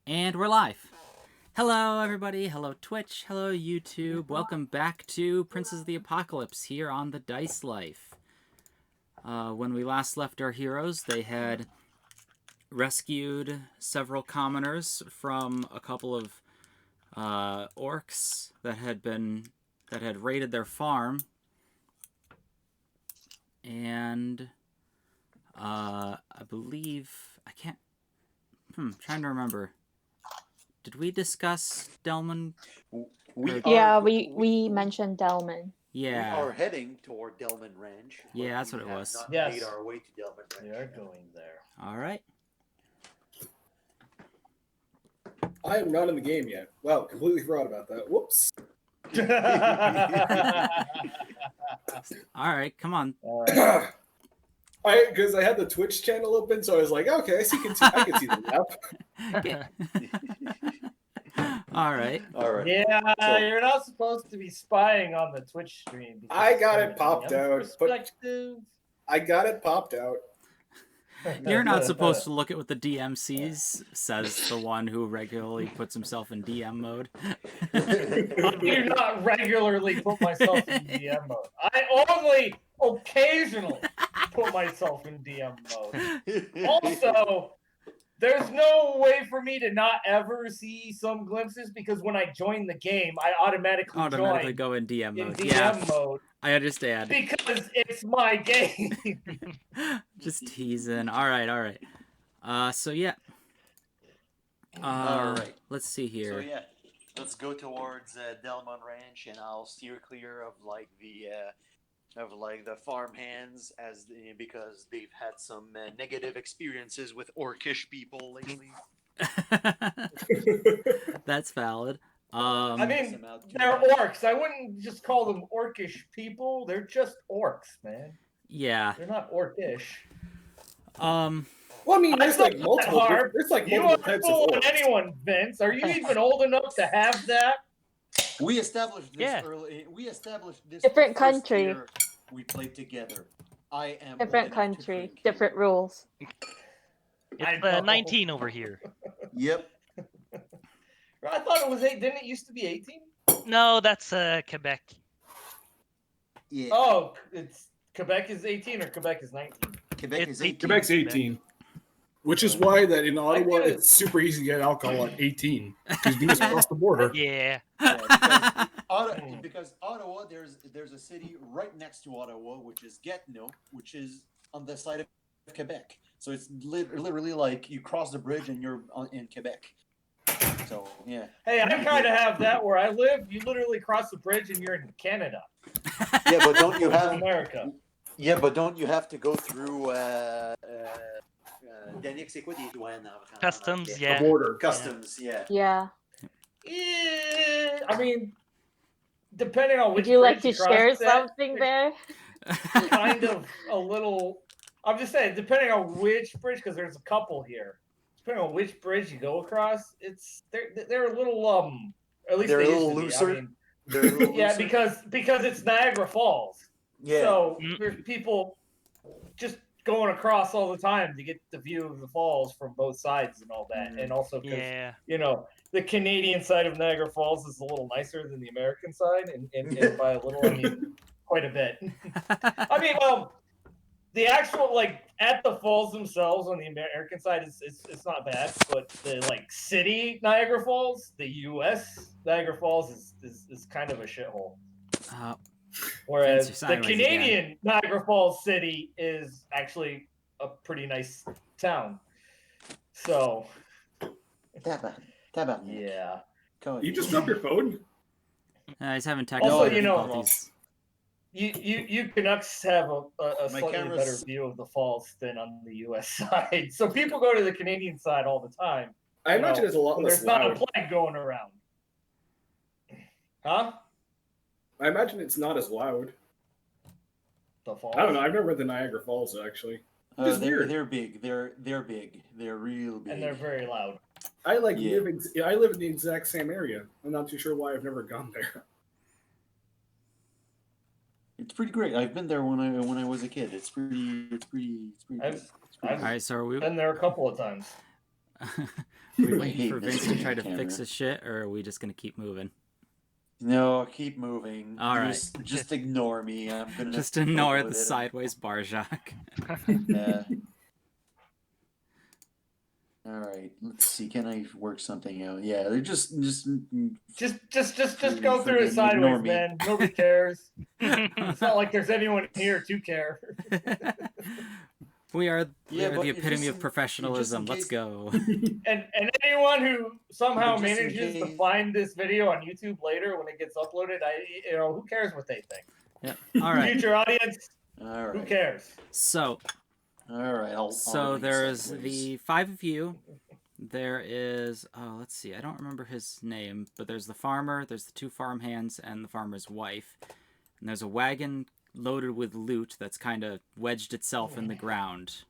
And we're live. Hello, everybody. Hello, Twitch. Hello, YouTube. Welcome back to Princes of the Apocalypse here on the Dice Life. When we last left our heroes, they had rescued several commoners from a couple of orcs that had raided their farm, and I believe trying to remember. Did we discuss Dellmon? We mentioned Dellmon. Yeah. We are heading toward Dellmon Ranch. Yeah, that's what it was. Not Yes. made our way to Dellmon Ranch. We are going there. All right. I am not in the game yet. Wow, completely forgot about that. Whoops. All right, come on. Because I had the Twitch channel open, so I was like, okay, I can see the map. Okay. All right. Yeah, So- you're not supposed to be spying on the Twitch stream. because I got it from popped the out, but- perspective- I got it popped out. You're not supposed to look at what the DM sees, says the one who regularly puts himself in DM mode. I do not regularly put myself in DM mode. I only occasionally put myself in DM mode. Also, there's no way for me to not ever see some glimpses because when I join the game, I automatically join go in DM in mode. DM mode I understand. because it's my game. Just teasing. All right. So yeah. All right. Let's see here. So yeah, let's go towards Dellmon Ranch, and I'll steer clear of the farm hands because they've had some negative experiences with orcish people lately. That's valid. I mean, they're orcs. I wouldn't just call them orcish people. They're just orcs, man. Yeah. They're not orcish. Um. Well, I mean, there's That's like not multiple. hard. There's like You multiple aren't types of fooling orcs. anyone, Vince. Are you even old enough to have that? We established this Yeah. early. We established this. Different the first country. year we played together. I am Different old enough to country, drink. different rules. I It's know. 19 over here. Yep. I thought it was 8. Didn't it used to be 18? No, that's Quebec. Yeah. Oh, it's Quebec is 18 or Quebec is 19? Quebec it's is 18. Quebec's 18. Which is why that in Ottawa, get it. it's super easy to get alcohol at 18. Because you can just cross the border. Yeah. Because Ottawa, there's a city right next to Ottawa, which is Gatineau, which is on the side of Quebec. So it's literally like you cross the bridge and you're in Quebec. So yeah. Hey, I kind of have that where I live. You literally cross the bridge and you're in Canada, Yeah, but don't you have? America. Yeah, but don't you have to go through? Danick, c'est quoi des douanes en Customs, anglais? yeah. The border. Customs, yeah. Yeah. I mean, depending on which Would you like bridge to cross share that, something there? kind of a little. I'm just saying, depending on which bridge, because there's a couple here. Depending on which bridge you go across, they're a little At least They're a they little used to be. looser? I mean, They're a little yeah, looser? because it's Niagara Falls. Yeah. So Mm. there's people just going across all the time to get the view of the falls from both sides and all that, and also because Yeah. the Canadian side of Niagara Falls is a little nicer than the American side, and by a little I mean quite a bit. I mean, the actual at the falls themselves on the American side it's not bad, but the city Niagara Falls, the U.S. Niagara Falls is kind of a shithole. Whereas Vince, the you're sideways Canadian Niagara Falls city is actually a pretty nice town. So Tabarnak. yeah. You just dropped your phone? He's having technical Also, difficulties. You Canucks have a My slightly camera's- better view of the falls than on the U.S. side. So people go to the Canadian side all the time. I imagine it's a lot when less there's not a loud. plague going around. Huh? I imagine it's not as loud. The falls? I don't know. I've never been to Niagara Falls, actually. It's weird. They're big. They're big. They're real big. And they're very loud. I Yeah. live in the exact same area. I'm not too sure why I've never gone there. It's pretty great. I've been there when I was a kid. It's pretty. I've good. All right, so are we? been there a couple of times. we I waiting hate for this Vince to try to camera. fix his shit, or are we just gonna keep moving? No, keep moving. All right. Just ignore me. I'm gonna Just ignore deal the with it. sideways Barjak. Yeah. All right. Let's see. Can I work something out? Yeah. They're just Just go through Freaking it ignore sideways, me. man. Nobody cares. It's not like there's anyone here to care. we are Yeah, but the if epitome just of in- professionalism. just in Let's case- go. And anyone who somehow But just in manages to case- find this video on YouTube later when it gets uploaded, who cares what they think? Yep. All right. Future audience, All who right. cares? All right. I'll remain there's sideways. the 5 of you. There is let's see. I don't remember his name, but there's the farmer. There's the 2 farm hands and the farmer's wife. And there's a wagon loaded with loot that's kind of wedged itself in the ground.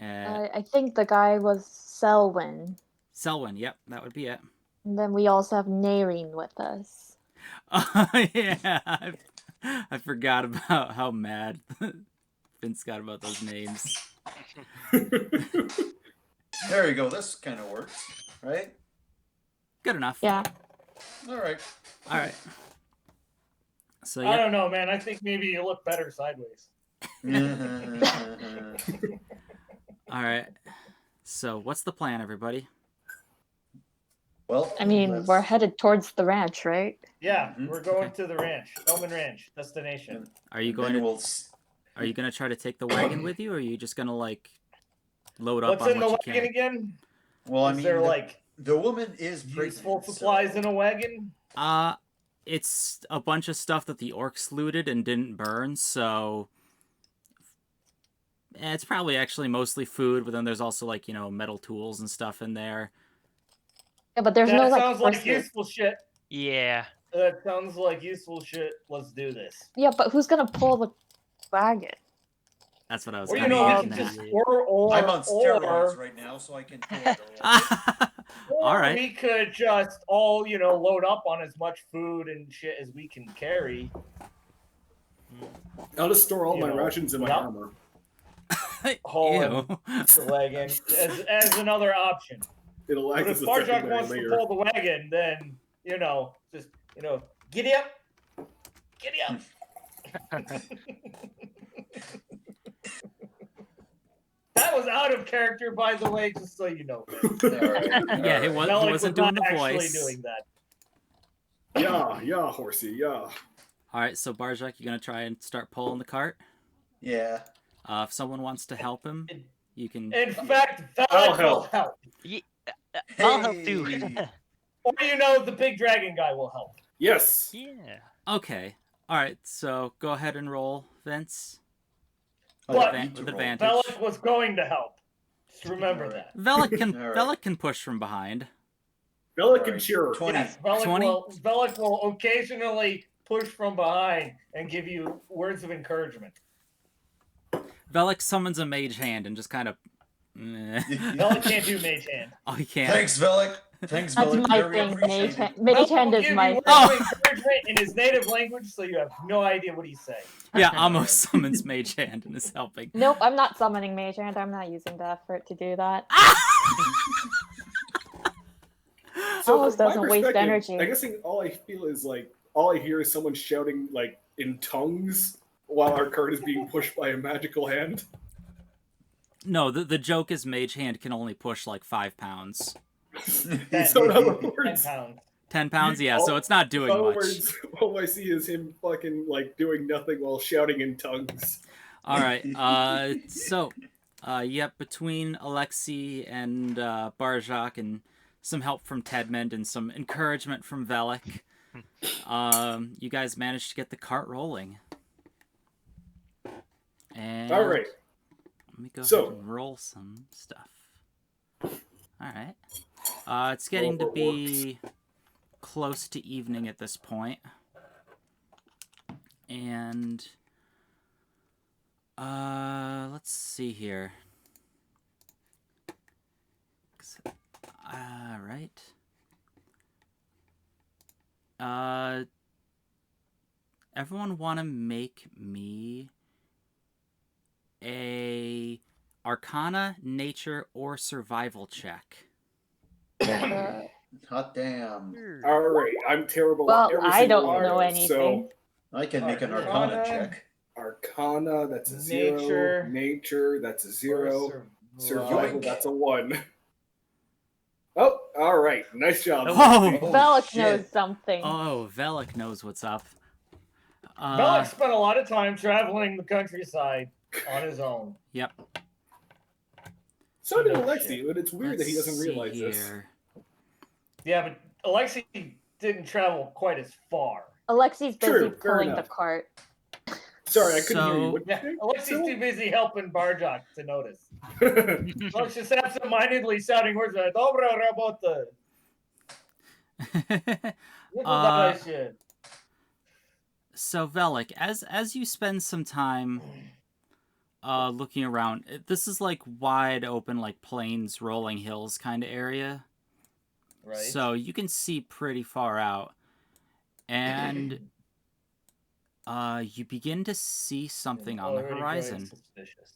I think the guy was Selwyn. Selwyn, yep, that would be it. And then we also have Nareen with us. Oh, yeah, I forgot about how mad Vince got about those names. There you go. This kind of works, right? Good enough. Yeah. All right. All right. So, I yeah. don't know, man. I think maybe you look better sideways. All right. So, what's the plan, everybody? Well, I mean, let's- we're headed towards the ranch, right? Yeah, Mhm. we're going Okay. to the ranch, Dellmon Ranch, destination. Are you and going then to we'll s- Are you gonna try to take the wagon with you, or are you just gonna like load up What's on in the what you wagon can? again? Well, I Is mean, there like the woman is useful pregnant, supplies so- in a wagon? It's a bunch of stuff that the orcs looted and didn't burn, so it's probably actually mostly food, but then there's also like, metal tools and stuff in there. Yeah, but there's That no like sounds like horses. useful shit. Yeah. That sounds like useful shit. Let's do this. Yeah, but who's gonna pull the wagon? That's what I was Or you kind know, we of can getting just at. I'm on steroids right now, so I can pull it all. All right. we could just all load up on as much food and shit as we can carry. I'll just store all You my know, rations in my yep. armor. Hauling Ew. the wagon as another option. It'll act But as if a Barjak secondary wants to layer. pull the wagon, then just giddy up, giddy up. That was out of character, by the way, just so you know. All right. Yeah, he all right. Melik wasn't was doing not the actually voice. doing that. Yeah, horsey, yeah. All right, so Barjak, you gonna try and start pulling the cart? Yeah. If someone wants to help him, you can. In fact, I'll Velik will help. help. I'll help too. Hey. Or the big dragon guy will help. Yes. Yeah. Okay. All right. So go ahead and roll, Vince. But With advantage. Velik was going to help. Just remember that. Velik can All right. Velik can push from behind. Velik and Alright, sure. 20. Yes, Velik 20? Velik will occasionally push from behind and give you words of encouragement. Velik summons a mage hand and just kind of. Velik can't do mage hand. Oh, he can't. Thanks, Velik. Thanks, That's Velik. my Very thing. appreciated. Mage Velik hand will is give my you words Oh. of encouragement in his native language, so you have no idea what he's saying. Yeah, Amos summons mage hand and is helping. Nope, I'm not summoning mage hand. I'm not using the effort to do that. Almost from my doesn't waste perspective, energy. I guess all I feel is all I hear is someone shouting in tongues while our cart is being pushed by a magical hand. No, the joke is mage hand can only push like 5 pounds. So in other 10 words, pounds. 10 pounds, yeah. So it's not in doing other much. words, all I see is him fucking doing nothing while shouting in tongues. All right. So, between Alexei and Barjak and some help from Tedmond and some encouragement from Velik, you guys managed to get the cart rolling. And All right. let me go So- ahead and roll some stuff. All right. It's getting to be close to evening at this point. And let's see here. All right. Everyone want to make me a Arcana, Nature, or Survival check. Hot damn. All right, I'm terrible Well, at every I single don't one of know those. anything. I can make an Arcana. Arcana check. Arcana, that's a Nature. 0. Nature, that's a 0. Or Survival, Yoink. that's a 1. Oh, all right. Nice job. Oh. Lexi. Oh, Velik shit. knows something. Oh, Velik knows what's up. Velik spent a lot of time traveling the countryside on his own. Yep. So did No Alexi, shit. but it's weird that he Let's doesn't see realize this. here. Yeah, but Alexi didn't travel quite as far. Alexi's busy True, fair pulling the enough. cart. Sorry, I couldn't hear you. So- What Yeah, did you Alexi's say? too busy helping Barjok to notice. Phil? Alexi's just absentmindedly shouting words like "Dobra robota." Shit. So Velik, as you spend some time looking around, this is like wide open, like plains, rolling hills kind of area. Right. So you can see pretty far out, and you begin to see something on the Already growing horizon. suspicious.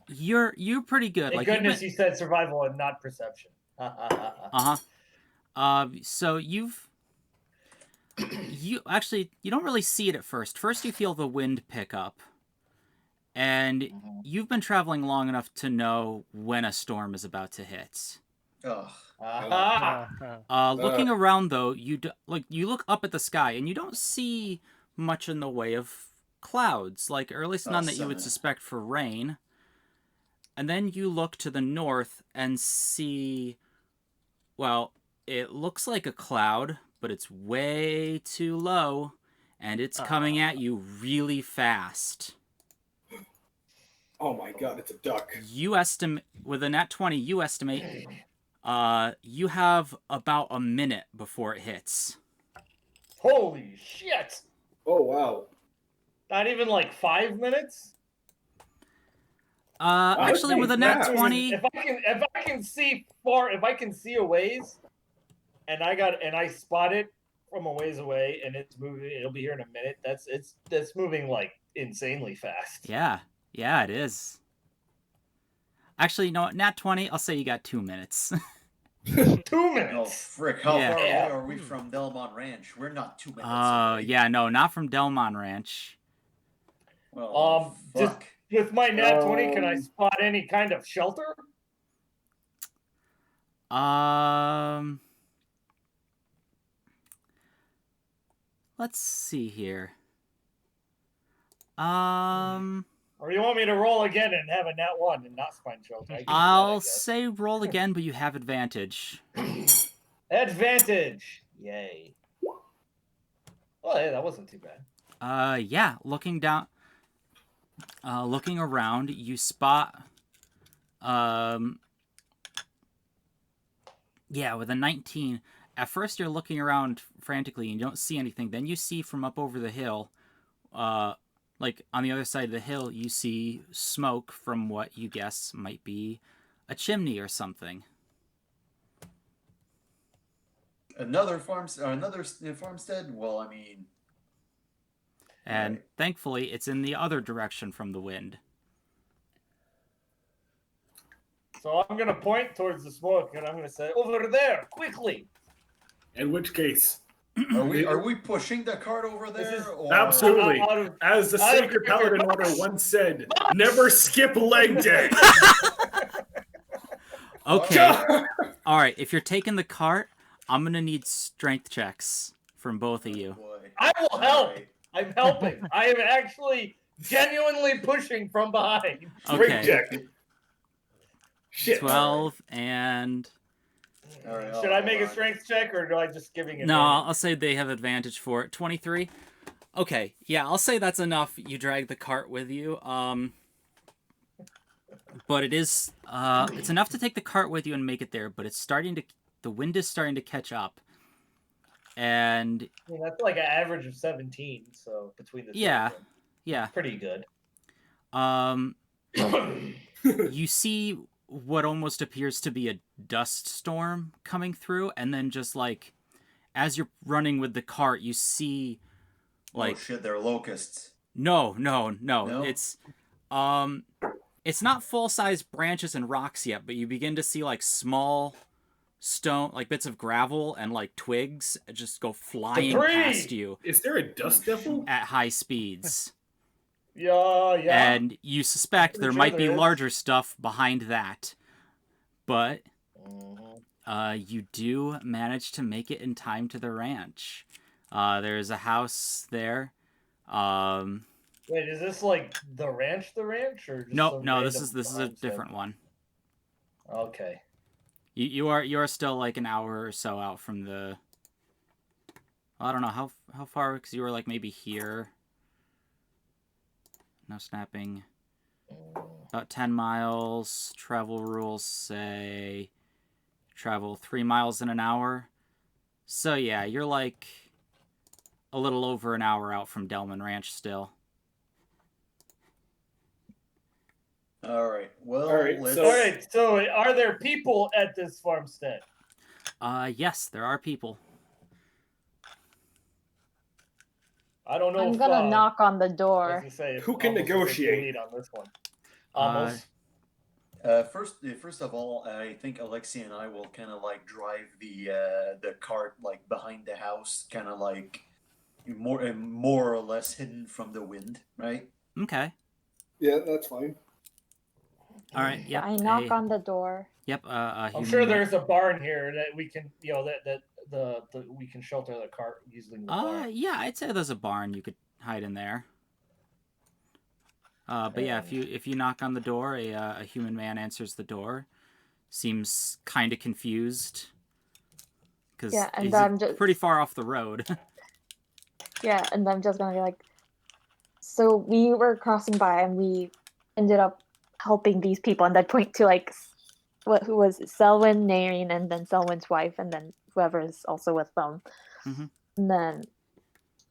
You're pretty good. Thank Like goodness he said survival and not perception. So you actually you don't really see it at first. First you feel the wind pick up. And you've been traveling long enough to know when a storm is about to hit. Ugh. Looking around though, you look up at the sky and you don't see much in the way of clouds, or at least none that you would suspect for rain. And then you look to the north and see, well, it looks like a cloud, but it's way too low, and it's coming at you really fast. Oh my god, it's a duck. You estimate, with a nat 20, you estimate, you have about a minute before it hits. Holy shit! Oh wow. Not even like 5 minutes. Actually, with a nat 20, If I can see far, if I can see a ways, and I spot it from a ways away, and it's moving, it'll be here in a minute. That's moving like insanely fast. yeah, it is. Actually, no, nat 20, I'll say you got 2 minutes. 2 Oh, minutes. frick. How Yeah. far away Yeah. are we from Dellmon Ranch? We're not 2 minutes away. Yeah, no, not from Dellmon Ranch. Well, Just fuck. with my nat 20, can I spot any kind of shelter? Let's see here. Or you want me to roll again and have a nat 1 and not find shelter? I can do that, I I'll guess. say roll again, but you have advantage. Advantage! Yay. Oh, yeah, that wasn't too bad. Yeah, looking down, looking around, you spot, yeah, with a 19, at first you're looking around frantically and you don't see anything, then you see from up over the hill, like on the other side of the hill, you see smoke from what you guess might be a chimney or something. Another farmstead? Well, I mean... And Right. thankfully, it's in the other direction from the wind. So I'm going to point towards the smoke and I'm going to say, over there, quickly! In which case, Are we pushing the cart over there? is- Or... absolutely. out of- As the out of sacred character. paladin order once said, never skip leg day. Okay. All right, if you're taking the cart, I'm going to need strength checks from both of you. Boy. I will help! Alright. I'm helping. I am actually genuinely pushing from behind. Strength Okay. check. Shit. 12 and... All right, Should I make a hold on. strength check or do I just giving it? No, I'll say they have advantage for it. 23? Okay, yeah, I'll say that's enough. You drag the cart with you. But it is... it's enough to take the cart with you and make it there, but it's starting to... The wind is starting to catch up. And... I mean, that's like an average of 17, so between the two Yeah. of them. Yeah. Pretty good. You see what almost appears to be a dust storm coming through, and then just as you're running with the cart, you see Oh shit, they're locusts. No. No? It's not full-size branches and rocks yet, but you begin to see like small stone, like bits of gravel and like twigs just go flying Debris! past you Is there a dust devil? at high speeds. Yeah. And you suspect Pretty there sure might be there is. larger stuff behind that. But Mhm. you do manage to make it in time to the ranch. There's a house there. Wait, is this like the ranch, or just No, some this random is a homestead? different one. Okay. You are still like an hour or so out from the. I don't know how far, because you were like maybe here. No snapping. About 10 miles. Travel rules say travel 3 miles in an hour. So yeah, you're like a little over an hour out from Dellmon Ranch still. All right. Well, All right, let's. so- All right. So, are there people at this farmstead? Yes, there are people. I don't know. I'm if, gonna knock on the I was door. gonna say, if Who can Amos will get the negotiate? lead on this one. Almost. First of all, I think Alexi and I will kind of like drive the cart like behind the house, kind of like more or less hidden from the wind, right? Okay. Yeah, that's fine. All right. Yep. I knock on the door. Yep. I'm sure there's a barn here that we can, that we can shelter the cart using the barn. Yeah, I'd say there's a barn you could hide in there. But yeah, if you knock on the door, a human man answers the door. Seems kind of confused because Yeah, and he's I'm just pretty far off the road. yeah, and I'm just gonna be like, so we were crossing by and we ended up helping these people, and I point to like who was Selwyn, Nairn, and then Selwyn's wife, and then whoever is also with them. Mhm.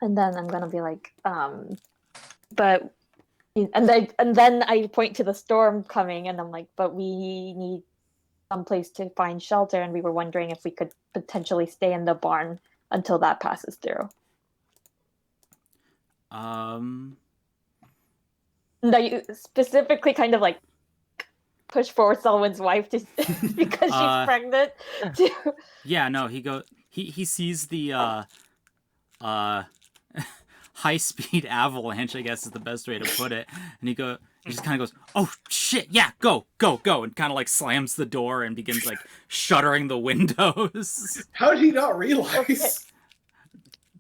And then I'm gonna be like, but and then I point to the storm coming, and I'm like, but we need some place to find shelter, and we were wondering if we could potentially stay in the barn until that passes through. Um. And I specifically kind of like push forward Selwyn's wife to because she's pregnant. To Yeah. No. He sees the high speed avalanche, I guess is the best way to put it, and he just kind of goes, "Oh shit! Yeah, go!" and kind of like slams the door and begins like shuttering the windows. How did he not realize? Okay.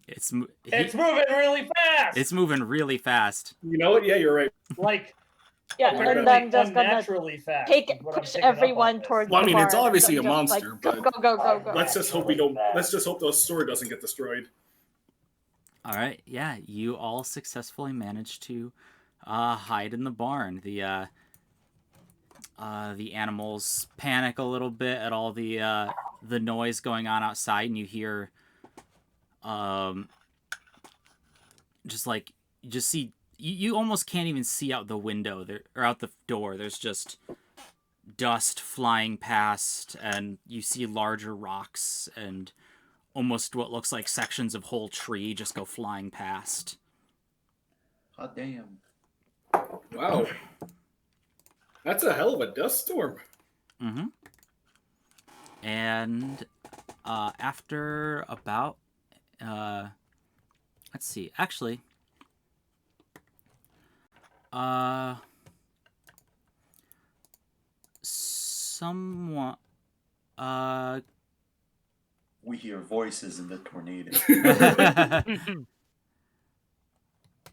It's moving really fast. It's moving really fast. You know what? Yeah, you're right. Like, yeah, Oh, and I'm just gonna unnaturally fast. is what I'm push picking up on everyone this. towards Well, I the mean, barn. it's obviously and a just, monster, like, but go. Let's just hope we don't. Let's just hope the store doesn't get destroyed. All right, yeah, you all successfully managed to hide in the barn. The animals panic a little bit at all the noise going on outside, and you hear you almost can't even see out the window there, or out the door. There's just dust flying past, and you see larger rocks and almost what looks like sections of whole tree just go flying past. Hot damn. Wow, that's a hell of a dust storm. Mm-hmm. And after about let's see, actually someone We hear voices in the tornado.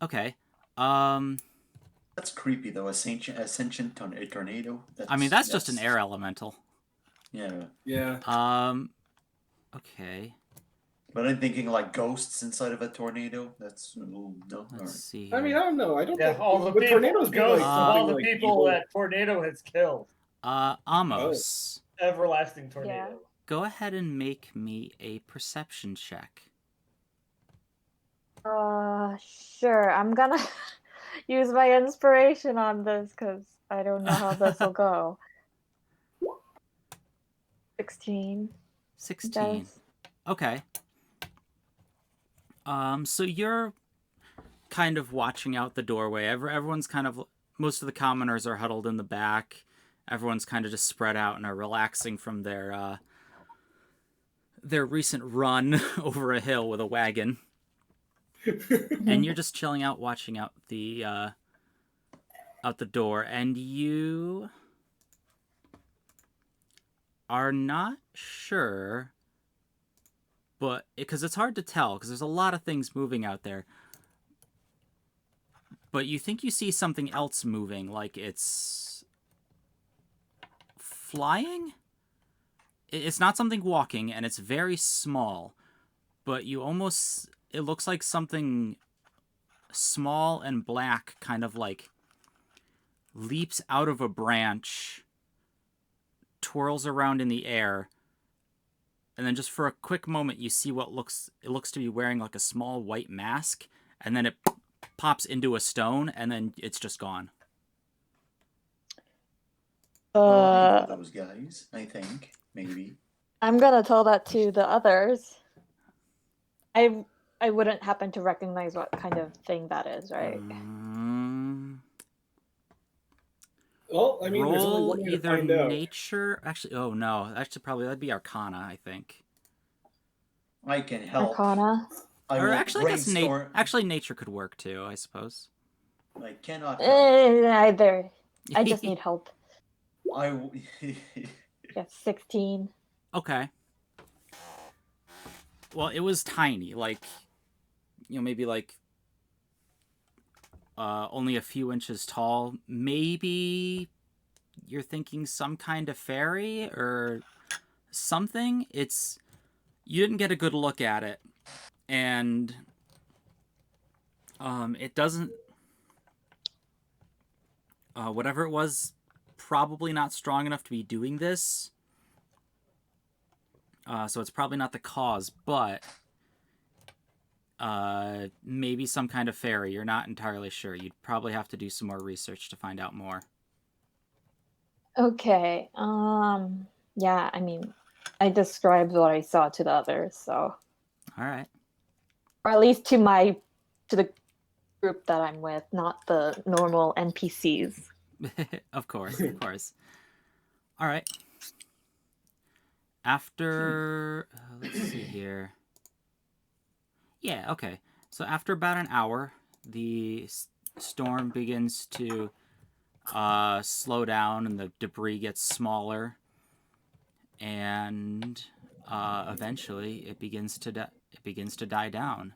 okay. That's creepy though. A sentient tornado. I mean, that's just an air elemental. Yeah. Yeah. Okay. But I'm thinking like ghosts inside of a tornado. That's no. Let's see. I mean, I don't know. I don't Yeah, think all the would people, tornadoes be ghosts like of all something the like people evil? that tornado has killed. Amos, Everlasting tornado. go ahead and make me a perception check. Sure. I'm gonna use my inspiration on this because I don't know how this will go. 16. 16. Okay. So kind of watching out the doorway. Everyone's kind of, most of the commoners are huddled in the back. Everyone's kind of just spread out and are relaxing from their recent run over a hill with a wagon. And you're just chilling out, watching out the door, and you are not sure, but because it's hard to tell, because there's a lot of things moving out there. But you think you see something else moving, like it's flying? It's not something walking, and it's very small, but it looks like something small and black kind of like leaps out of a branch, twirls around in the air, and then just for a quick moment you see what looks to be wearing like a small white mask, and then it pops into a stone, and then it's just gone. I know those guys, I think. Maybe. I'm gonna tell that to the others. I wouldn't happen to recognize what kind of thing that is, right? Well, I mean, there's only Roll one way to either find out. nature. Actually, oh no, probably that'd be Arcana, I think. I can help. Arcana. I Or will actually, I guess brainstorm. actually nature could work too, I suppose. I cannot help. Either. I just need help. Yeah, 16. Okay. Well, it was tiny, like, maybe like only a few inches tall. Maybe you're thinking some kind of fairy or something. You didn't get a good look at it, and it doesn't. Whatever it was, probably not strong enough to be doing this. So it's probably not the cause, but maybe some kind of fairy. You're not entirely sure. You'd probably have to do some more research to find out more. Okay. Yeah, I mean, I described what I saw to the others, so. All right. Or at least to the group that I'm with, not the normal NPCs. Of course. All right. After, let's see here. Yeah, okay. So after about an hour, the storm begins to slow down, and the debris gets smaller, and eventually it begins to die down.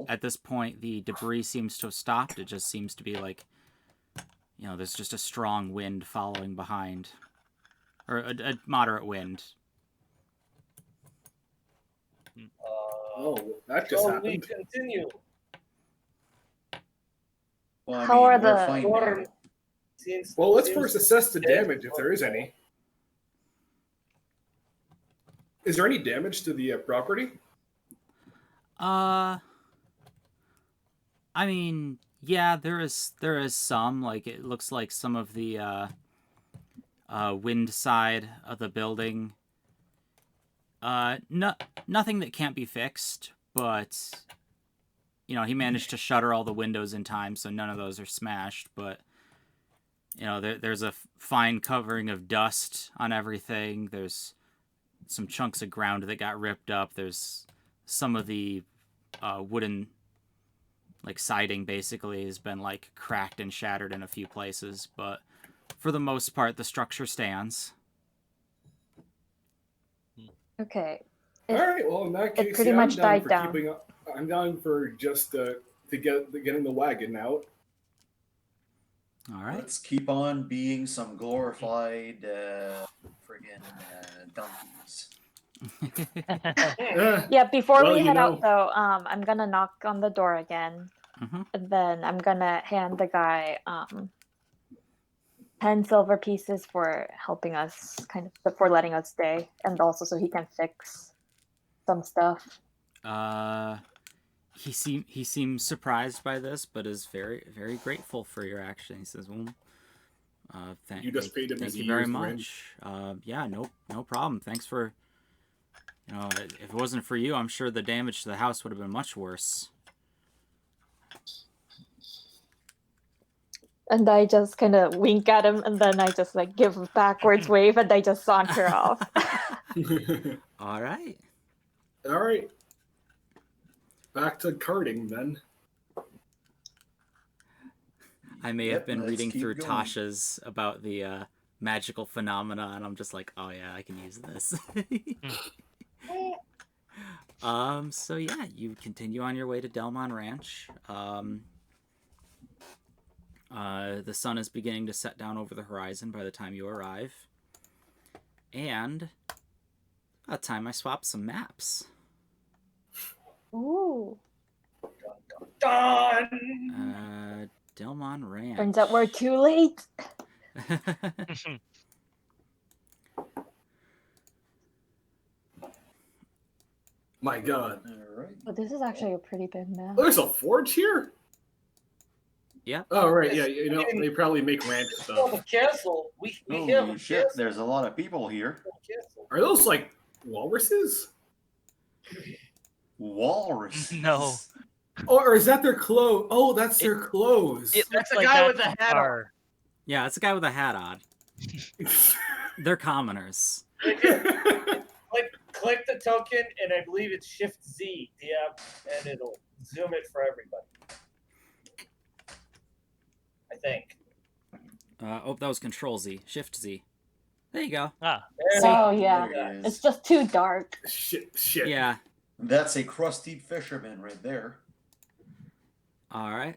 At this point, the debris seems to have stopped. It just seems to be like, there's just a strong wind following behind, or a moderate wind. Oh, that just Shall we happened. continue? Well, I How mean, are we're the- fine Or- now. Well, let's first assess the damage, if there is any. Is there any damage to the property? I mean, yeah, there is some. Like, it looks like some of the wind side of the building. Nothing that can't be fixed, but he managed to shutter all the windows in time, so none of those are smashed. But there's a fine covering of dust on everything. There's some chunks of ground that got ripped up. There's some of the wooden, like, siding basically has been like cracked and shattered in a few places, but for the most part the structure stands. Okay. All right. Well, in that case, pretty yeah, much I'm down died for down. keeping up. I'm down for just getting the wagon out. All right. Let's keep on being some glorified friggin' donkeys. Yeah, before Well, we you head know. out though, I'm gonna knock on the door again. Mhm. And then I'm gonna hand the guy 10 silver pieces for helping us, for letting us stay, and also so he can fix some stuff. He seems surprised by this, but is very, very grateful for your action. He says, "Well, You just paid him thank his you very year's rent." much. Yeah, no problem. Thanks for You know, if it wasn't for you, I'm sure the damage to the house would have been much worse. And I just kind of wink at him, and then I just like give a backwards wave, and I just saunter off. All right. All right. Back to karting then. I may have been let's reading keep through going. Tasha's about the magical phenomena, and I'm just like, oh yeah, I can use this. So yeah, you continue on your way to Dellmon Ranch. The sun is beginning to set down over the horizon by the time you arrive. And about time I swap some maps. Ooh. Done. Dellmon Ranch. Turns out we're too late. My God. All right. But this is actually a pretty big map. Oh, there's a forge here? Yep. Oh, right. Yeah, you know, they probably make ranch Oh, stuff. the castle. We have Holy a shit! castle. There's a lot of people here. Castle. Are those like walruses? Walrus. No. Or is that their clothes? Oh, that's their clothes. It That's looks the like guy that with the from hat on. far. Yeah, it's a guy with a hat on. They're commoners. Click the token, and I believe it's Shift Z. Yeah, and it'll zoom it for everybody. I think. Oh, that was Control Z. Shift Z. There you go. Ah. Oh yeah, There he is. it's just too dark. Shit. Yeah. That's a crusty fisherman right there. All right.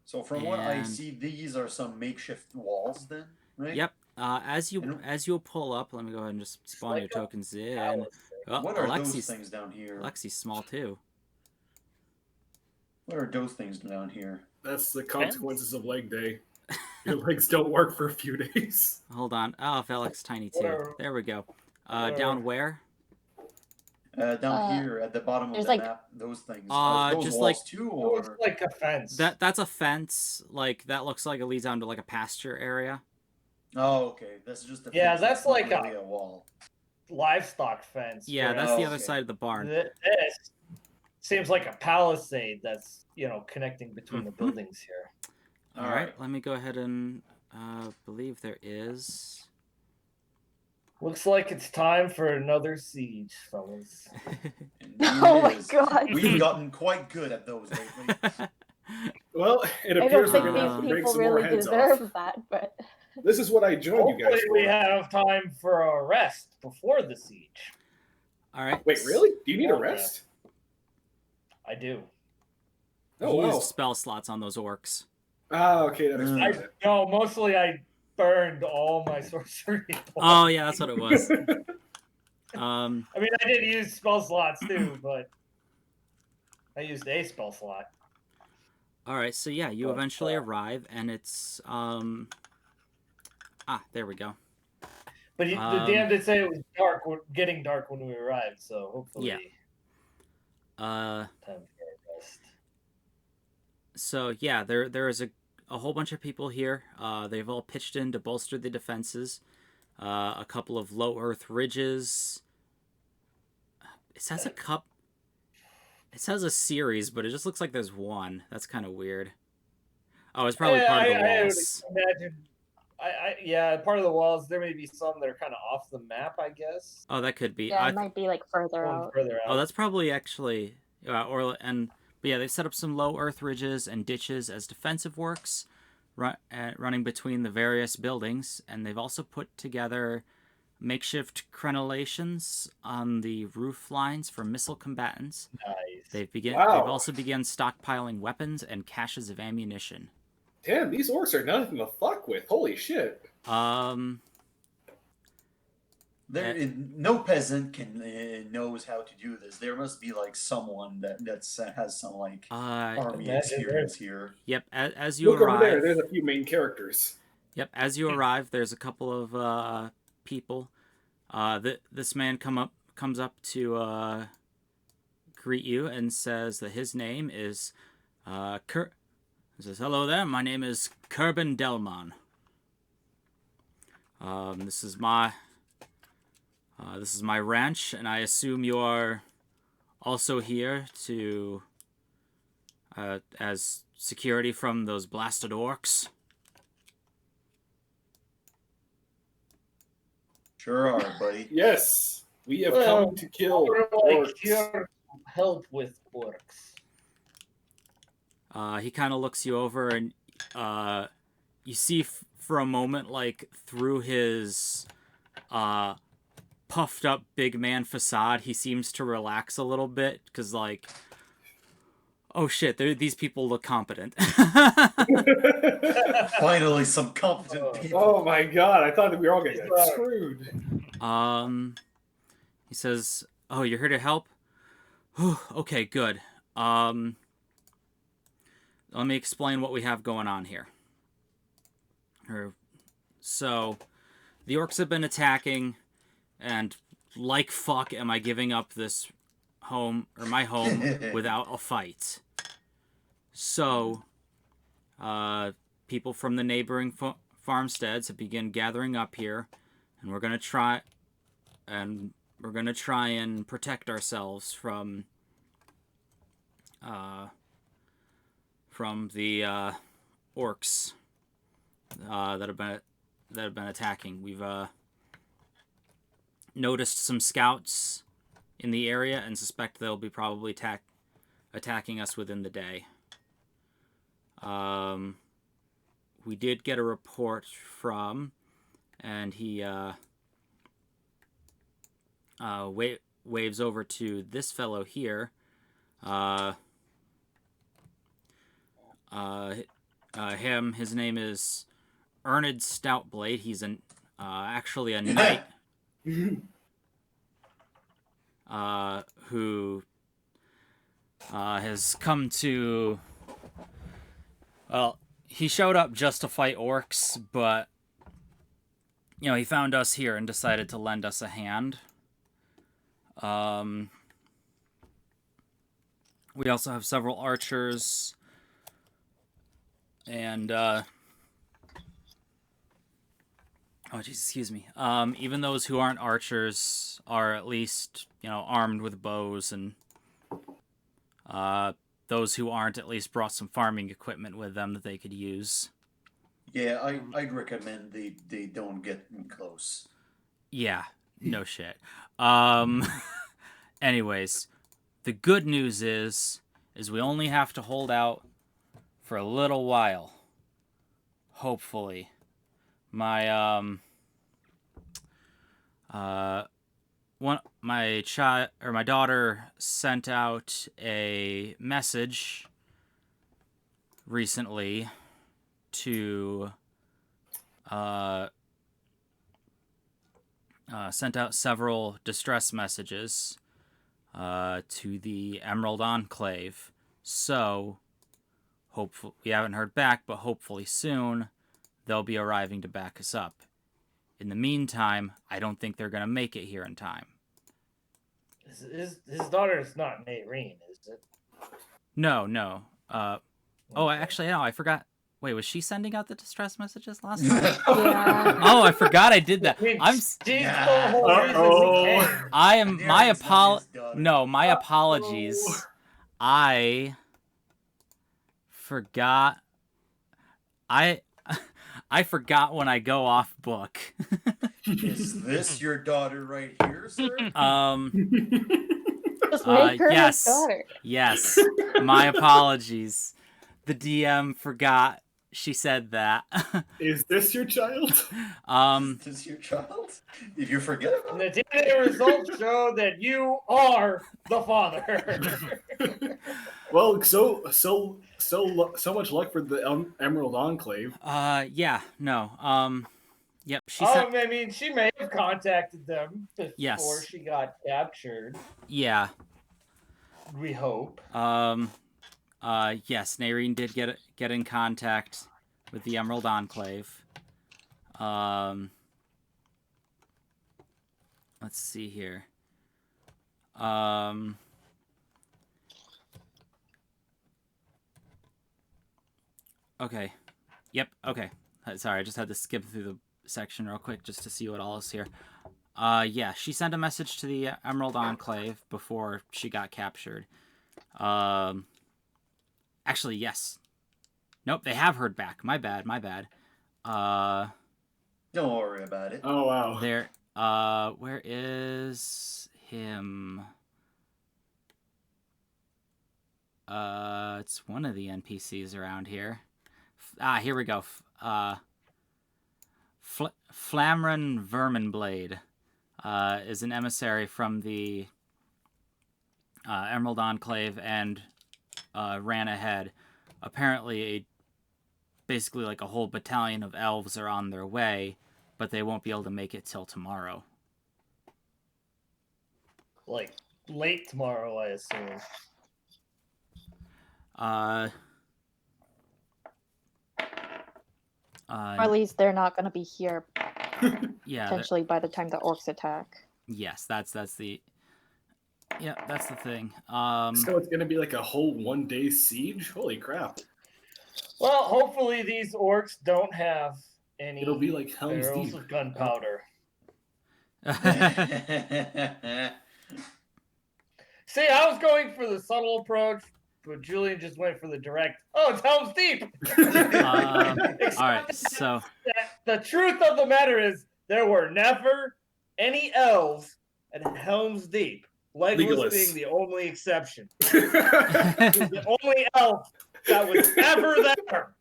So from what I And- see, these are some makeshift walls, then, right? Yep. As you pull up, let me go ahead and just spawn your Like a tokens in. palace. Oh, What are those Alexi's things down here? Alexi's small too. What are those things down here? That's the consequences of leg day. Your legs don't work for a few days. Hold on. Oh, Alex tiny too. Whatever. There we go. Whatever. Down where? Down here at the bottom of there's the like- map, those things. Are those just walls like- too, It looks or like a fence. That's a fence. Like that looks like it leads down to like a pasture area. oh, okay, that's just a Yeah, fence, that's not like really a wall. livestock fence. Yeah, where that's the Oh, other okay. side of the barn. This seems like a palisade that's connecting between the Mhm. buildings here. All right. Let me go ahead and believe there is. Looks like it's time for another siege, fellas. Indeed Oh it my is. god. We've gotten quite good at those lately. Well, it I appears don't we're think going to have to these break people some more really heads deserve off. that, but This is what I joined you guys Hopefully for. we have time for a rest before the siege. All right. Wait, really? Do you need a Oh, yeah. rest? I do. Oh, He wow. used spell slots on those orcs. Ah, okay, that Mm. explains it. No, mostly I burned all my sorcery points. Oh yeah, that's what it was. I mean, I did use spell slots too, but I used a spell slot. All right. So yeah, you Oh, eventually crap. arrive, and it's there we go. But the DM did say it was dark, getting dark when we arrived, so hopefully Yeah. time for a rest. So yeah, there is a whole bunch of people here. They've all pitched in to bolster the defenses. A couple of low earth ridges. It says a cup. It says a series, but it just looks like there's one. That's kind of weird. Oh, it's probably part of the I would walls. imagine. Yeah, part of the walls. There may be some that are kind of off the map, I guess. Oh, that could be. yeah, it might be like further Going out. further out. Oh, that's probably actually. But yeah, they've set up some low earth ridges and ditches as defensive works, running between the various buildings, and they've also put together makeshift crenellations on the roof lines for missile combatants. nice. They've Wow. also begun stockpiling weapons and caches of ammunition. Damn, these orcs are nothing to fuck with. Holy shit. No peasant can knows how to do this. There must be like someone that's has some like army Imagine experience here. Yep. As you Look over there. arrive, There's a few main characters. yep. As you arrive, there's a couple of people. This man comes up to greet you and says that his name is He says, "Hello there. My name is Kerbin Dellmon. This is my This is my ranch, and I assume you are also here to as security from those blasted orcs. Sure are, buddy. Yes, we have Well, come to kill We're like orcs. here to help with orcs. He kind of looks you over, and you see for a moment, like, through his puffed up big man facade, he seems to relax a little bit, because, like, oh shit, these people look competent. Finally, some competent people. Oh my god, I thought that we were all gonna get screwed. He says, oh, you're here to help? Whew, okay, good. Let me explain what we have going on here. So, the orcs have been attacking, and like fuck am I giving up this home, or my home, without a fight. So, people from the neighboring farmsteads have begun gathering up here, and we're gonna try and protect ourselves from the orcs that have been attacking. We've noticed some scouts in the area and suspect they'll be probably attacking us within the day. We did get a report from, and he waves over to this fellow here. His name is Erned Stoutblade. He's actually a knight who has come to... Well, he showed up just to fight orcs, but, you know, he found us here and decided to lend us a hand. We also have several archers, and, oh, geez, excuse me. Even those who aren't archers are at least, you know, armed with bows, and, those who aren't at least brought some farming equipment with them that they could use. Yeah, I'd recommend they don't get close. Yeah, no shit. Anyways, the good news is we only have to hold out for a little while. Hopefully. My my daughter sent out a message recently to sent out several distress messages to the Emerald Enclave. So, hopefully, we haven't heard back, but hopefully soon they'll be arriving to back us up. In the meantime, I don't think they're going to make it here in time. His daughter is not Nayreen, is it? No. Actually, no, I forgot. Wait, was she sending out the distress messages last time? Yeah. Oh, I forgot I did that. I mean, I'm. she's the whole reason we came. I am. My Darren's not his daughter. No, my apologies. I forgot. I forgot when I go off book. Is this your daughter right here, sir? Just make her yes. his daughter. Yes. My apologies. The DM forgot she said that. Is this your child? Is this your child? Did you forget And about the DNA results show that you are the father. Well, so much luck for the Emerald Enclave. Yeah, no. Yep, she said. I mean, she may have contacted them before Yes. she got captured. Yeah. We hope. Yes, Nayreen did get in contact with the Emerald Enclave. Let's see here. Okay. Yep, okay. Sorry, I just had to skip through the section real quick just to see what all is here. Yeah, she sent a message to the Emerald Enclave before she got captured. Actually, yes. Nope, they have heard back. My bad. Don't worry about it. Oh wow. There. Where is him? It's one of the NPCs around here. Here we go. Flamron Verminblade is an emissary from the Emerald Enclave and ran ahead. Apparently, basically like a whole battalion of elves are on their way, but they won't be able to make it till tomorrow. Like late tomorrow, I assume. Or at least they're not going to be here Yeah. potentially by the time the orcs attack. Yes, that's the. Yeah, that's the thing. So it's gonna be like a whole 1-day siege? Holy crap. Well, hopefully these orcs don't have any It'll be like Helm's barrels Deep. of gunpowder. See, I was going for the subtle approach, but Julian just went for the direct. Oh, it's Helm's Deep. All right, so The truth of the matter is, there were never any elves at Helm's Deep. Legolas being the only exception. He was the only elf that was ever there.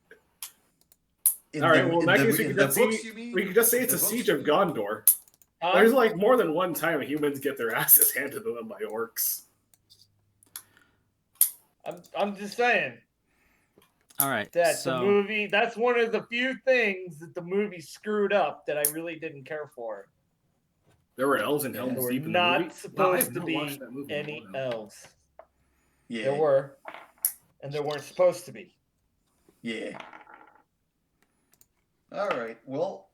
All right, well, in that case, we could just say it's a The siege books, of Gondor. There's like more than one time humans get their asses handed to them by orcs. I'm just saying all right, that so the movie, that's one of the few things that the movie screwed up that I really didn't care for. There were elves in There Helm's were Deep in the movie. not supposed I've to not be watched that movie in a any while. elves. Yeah. There were, and there weren't supposed to be. Yeah. All right. Well,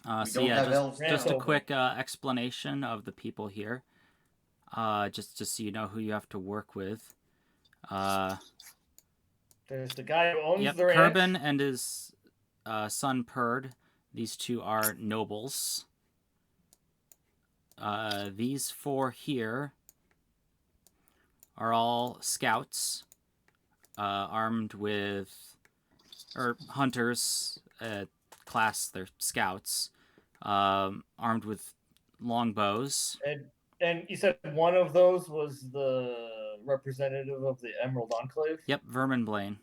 we so don't yeah, have elves just a now. quick explanation of the people here. Just so you know who you have to work with. There's the guy who owns Yep, the ranch. Kerbin and his son Perd. These two are nobles. These four here are all scouts, armed with, or hunters, class, they're scouts, armed with longbows. And you said one of those was the representative of the Emerald Enclave? Yep, Verminbane.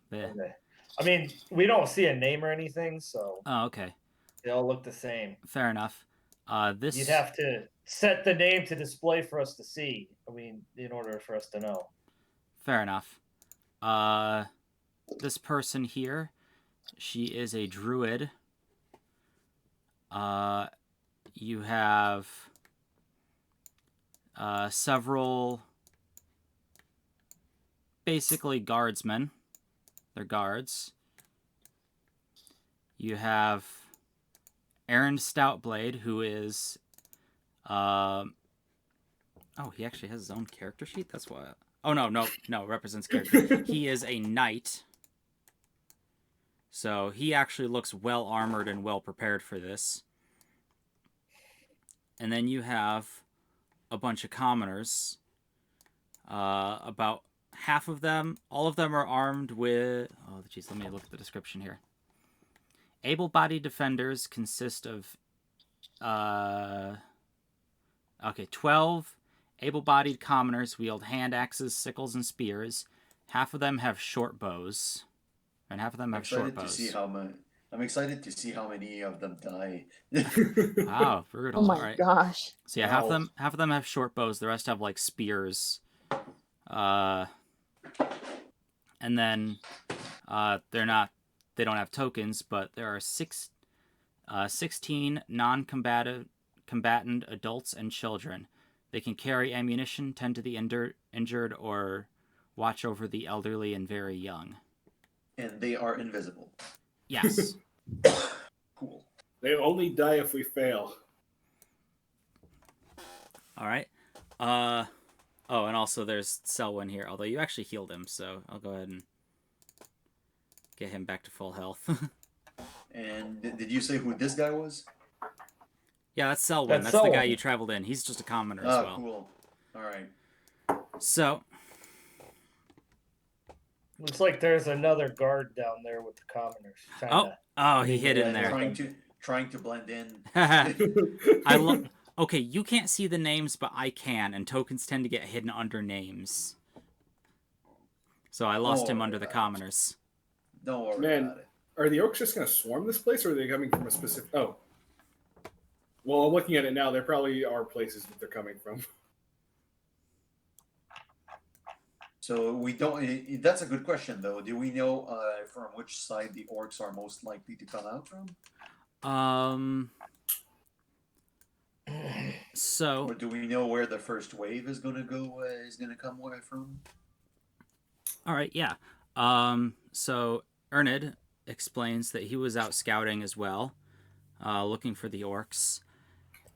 The... Okay. I mean, we don't see a name or anything, so Oh, okay. they all look the same. Fair enough. This... You'd have to set the name to display for us to see. I mean, in order for us to know. Fair enough. This person here, she is a druid. You have several basically guardsmen. They're guards. You have Aaron Stoutblade, who is oh, he actually has his own character sheet? That's why. Oh, no, represents character. He is a knight. So he actually looks well armored and well prepared for this. And then you have a bunch of commoners. About half of them, all of them are armed with... Oh, geez, let me look at the description here. Able-bodied defenders consist of... 12 able-bodied commoners wield hand axes, sickles, and spears. Half of them have short bows. And half of them have short bows. I'm excited to see how many of them die. Wow, brutal. Oh my All right. gosh. So yeah, half of them have short bows. The rest have like spears. And then they don't have tokens, but there are 16 non-combatant adults and children. They can carry ammunition, tend to the injured, or watch over the elderly and very young. And they are invisible. Yes. Cool. They only die if we fail. All right. Oh, and also there's Selwyn here, although you actually healed him, so I'll go ahead and get him back to full health. And did you say who this guy was? Yeah, that's Selwyn. That's That's the guy Selwyn. you traveled in. He's just a commoner as Ah, well. cool. All right. So, Looks like there's another guard down there with the commoners. Kinda. he hid in there. Trying to blend in. Okay, you can't see the names, but I can, and tokens tend to get hidden under names. So I lost him under the commoners. Don't worry Man, about it. are the orcs just going to swarm this place, or are they coming from a specific... Oh. Well, I'm looking at it now. There probably are places that they're coming from. So we don't. That's a good question, though. Do we know from which side the orcs are most likely to come out from? So. Or do we know where the first wave is going to go? Is going to come where from? All right, yeah. So Ernid explains that he was out scouting as well, looking for the orcs.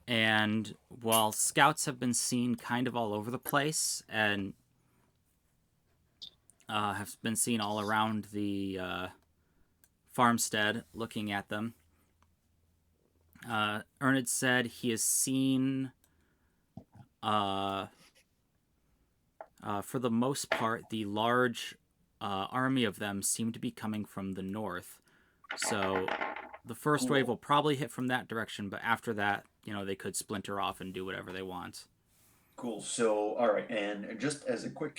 And while scouts have been seen kind of all over the place and have been seen all around the farmstead looking at them, Ernid said he has seen, for the most part, the large army of them seem to be coming from the north. So the first wave will probably hit from that direction, but after that, they could splinter off and do whatever they want. Cool. So, all right, and just as a quick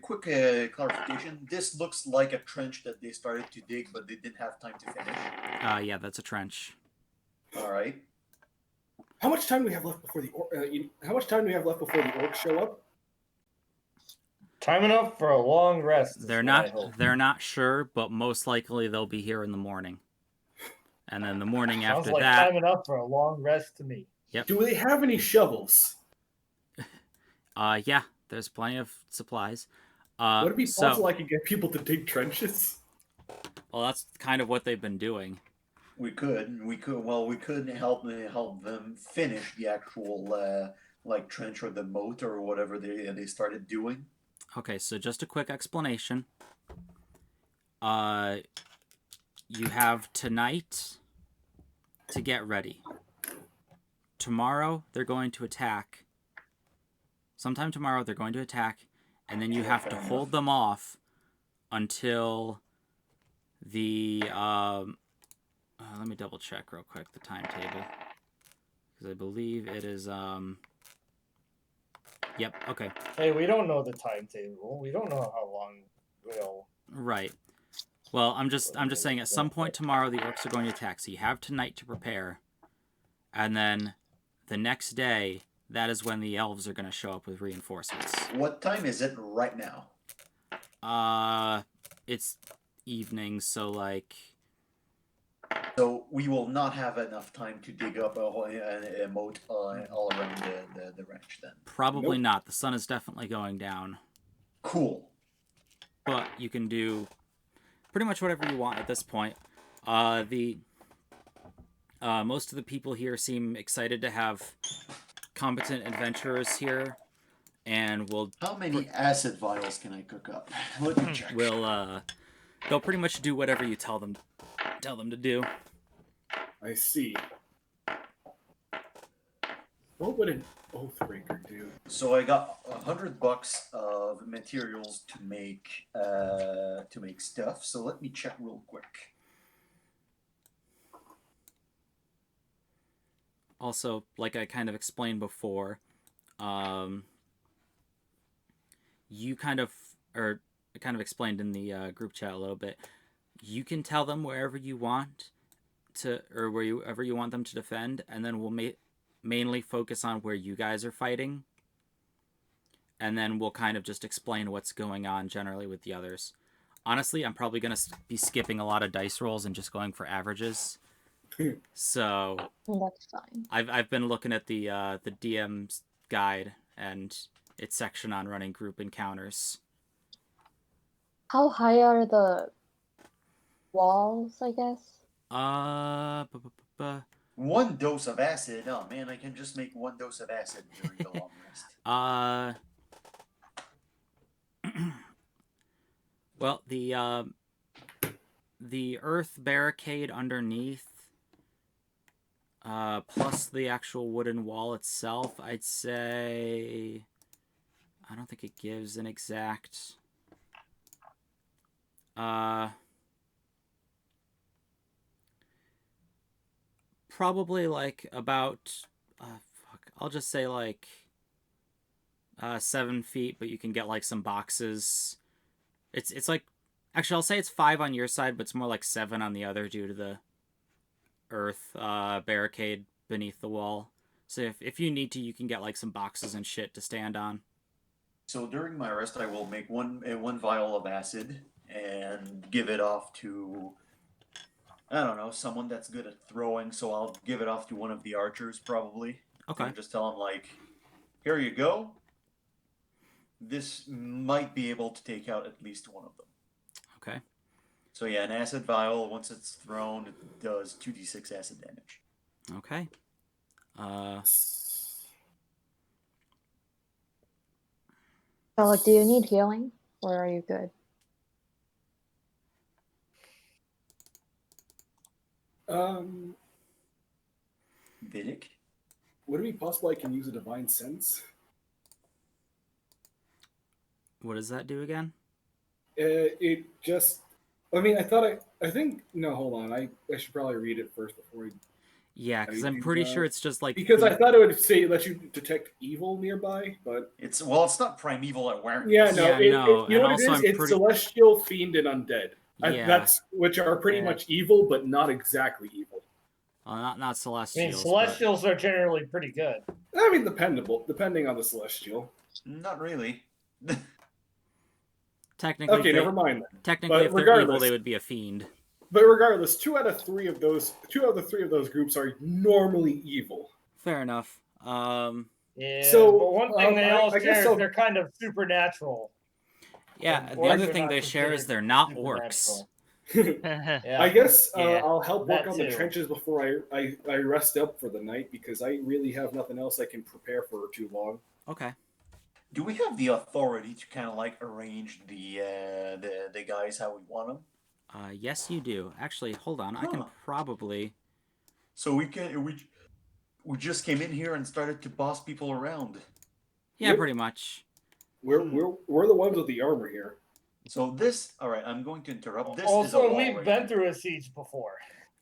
clarification, this looks like a trench that they started to dig, but they didn't have time to finish. Yeah, that's a trench. All right. How much time do we have left before the orcs show up? Time enough for a long rest. They're not sure, but most likely they'll be here in the morning. And then the morning Sounds after like that. time enough for a long rest to me. Yep. Do they have any shovels? Yeah, there's plenty of supplies. Would it be possible I could get people to dig trenches? Well, that's kind of what they've been doing. We could help them finish the actual trench or the moat or whatever they started doing. Okay, so just a quick explanation. You have tonight to get ready. Tomorrow they're going to attack. Sometime tomorrow they're going to attack, and then you have to hold them off until the let me double check real quick the timetable, because I believe it is yep, okay. Hey, we don't know the timetable. We don't know how long we'll. Right. Well, I'm just saying at some point tomorrow the orcs are going to attack, so you have tonight to prepare, and then the next day, that is when the elves are going to show up with reinforcements. What time is it right now? It's evening, so like. So we will not have enough time to dig up a moat all around the ranch then. Probably not. The sun is definitely going down. Cool. But you can do pretty much whatever you want at this point. Most of the people here seem excited to have competent adventurers here, and How many acid vials can I cook up? Let me check. They'll pretty much do whatever you tell them to do. I see. What would an Oathbreaker do? So I got $100 of materials to make stuff. So let me check real quick. Also, like I kind of explained before, you kind of explained in the group chat a little bit. You can tell them wherever you want to, or wherever you want them to defend, and then we'll mainly focus on where you guys are fighting, and then we'll kind of just explain what's going on generally with the others. Honestly, I'm probably going to be skipping a lot of dice rolls and just going for averages. So that's fine. I've been looking at the DM's guide and its section on running group encounters. How high are the walls, I guess? One dose of acid. Oh man, I can just make one dose of acid during the long rest. Well, the earth barricade underneath plus the actual wooden wall itself, I'd say... I don't think it gives an exact... probably like about... I'll just say like 7 feet, but you can get like some boxes. It's like... Actually, I'll say it's 5 on your side, but it's more like 7 on the other due to the earth barricade beneath the wall. So if you need to, you can get like some boxes and shit to stand on. So during my rest, I will make one vial of acid and give it off to, I don't know, someone that's good at throwing. So I'll give it off to one of the archers probably. Okay. And just tell them like, here you go. This might be able to take out at least one of them. Okay. So yeah, an acid vial, once it's thrown, it does 2d6 acid damage. Okay. So, like, do you need healing, or are you good? Vidic? Would it be possible I can use a divine sense? What does that do again? It just. I mean, I think. No, hold on. I should probably read it first before I. Yeah, because I'm pretty sure it's just like... Because I thought it would say let you detect evil nearby, but. It's not primeval awareness. Yeah, no. Yeah, no, you know and what it also is? I'm It's pretty- celestial, fiend, and undead. Yeah. That's which are pretty Yeah. much evil, but not exactly evil. not I mean, celestials. celestials are generally pretty good. I mean, depending on the celestial. Not really. Technically, Okay, never mind. Technically, But if they're evil, regardless- they would be a fiend. But regardless, 2 out of 3 of those groups are normally evil. Fair enough. Yeah, So, but one thing they all I guess share I'll- is they're kind of supernatural. Yeah, And the orcs other are thing not they share is considered they're not orcs. supernatural. Yeah. I guess Yeah, I'll help work that on the too. trenches before I rest up for the night because I really have nothing else I can prepare for too long. Okay. Do we have the authority to kind of like arrange the guys how we want them? Yes, you do. Actually, hold on. I can Huh. probably... So we just came in here and started to boss people around. Yeah, Yep. pretty much. We're the ones with the armor here. So this, all right, I'm going to interrupt. This is a Also, wall we've right been here. through a siege before.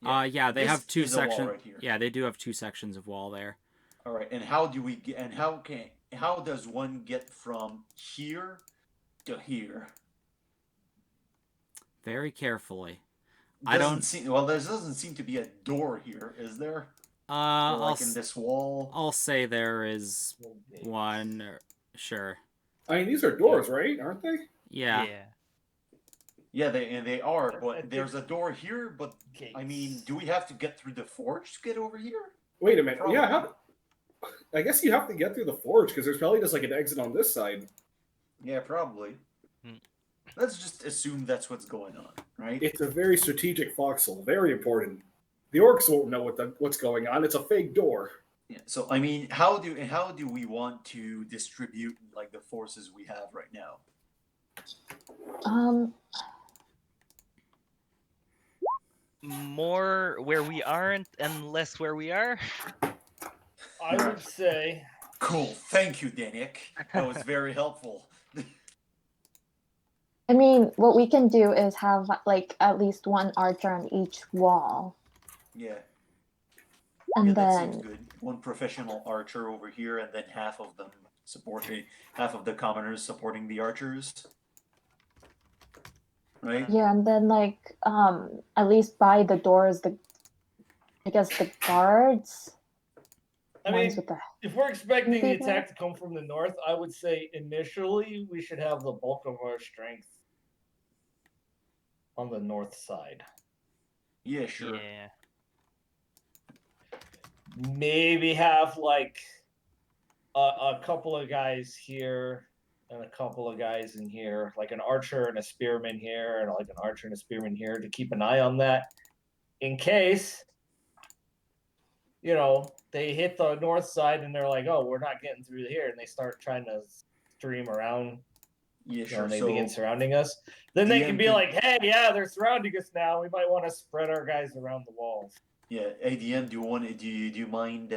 Yeah, they This have 2 is a wall sections. right here. Yeah, they do have 2 sections of wall there. All right, and how do we get? And how does one get from here to here? Very carefully. There doesn't seem to be a door here, is there? Or I'll like in this wall. I'll say there is one. Sure. I mean, these are doors, right? Aren't they? Yeah. Yeah, they are, I but think- there's a door here. But I mean, do we have to get through the forge to get over here? Wait a minute. Probably. Yeah, I guess you have to get through the forge because there's probably just like an exit on this side. Yeah, probably. Hmm. Let's just assume that's what's going on, right? It's a very strategic foxhole, very important. The orcs won't know what's going on. It's a fake door. Yeah. So I mean, how do we want to distribute like the forces we have right now? More where we aren't and less where we are. I would say Cool. Thank you, Danik. That was very helpful. I mean, what we can do is have like at least one archer on each wall, Yeah. and Yeah, that then seems good. One professional archer over here, and then half of the commoners supporting the archers. Right? yeah, and then like at least by the doors, I guess the guards. I ones mean, with the if we're expecting the Bigger. attack to come from the north, I would say initially we should have the bulk of our strength on the north side. Yeah, sure. Yeah. Maybe have like a couple of guys here and a couple of guys in here, like an archer and a spearman here, and like an archer and a spearman here to keep an eye on that in case, you know, they hit the north side and they're like, oh, we're not getting through here, and they start trying to stream around. Yeah, You know, sure. and they So begin surrounding us. Then they can be DM like, hey, yeah, they're surrounding us now. We might want to spread our guys around the walls. Yeah, ADM, do you mind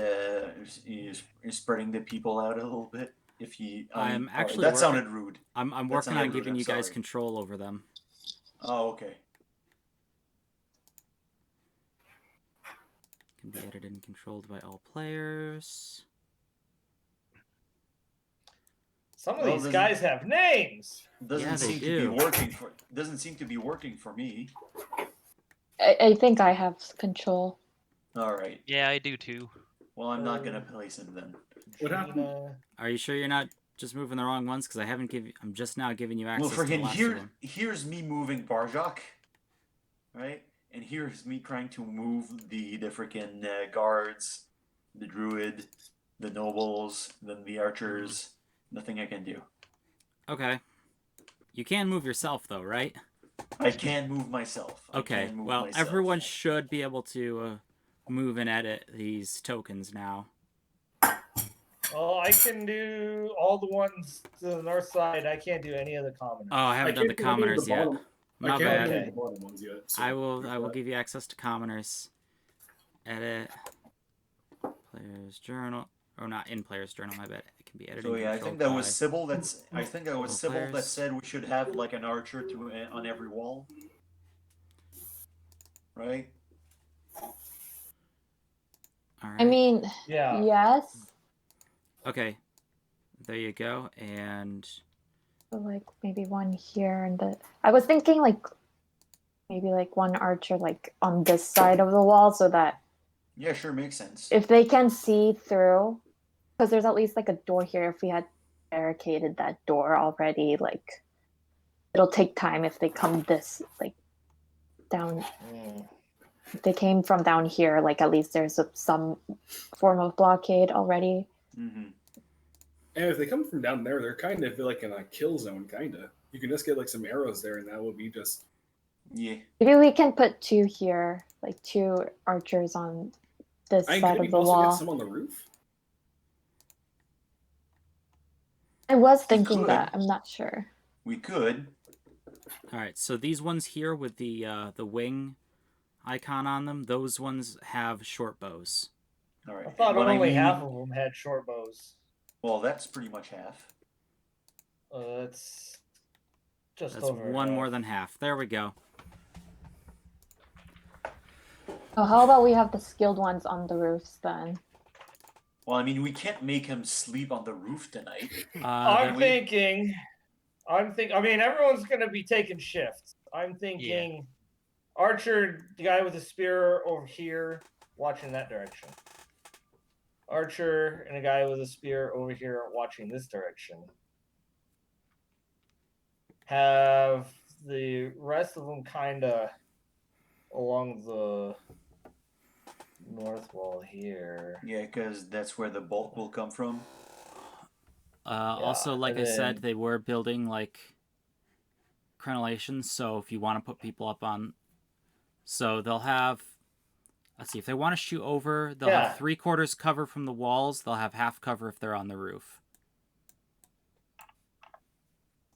spreading the people out a little bit? If you, I'm alright, actually that working. sounded rude. I'm That working on sounded rude, giving I'm you guys sorry. control over them. Oh, okay. Can be edited and controlled by all players. Some of Well, these doesn't- guys have names. Doesn't Yeah, they seem to do. be working for. Doesn't seem to be working for me. I think I have control. All right. Yeah, I do too. Well, I'm not gonna place him then. What happened? Gina. Are you sure you're not just moving the wrong ones? Because I'm just now giving you access Well, to the friggin' last here, one. here's me moving Barjok, right? And here's me trying to move the freaking guards, the druid, the nobles, then the archers. Nothing I can do. Okay. You can move yourself though, right? I can move myself. I Okay. can move Well, myself. everyone should be able to move and edit these tokens now. Oh, I can do all the ones to the north side. I can't do any of the commoners. Oh, I haven't done the can't do any of commoners yet. bottom- I My can't do bad. any of Okay. the bottom ones yet. So I will there's give you access to commoners. Edit players journal. Oh, not in players journal. My bad. It can be edited. So and yeah, I controlled think that was by- Sybil. I think that was all Sybil that players. said we should have like an archer to on every wall, right? All right. I mean, Yeah. yes. Okay. There you go. And So like maybe one here and the. I was thinking like maybe like one archer like on this side of the wall so that Yeah, sure, makes sense. if they can see through, because there's at least like a door here. If we had barricaded that door already, like it'll take time if they come this like down. Mm. If they came from down here, like at least there's some form of blockade already. Mm-hmm. And if they come from down there, they're kind of like in a kill zone, kind of. You can just get like some arrows there, and that will be just. Yeah. Maybe we can put two here, like two archers on this I side could of we the also wall. get some on the roof. I was We thinking could. that. I'm not sure. We could. all right. So these ones here with the wing icon on them, those ones have short bows. All right. I thought What only mean- half of them had short bows. Well, that's pretty much half. It's just That's over one half. more than half. There we go. So how about we have the skilled ones on the roofs then? Well, I mean, we can't make him sleep on the roof tonight. I'm There- thinking. I mean, everyone's going to be taking shifts. I'm thinking Archer, the guy with the spear over here, watching that direction. Archer and a guy with a spear over here watching this direction. Have the rest of them kind of along the north wall here. Yeah, because that's where the bulk will come from. Also, like I and said, then- they were building like crenellations. So if you want to put people up on, so they'll have. Let's see. If they want to shoot over, they'll Yeah. have 3/4 cover from the walls. They'll have half cover if they're on the roof.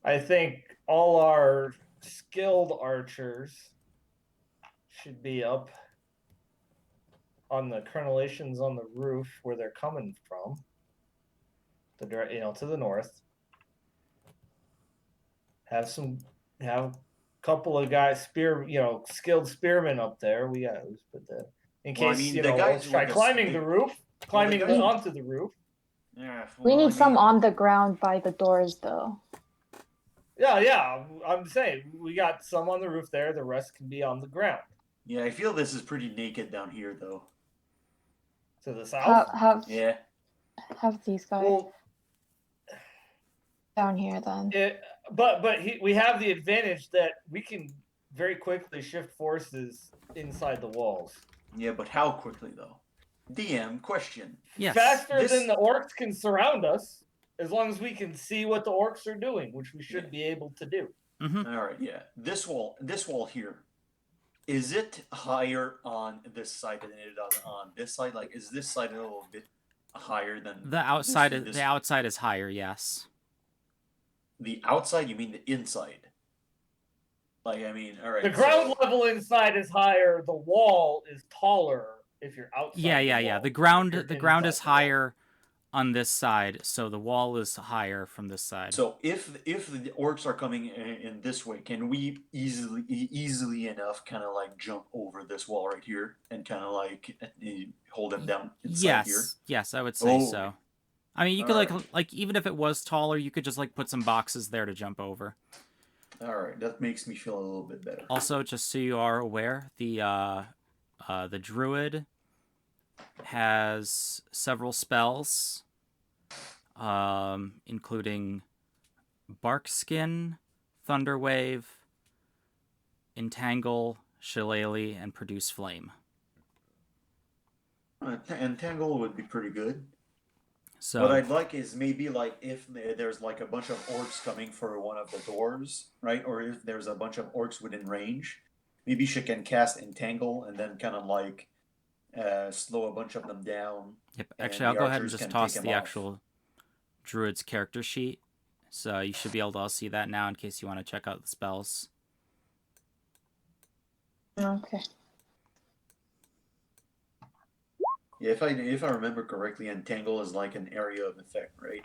I think all our skilled archers should be up on the crenellations on the roof where they're coming from. To the north. Have a couple of guys skilled spearmen up there. Let's put that in Well, I case mean, the guys try with the climbing spe- the roof, the climbing guys- onto the roof. Yeah. We well, I need some mean- on the ground by the doors though. Yeah. I'm saying we got some on the roof there. The rest can be on the ground Yeah, I feel this is pretty naked down here, though. to the south. Yeah. Have these guys Well, down here then. we have the advantage that we can very quickly shift forces inside the walls. Yeah, but how quickly, though? DM, question. Yes. Faster This- than the orcs can surround us, as long as we can see what the orcs are doing, which we should be able to do. Mm-hmm. All right, yeah. This wall here, is it higher on this side than it is on this side? Like, is this side a little bit higher than The outside this- the outside is higher. Yes. the outside? You mean the inside? Like, I mean, all right. The ground level inside is higher. The wall is taller if you're outside. Yeah. wall. The If ground you're is inside the wall. higher on this side, so the wall is higher from this side. So if the orcs are coming in this way, can we easily enough kind of like jump over this wall right here and kind of like hold them down inside here? Yes, I would say Oh. so. I mean, you could Alright. like even if it was taller, you could just like put some boxes there to jump over. All right, that makes me feel a little bit better. Also, just so you are aware, the druid has several spells, including Bark Skin, Thunderwave, Entangle, Shillelagh, and Produce Flame. Entangle would be pretty good. So What I'd like is maybe like if there's like a bunch of orcs coming for one of the doors, right? Or if there's a bunch of orcs within range, maybe she can cast Entangle and then kind of like slow a bunch of them down. yep. and Actually, I'll the go ahead and archers just can toss take the 'em off. actual druid's character sheet. So you should be able to all see that now in case you want to check out the spells. Okay. Yeah, if I remember correctly, Entangle is like an area of effect, right?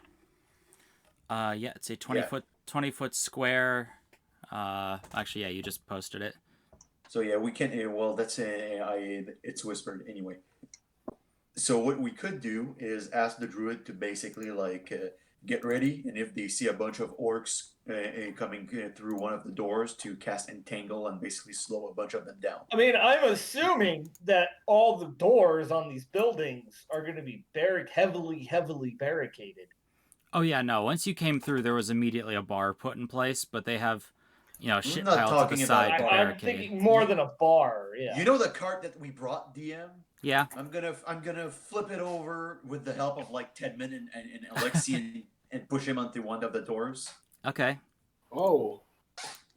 Yeah, it's a 20-foot square. Actually, yeah, you just posted it. So yeah, we can. Well, that's it's whispered anyway. So what we could do is ask the druid to basically like get ready, and if they see a bunch of orcs coming through one of the doors, to cast Entangle and basically slow a bunch of them down. I mean, I'm assuming that all the doors on these buildings are going to be heavily barricaded. Oh yeah, no. Once you came through, there was immediately a bar put in place, but they have, shit not piled to the talking about side a to bar. I'm barricade. thinking more than a bar. Yeah. You know the cart that we brought, DM? Yeah. I'm gonna flip it over with the help of like Tedman and Alexi and push him onto one of the doors, Okay. Oh,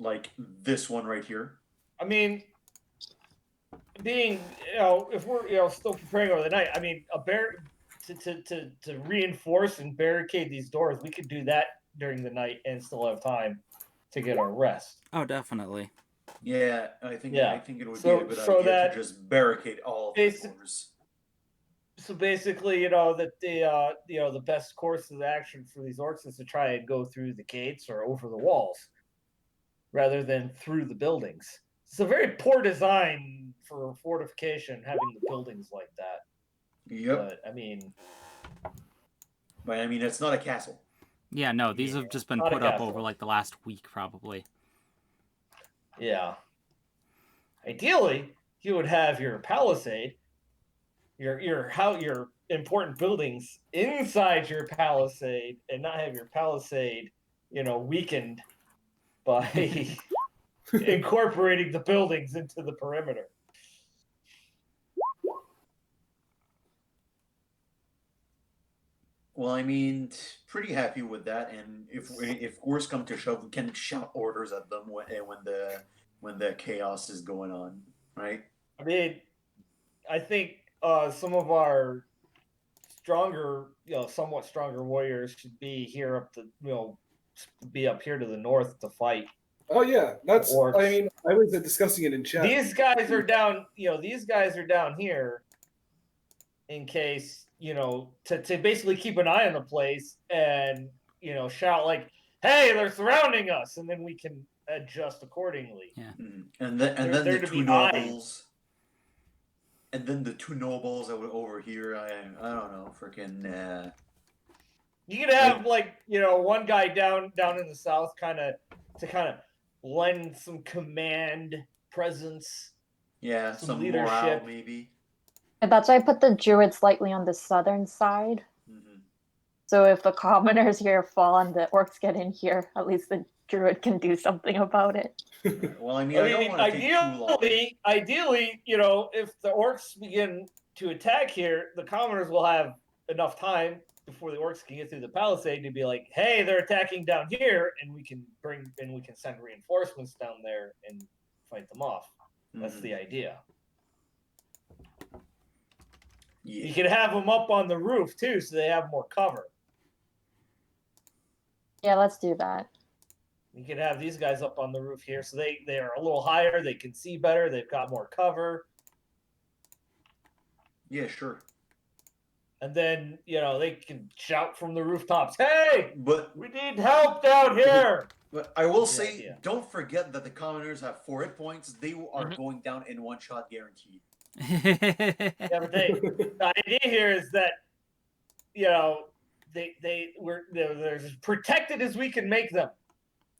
like this one right here. I mean, being if we're still preparing over the night, I mean, to reinforce and barricade these doors, we could do that during the night and still have time to get our rest. Oh, definitely. Yeah, I think Yeah. it would So- be a good so idea that to just barricade all of the basic- doors. So basically, that the best course of action for these orcs is to try and go through the gates or over the walls, rather than through the buildings. It's a very poor design for fortification, having the buildings like that. Yep. But I mean, It's not a castle. Yeah, no, these Yeah, have just been not a put up castle. over like the last week, probably. yeah. Ideally, you would have your palisade, your important buildings inside your palisade, and not have your palisade, weakened by incorporating the buildings into the perimeter. Well, pretty happy with that. And if worse come to shove, we can shout orders at them when the chaos is going on, right? I mean, I think some of our stronger, somewhat stronger warriors should be here be up here to the north to fight. oh yeah. That's. Orcs. I mean, I was discussing it in chat. These guys are down. These guys are down here in case to basically keep an eye on the place and shout like, "Hey, they're surrounding us," and then we can adjust accordingly. Yeah. And then They're there the to two be eyed. nobles. And then the two nobles that were over here, I don't know, freaking. You could have one guy down in the south, kind of lend some command presence. Yeah, Some some leadership. morale maybe. And that's why I put the druid slightly on the southern side. Mhm. So if the commoners here fall and the orcs get in here, at least the druid can do something about it. Well, I don't want to take too long. Ideally, if the orcs begin to attack here, the commoners will have enough time before the orcs can get through the palisade to be like, "Hey, they're attacking down here," and we can send reinforcements down there and fight them off. That's Mhm. the idea. Yeah. You can have them up on the roof too, so they have more cover. Yeah, let's do that. You can have these guys up on the roof here, so they are a little higher. They can see better. They've got more cover. Yeah, sure. And then, they can shout from the rooftops, "Hey, But we need help down here!" I will The say, idea. don't forget that the commoners have 4 hit points. They are Mhm. going down in one shot, guaranteed. Yeah, but the idea here is that, they're as protected as we can make them.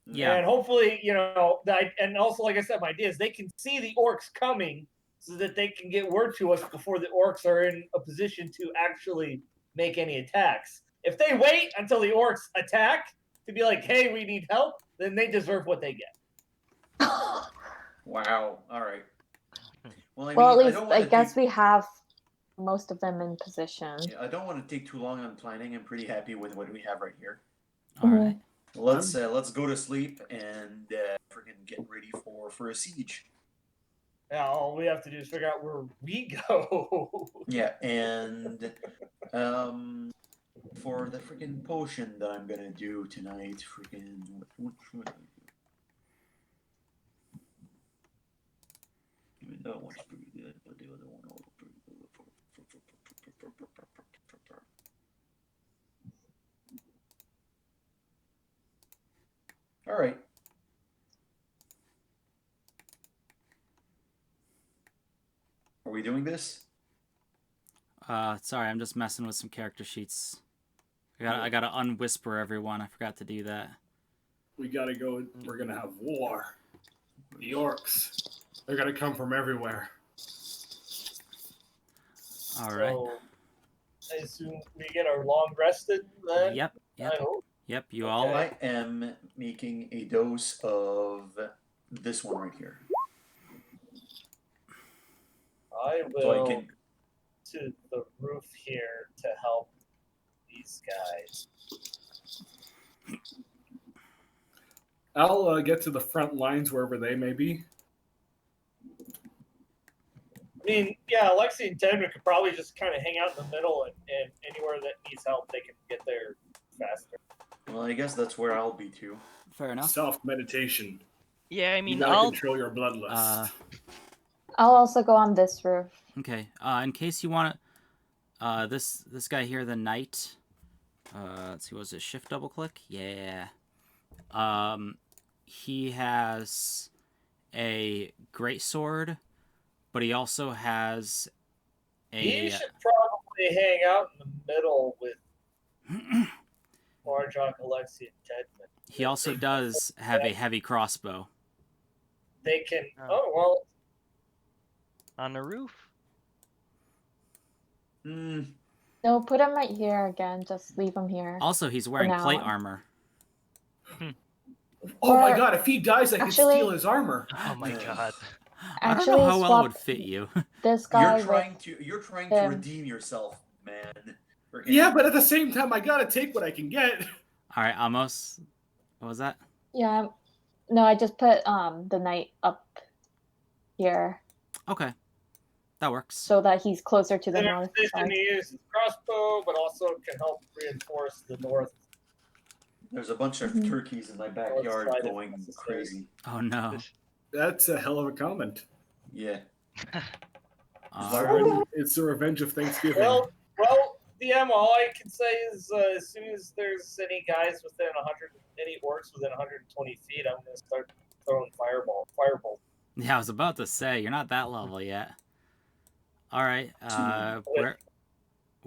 Yeah. And hopefully, and also, like I said, my idea is they can see the orcs coming so that they can get word to us before the orcs are in a position to actually make any attacks. If they wait until the orcs attack to be like, "Hey, we need help," then they deserve what they get. Wow. All right. Well, I Well, at mean, least I guess we have most of them in position. Yeah, I don't want to take too long on planning. I'm pretty happy with what we have right here. All right. Let's go to sleep and freaking get ready for a siege. Now, all we have to do is figure out where we go. Yeah, and for the freaking potion that I'm gonna do tonight, freaking what should I do? Even though one's pretty good, but the other one also pretty good. All right. Are we doing this? Sorry, I'm just messing with some character sheets. I gotta unwhisper everyone. I forgot to do that. We gotta go. We're gonna have war. The orcs. They're gonna come from everywhere. All right. So, I assume we get our long rested then? Yep. I hope. Yep. You Okay. all. I am making a dose of this one right here. I So I will can. to the roof here to help these guys. I'll get to the front lines wherever they may be. I mean, yeah, Alexi and Denver could probably just kind of hang out in the middle, and anywhere that needs help, they can get there faster. Well, I guess that's where I'll be too. Fair enough. Self-meditation. Yeah, I You mean, gotta I'll control your bloodlust. I'll also go on this roof. Okay. In case you want to, this guy here, the knight. Let's see, was it shift double click? Yeah. He has a great sword, but he also has He a. should probably hang out in the middle with Barjok, Alexi, and Tedman. He also does have a heavy crossbow. They can. Oh. Oh well. on the roof. Hmm. No, put him right here again. Just leave him here. Also, he's wearing now. plate armor. Oh my Or- god, if he dies, I can Actually- steal his armor. Oh my god. I don't Actually, know how well it swap would fit you. this guy You're trying to him. redeem yourself, man. Freaking- Yeah, but at the same time, I gotta take what I can get. All right, Amos. What was that? Yeah. No, I just put the knight up here Okay, that works. so that he's closer to the Then north position side. to use his crossbow, but also can help reinforce the north. There's a bunch of Mhm. turkeys in my backyard Outside if going necessary. crazy. Oh no. That's a hell of a comment. Yeah. It's the revenge of Thanksgiving. Well, DM. All I can say is, as soon as there's any guys within 100, any orcs within 120 feet, I'm gonna start throwing fireball. Yeah, I was about to say you're not that level yet. All right.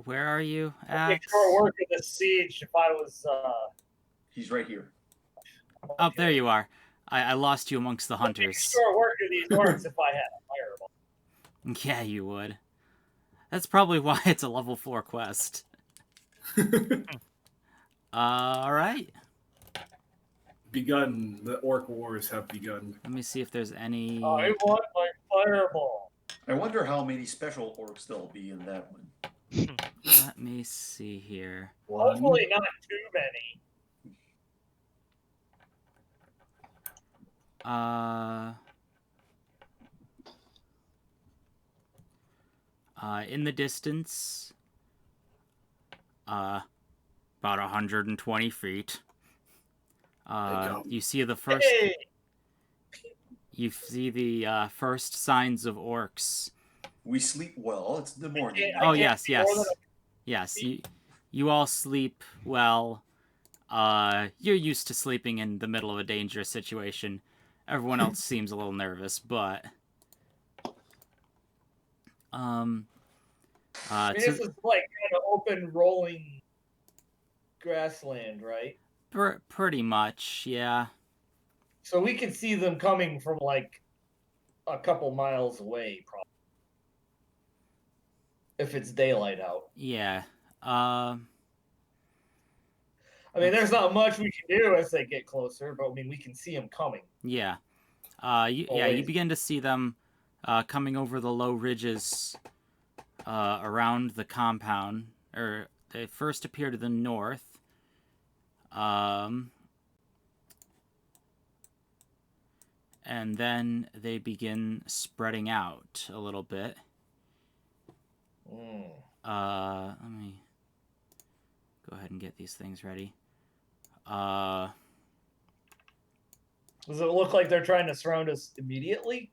Where are you at? Make short work of the siege. If I was, He's right here. Oh, there you are. I lost you amongst the Make hunters. short work of these orcs if I had a fireball. Yeah, you would. That's probably why it's a level 4 quest. All right. Begun. The orc wars have begun. Let me see if there's any. I want my fireball. I wonder how many special orcs there'll be in that one. Let me see here. Hopefully not too many. In the distance, about 120 feet. You see the first. Hey, You see the first signs of orcs We sleep well. It's the morning. I Oh can't yes, see more than yes. You all sleep well. You're used to sleeping in the middle of a dangerous situation. Everyone else seems a little nervous, but I mean, this is like kind of open, rolling grassland, right? pretty much, yeah. So we can see them coming from like a couple miles away, probably. If it's daylight out. Yeah. I mean, there's not much we can do as they get closer, but I mean, we can see them coming. Yeah. You Always. begin to see them coming over the low ridges around the compound. Or they first appear to the north. And then they begin spreading out a little bit. Let me go ahead and get these things ready. Does it look like they're trying to surround us immediately?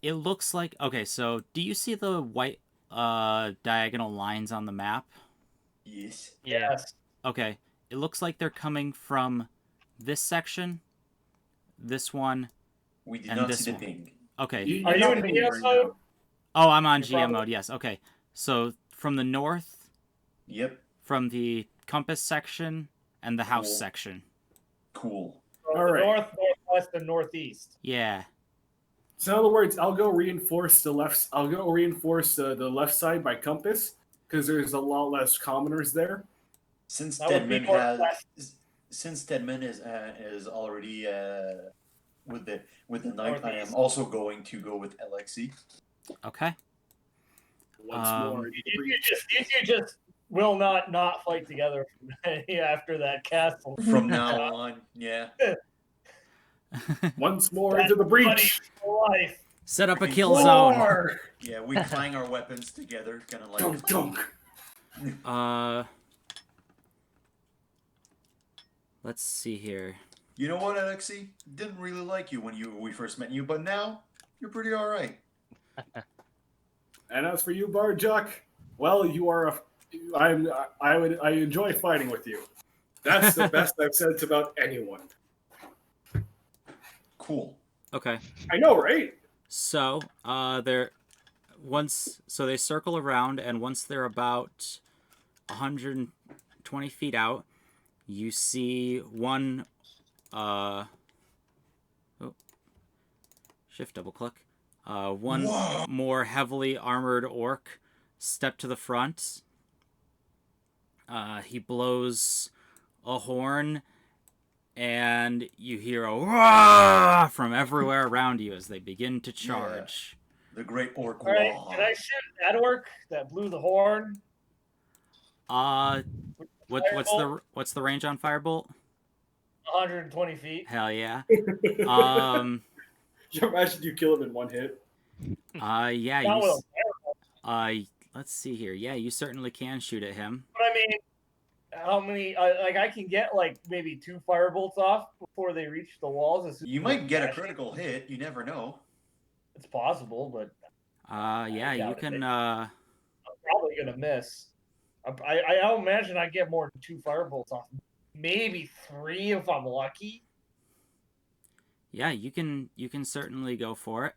It looks like... Okay, so do you see the white diagonal lines on the map? Yes. Yeah. Yes. Okay, it looks like they're coming from this section, this one, We did and not this see the one. ping. Okay. You're Are you not in pinging GM right mode? now. Oh, I'm on You're GM probably- mode, yes. Okay, so from the north, Yep. from the compass section, and the house Cool. section. Cool. From All the right. north, northwest, and northeast. Yeah. So in other words, I'll go reinforce the left. I'll go reinforce the left side by compass because there's a lot less commoners there. Since That would be Deadman northwest. since Deadman is already with the knight, I am Northeast. also going to go with Alexi. Okay. Once more, into the You breach. just will not fight together after that castle. From now on, yeah. Once more That's into the breach. funny for life. Set up a Freaking kill zone. War! Yeah, we clang our weapons together, kind of like. Dunk, dunk. Let's see here. You know what, Alexi? Didn't really like you when we first met you, but now you're pretty all right. And as for you, Barjuk, well, you are a. I enjoy fighting with you. That's the best I've said about anyone. Cool. Okay. I know, right? So, they circle around, and once they're about 120 feet out, you see one, shift double click, one Whoa. more heavily armored orc step to the front. He blows a horn, and you hear a "Rah!" from everywhere around you as they begin to charge. The great orc All right, wall. can I shoot that orc that blew the horn? What's the range on Firebolt? 120 feet. Hell yeah. You imagine you kill him in one hit. Yeah. Not with a Let's see here. Yeah, you certainly can shoot at him. But I mean, how many? Like I can get like maybe 2 firebolts off before they reach the walls. As soon You as might they're get a flashing. critical hit. You never know. It's possible, but Yeah, you doubt it. can. I'm probably gonna miss. I imagine I get more than 2 firebolts off. Maybe 3 if I'm lucky. Yeah, you can certainly go for it.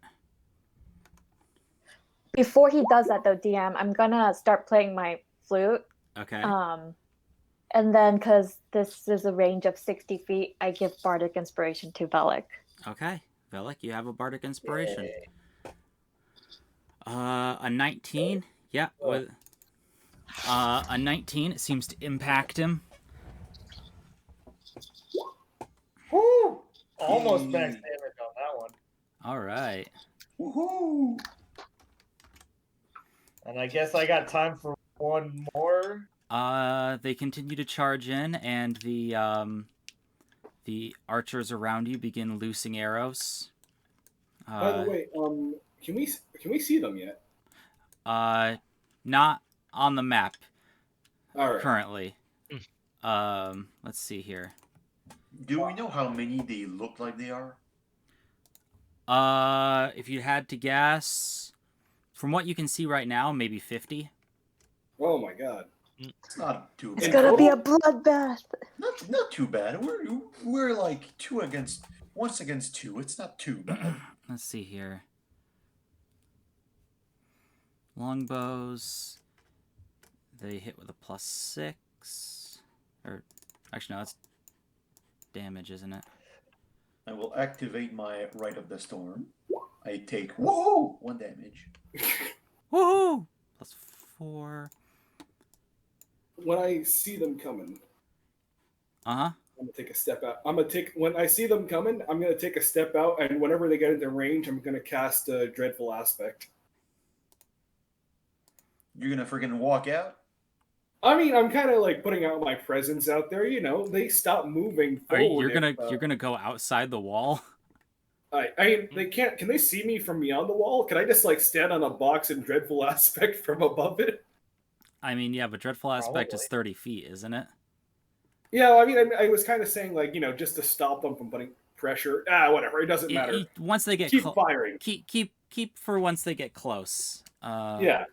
Before he does that, though, DM, I'm gonna start playing my flute. Okay. And then, because this is a range of 60 feet, I give Bardic Inspiration to Velik. Okay. Velik, you have a Bardic Inspiration. Yay. A 19. Yeah. With a 19, it seems to impact him. Woo! Almost max damage on that one. All right. Woohoo! And I guess I got time for one more. They continue to charge in, and the archers around you begin loosing arrows. By the way, can we see them yet? Not on the map All right. currently. Let's see here. Do we know how many they look like they are? If you had to guess, from what you can see right now, maybe 50. Oh my god. It's not too It's bad. gonna be a bloodbath. Not too bad. We're like once against two. It's not too bad. Let's see here. Longbows. They hit with a +6. Or, actually, no, that's damage, isn't it? I will activate my Rite of the Storm. I take 1 damage. Woohoo! +4. When I see them coming, Uh-huh. I'm gonna take a step out. When I see them coming, I'm gonna take a step out, and whenever they get into range, I'm gonna cast a Dreadful Aspect. You're gonna freaking walk out? I mean, I'm kind of like putting out my presence out there. You know, they stop moving forward. You're gonna go outside the wall? I mean, they can't. Can they see me from beyond the wall? Can I just like stand on a box and Dreadful Aspect from above it? I mean, yeah, but Dreadful Aspect is Probably. 30 feet, isn't it? Yeah, I mean, I was kind of saying like, you know, just to stop them from putting pressure. Whatever. It doesn't matter. Once they get Keep firing. keep for once they get close. Yeah,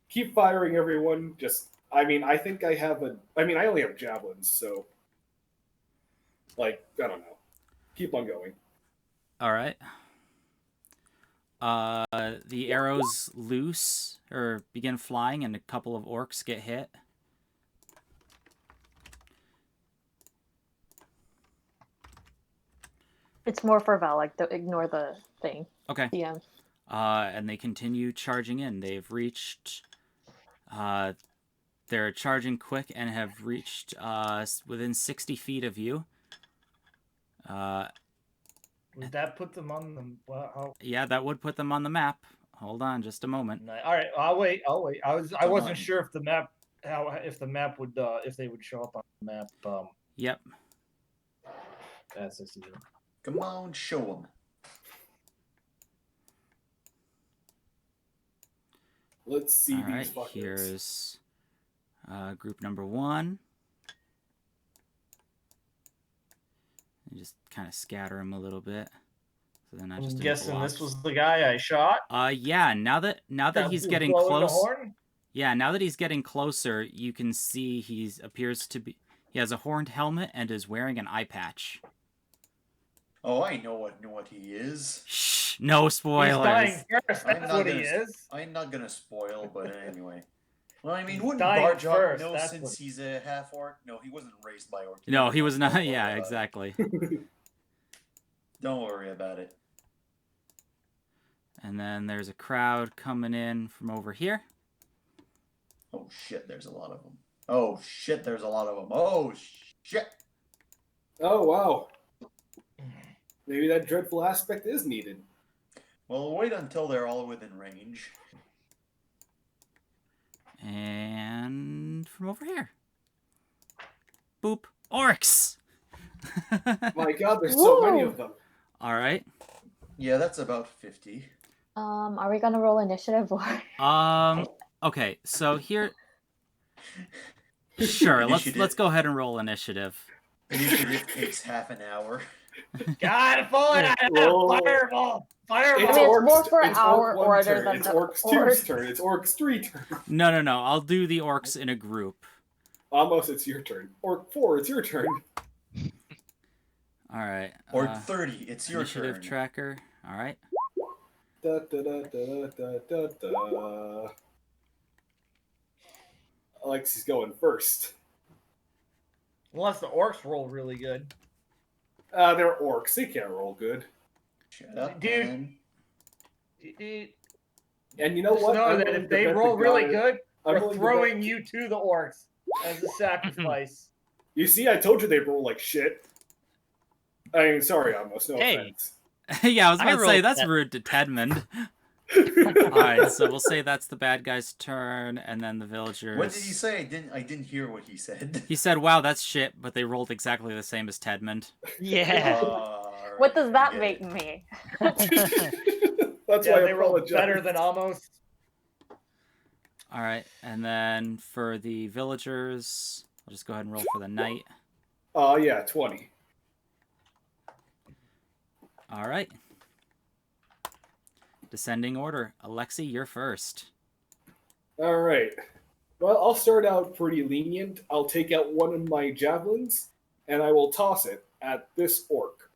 keep firing, everyone. Just, I mean, I think I have I mean, I only have javelins, so like, I don't know. Keep on going. All right. The arrows loose or begin flying, and a couple of orcs get hit. It's more for Val, like, ignore the thing. Okay. DM. And they continue charging in. They've reached. They're charging quick and have reached within 60 feet of you. Would that put them on the? Well, Yeah, that would put them on the map. Hold on, just a moment. all right, I'll wait. I Come wasn't on. sure if the map, if the map would, if they would show up on the map. Yep. As I see it. Come on, show them. Let's see All these right. fuckers. Here's group number 1. And just kind of scatter them a little bit. So then I just I'm do guessing blocks. this was the guy I shot. Yeah. Now that he's was getting blowing the close. horn? Yeah. Now that he's getting closer, you can see he has a horned helmet and is wearing an eye patch. Oh, I know what he is. Shh! No spoilers. He's dying first. I'm That's not what he gonna- is. I'm not gonna spoil, but anyway. Well, I mean, He's wouldn't dying Barjok first, know that's since what- he's a half orc? No, he wasn't raised by orc. No, he Don't was not. worry Yeah, about it. exactly. Don't worry about it. And then there's a crowd coming in from over here. Oh shit, there's a lot of them. Oh shit, there's a lot of them. Oh shit. Oh wow. Maybe that Dreadful Aspect is needed. Well, wait until they're all within range. And from over here. Boop. Orcs! My god, there's so many Woo! of them. All right. Yeah, that's about 50. Are we gonna roll initiative or? Okay, so here... Sure, Initiative. let's go ahead and roll initiative. Initiative takes half an hour. God, pull it out! Roll. Fireball! It's I mean, Fireball! it's more for it's our orc 1 order turn. than It's the orcs 2's orcs. turn. It's orcs 3 turn. No. I'll do the orcs in a group. Almost, it's your turn. Orc 4, it's your turn. All right. Or 30, it's your initiative turn. tracker. All right. Da, da, da, da, da, da, da. Alexi's going first. Unless the orcs roll really good. They're orcs. They can't roll good. Shut up, Dude. man. And you know Just what? know I'm that willing if to they bet the roll really guy- good, I'm we're willing to throwing bet- you to the orcs as a sacrifice. You see, I told you they roll like shit. I mean, sorry, almost. No Hey. offense. Yeah, I was I about to say, rolled that's that. rude to Tedmond. All right, so we'll say that's the bad guy's turn, and then the villagers. What did he say? I didn't hear what he said. He said, wow, that's shit, but they rolled exactly the same as Tedmond. Yeah. Alright, What does I that get make it. me? That's Yeah, why I they rolled apologize. better than almost. All right, and then for the villagers, I'll just go ahead and roll for the knight. Oh, yeah, 20. All right. Descending order. Alexi, you're first. All right. Well, I'll start out pretty lenient. I'll take out one of my javelins, and I will toss it at this orc.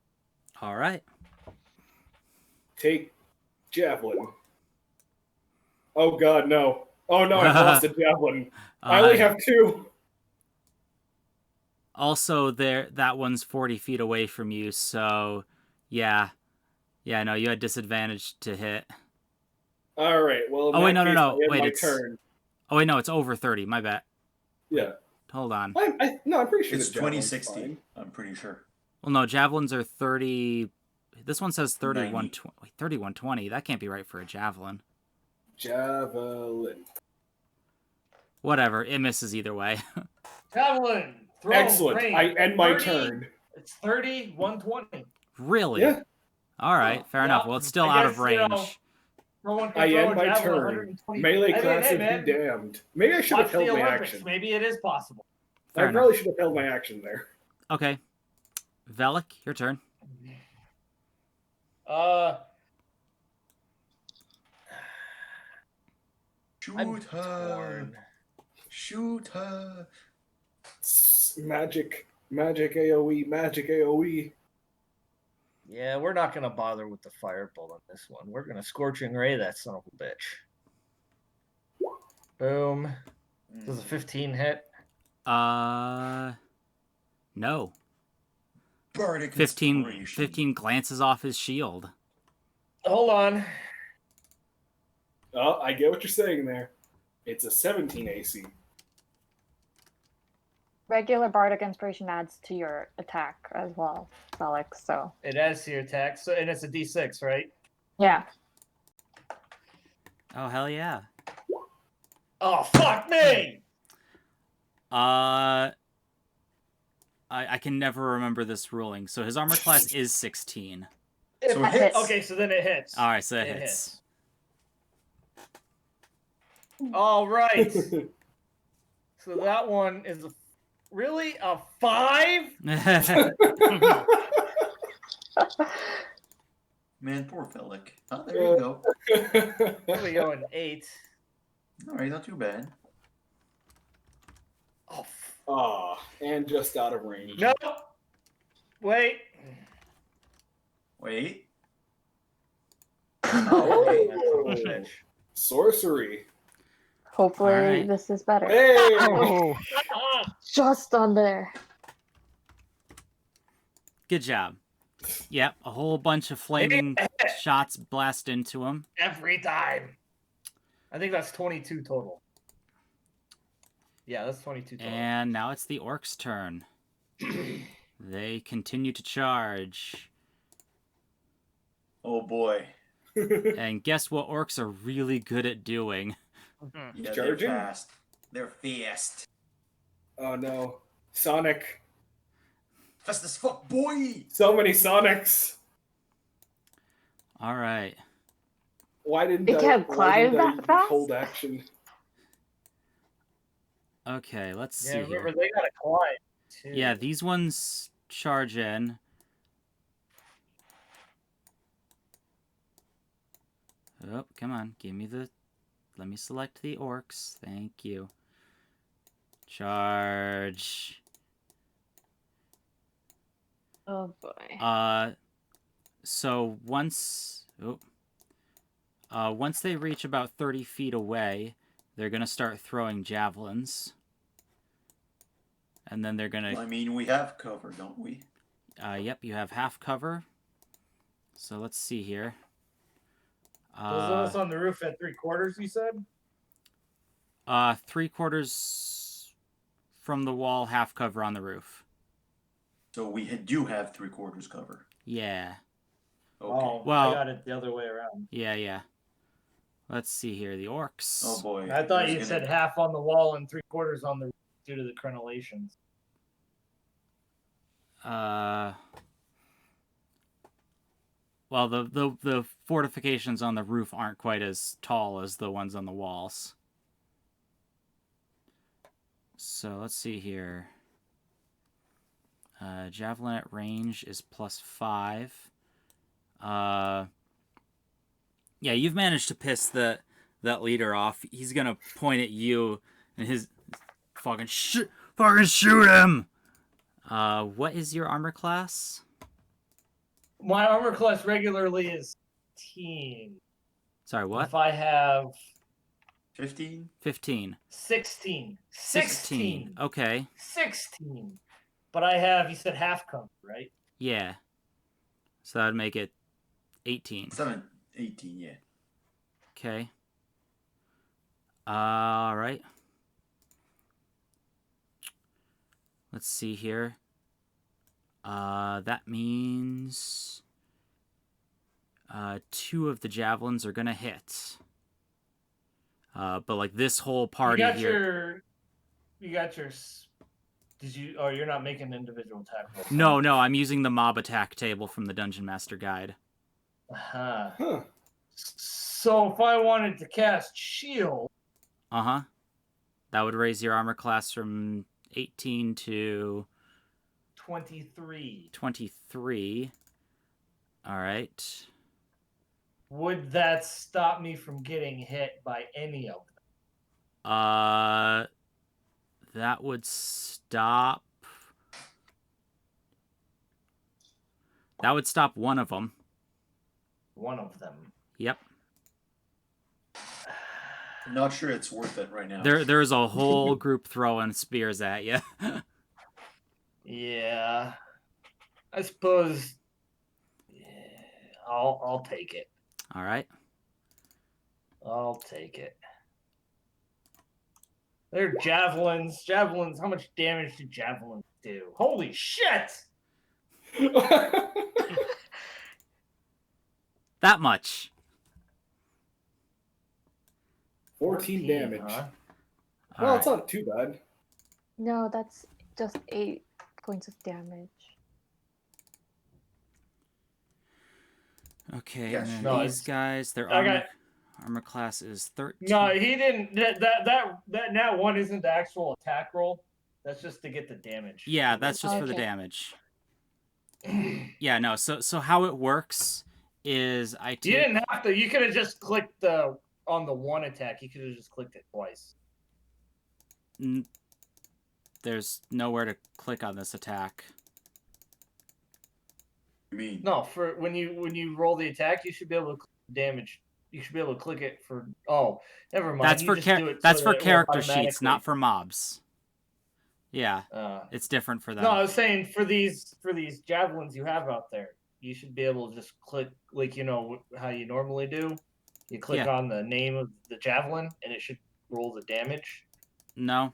All right. Take javelin. Oh god, no. Oh no, I've lost a javelin. I only have 2. Also, that one's 40 feet away from you, so yeah. Yeah, no, you had disadvantage to hit. All right. Well, in Oh, wait, that no. case, I end Wait, my it's... turn. Oh, wait, no, it's over 30. My bad. Yeah. Hold on. No, I'm pretty sure It's the javelin's 2060. fine. I'm pretty sure. Well, no, javelins are 30... This one says 90. 3120. That can't be right for a javelin. Javelin. Whatever, it misses either way. Javelin. Throw, Excellent. range, I end my 30, turn. It's 30, 120. Really? Yeah. All right, fair enough. Well, it's still out of range. No one can I throw end a my javelin turn. 120. Melee I mean, classes hey, be man, damned. Maybe I should have watch held the my Olympics. action. Maybe it is possible. Fair I enough. probably should have held my action there. Okay. Velik, your turn. I'm Shoot her. torn. Shoot her. Magic AoE, magic AoE. Yeah, we're not gonna bother with the firebolt on this one. We're gonna scorching ray that son of a bitch. Boom. Does a 15 hit? No. Bardic 15 inspiration. glances off his shield. Hold on. Oh, I get what you're saying there. It's a 17 AC. Regular bardic inspiration adds to your attack as well, Alex. So It adds to your attack, so and it's a D6, right? yeah. Oh, hell yeah. Oh fuck me! I can never remember this ruling. So his armor class is 16. It So it hits. Okay, so then it hits. All right, so it It hits. All right. So that one is really a 5? Man, poor Felic. Oh, there you go. There we go, an 8. All right, not too bad. Oh, Ah, and just out of range. no! Wait. Wait. Oh, Sorcery. Hopefully Alright. this is better. Hey! Oh, Just on there. Good job. Yep, a whole bunch of flaming shots blast into him. Every time. I think that's 22 total. Yeah, that's 22 total. And now it's the orcs' turn. They continue to charge. Oh boy. And guess what orcs are really good at doing? Yeah, Charging? they're fast. They're fast. Oh no. Sonic. Fast as fuck, boy! So many Sonics. All right. Why didn't They can't climb that use fast? hold action? Okay, let's see Yeah, remember, here. they gotta climb, too. Yeah, these ones charge in. Oh, come on. Give me the... Let me select the orcs. Thank you. Charge. Oh boy. So once... Oh. Once they reach about 30 feet away, they're going to start throwing javelins. And then they're going to... I mean, we have cover, don't we? Yep, you have half cover. So let's see here. Those of us on the roof at 3/4, you said? 3/4 from the wall, half cover on the roof. So we do have 3/4 cover. Yeah. Okay. Oh, Well- I got it the other way around. Yeah. Let's see here. The orcs. Oh boy. I thought Who's you gonna- said half on the wall and 3/4 on the roof due to the crenellations. Well, the fortifications on the roof aren't quite as tall as the ones on the walls. So let's see here. Javelin at range is +5. Yeah, you've managed to piss that leader off. He's gonna point at you, and his fucking shoot him. What is your armor class? My armor class regularly is 15. Sorry, what? If I have 15? 15. 16. 16. Okay. 16. But I have, you said half cover, right? Yeah. So that would make it 18. 18, yeah. Okay. All right. Let's see here. That means 2 of the javelins are gonna hit. But like this whole party here. You got your. Did you? Oh, you're not making individual attack rolls. No, I'm using the mob attack table from the Dungeon Master Guide. Uh-huh. Huh. So if I wanted to cast shield. Uh-huh. That would raise your armor class from 18 to 23. 23. All right. Would that stop me from getting hit by any of them? That would stop. That would stop one of them. One of them. Yep. I'm not sure it's worth it right now. There's a whole group throwing spears at you. Yeah. I suppose. Yeah, I'll take it. All right. I'll take it. They're javelins. Javelins. How much damage do javelins do? Holy shit! That much. 14 damage. Huh? All Well, right. it's not too bad. No, that's just 8 points of damage. Okay, Yes. and then No, these guys, their I got- armor class is 13. No, he didn't. That nat one isn't the actual attack roll. That's just to get the damage. Yeah, that's just for the Okay. damage. Yeah, no. So how it works is I You take. didn't have to. You could have just clicked on the one attack. You could have just clicked it twice. There's nowhere to click on this attack. You mean? No, for when you roll the attack, you should be able to click damage. You should be able to click it for. Oh, never mind. That's You for just do it that's so for that it will character sheets, automatically- not for mobs. Yeah, Uh, it's different for them. no, I was saying for these javelins you have out there, you should be able to just click like how you normally do. You click Yeah. on the name of the javelin, and it should roll the damage. No,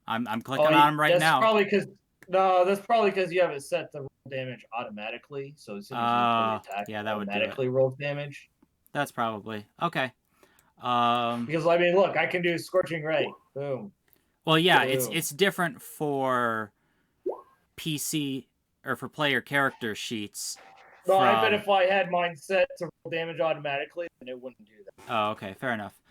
I'm clicking on them right that's now. That's probably because you have it set to roll damage automatically. So as soon as you pull the attack, yeah, it that would do it. automatically rolls damage. That's probably okay. Because I mean, look, I can do Scorching Ray. Boom. Well, yeah, Boom. it's different for PC or for player character sheets. No, I bet from- if I had mine set to roll damage automatically, then it wouldn't do that. Oh, okay, fair enough.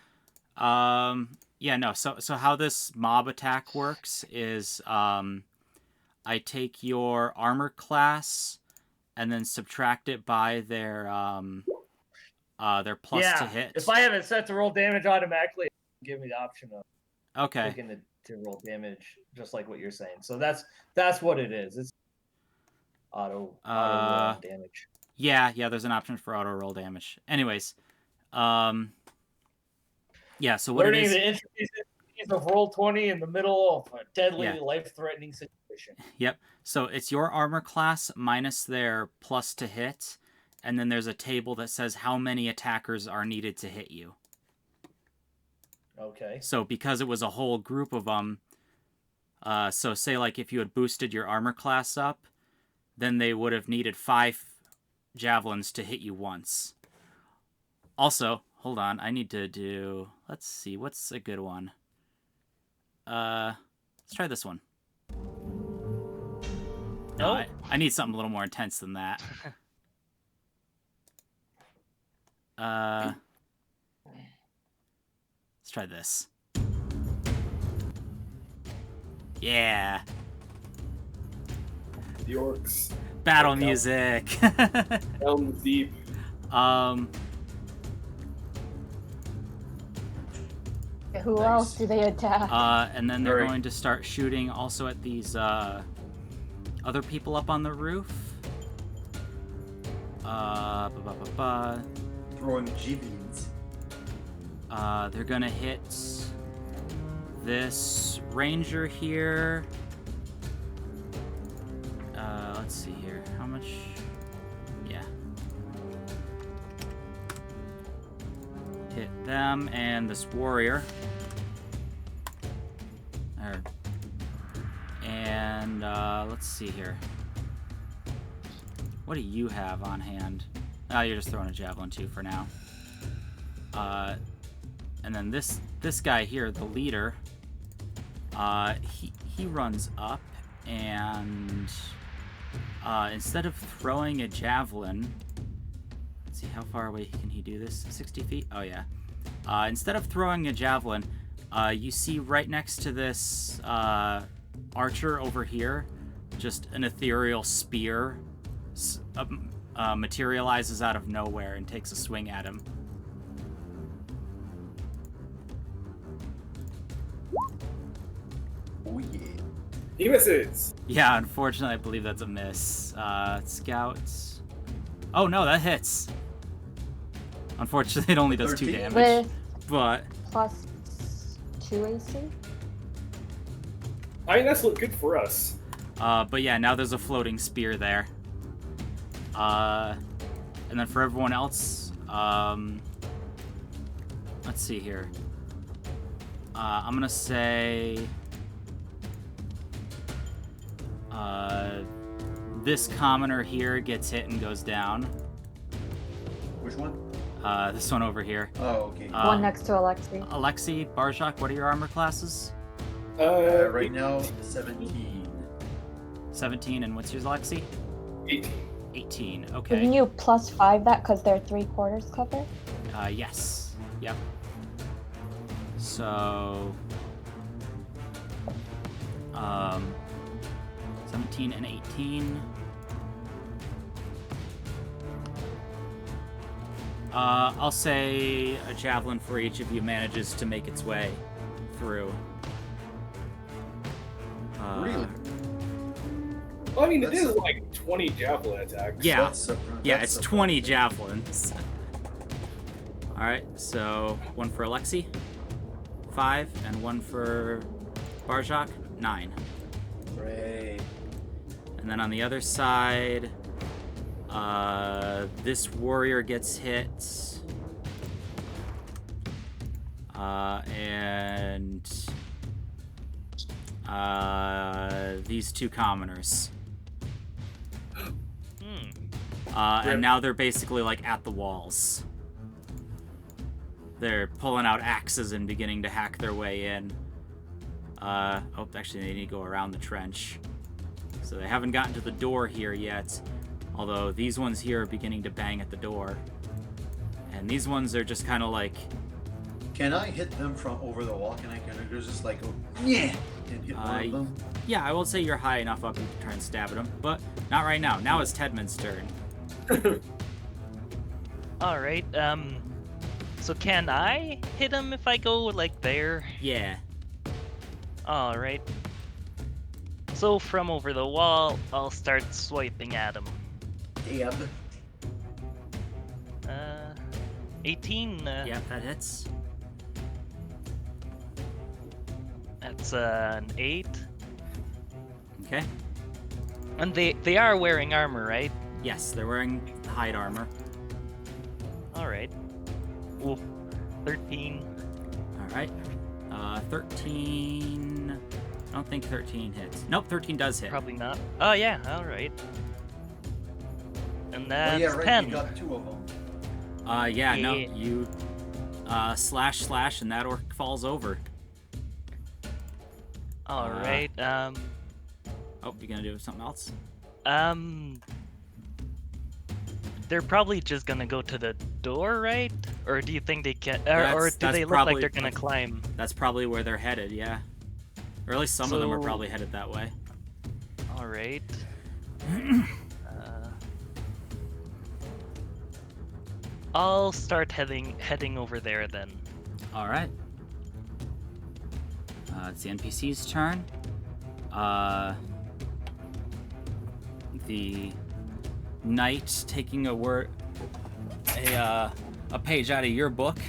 Yeah, no. So how this mob attack works is I take your armor class and then subtract it by their plus to hit. If I have it set to roll damage automatically, it will give me the option of Okay. clicking to roll damage, just like what you're saying. So that's what it is. It's auto roll damage. Yeah, there's an option for auto roll damage. Anyways, yeah, so what Learning it is... the intricacies of Roll20 in the middle of a deadly, Yeah. life-threatening situation. Yep. So it's your armor class minus their plus to hit, and then there's a table that says how many attackers are needed to hit you. Okay. So because it was a whole group of them, so say like if you had boosted your armor class up, then they would have needed 5 javelins to hit you once. Also, hold on, I need to do... Let's see, what's a good one? Let's try this one. No, Nope. I need something a little more intense than that. Let's try this. Yeah. The orcs. Battle Okay. music. Elm deep. Who Nice. else do they attack? And then they're Alright. going to start shooting also at these other people up on the roof. Ba, ba, ba, ba. Throwing javelins. They're gonna hit this ranger here. Let's see here. How much? Yeah. Hit them and this warrior. There. And let's see here. What do you have on hand? Oh, you're just throwing a javelin too for now. And then this guy here, the leader, he runs up and instead of throwing a javelin, let's see how far away can he do this? 60 feet? Oh yeah. Instead of throwing a javelin, you see right next to this archer over here, just an ethereal spear materializes out of nowhere and takes a swing at him. Oh yeah. He misses. Yeah, unfortunately, I believe that's a miss. Scouts. Oh no, that hits. Unfortunately, it only does 2 13? damage. With But plus 2 AC? I mean, that's good for us. but yeah, now there's a floating spear there. And then for everyone else, let's see here. I'm gonna say this commoner here gets hit and goes down. Which one? This one over here. Oh, okay. One next to Alexei. Alexei, Barjak, what are your armor classes? Right now, 17. 17, and what's yours, Alexei? 18. 18, Can okay. you plus 5 that because they're 3/4 cover? Yes. Yep. So, 17 and 18. I'll say a javelin for each of you manages to make its way through. Really? Well, I mean, it That's- is like 20 javelin attacks. Yeah. That's Yeah, that's it's 20 javelins. Alright, so one for Alexei, 5, and one for Barjak, 9. Great. And then on the other side, this warrior gets hit. And these 2 commoners. And now they're basically like at the walls. They're pulling out axes and beginning to hack their way in. Oh, actually, they need to go around the trench. So they haven't gotten to the door here yet. Although these ones here are beginning to bang at the door. And these ones are just kind of like... Can I hit them from over the wall? Can I just like go, yeah, and hit one of them? Yeah, I will say you're high enough up you can try and stab at them. But not right now. Now it's Tedman's turn. Alright, so can I hit him if I go, like, there? Yeah. Alright. So from over the wall, I'll start swiping at him. Dab. 18, Yeah, that hits. that's an 8. Okay. And they are wearing armor, right? Yes, they're wearing hide armor. Alright. Ooh, 13. Alright. 13... I don't think 13 hits. Nope, 13 does hit. Probably not. Oh yeah, alright. And Oh that's yeah, right. 10. You got 2 of them. Yeah, no, Yeah. you... slash, and that orc falls over. Alright, Oh, you gonna do something else? they're probably just gonna go to the door, right? Or do you think they can, or That's- do that's they look probably- like they're gonna that's- climb? That's probably where they're headed, yeah. Or at least some of them are So- probably headed that way. Alright. I'll start heading over there then. Alright. It's the NPC's turn. The knight taking a page out of your book,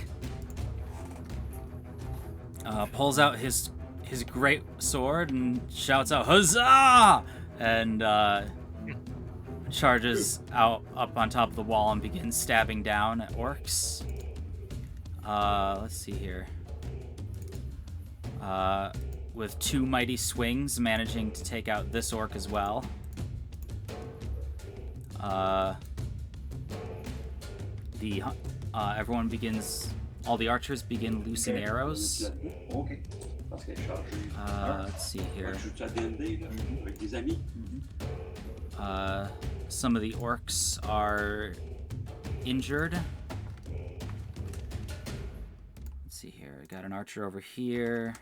pulls out his great sword and shouts out "Huzzah!" and charges out up on top of the wall and begins stabbing down at orcs. Let's see here. With 2 mighty swings, managing to take out this orc as well. Everyone begins. All the archers begin loosing arrows. Let's see here. Some of the orcs are injured. Let's see here. I got an archer over here.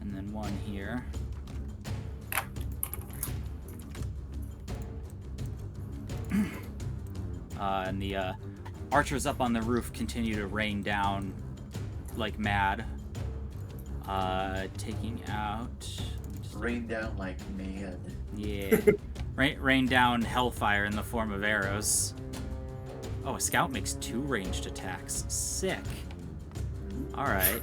And then one here. And the archers up on the roof continue to rain down like mad. Taking out... Rain down like mad. Yeah. rain down hellfire in the form of arrows. Oh, a scout makes 2 ranged attacks. Sick. Alright.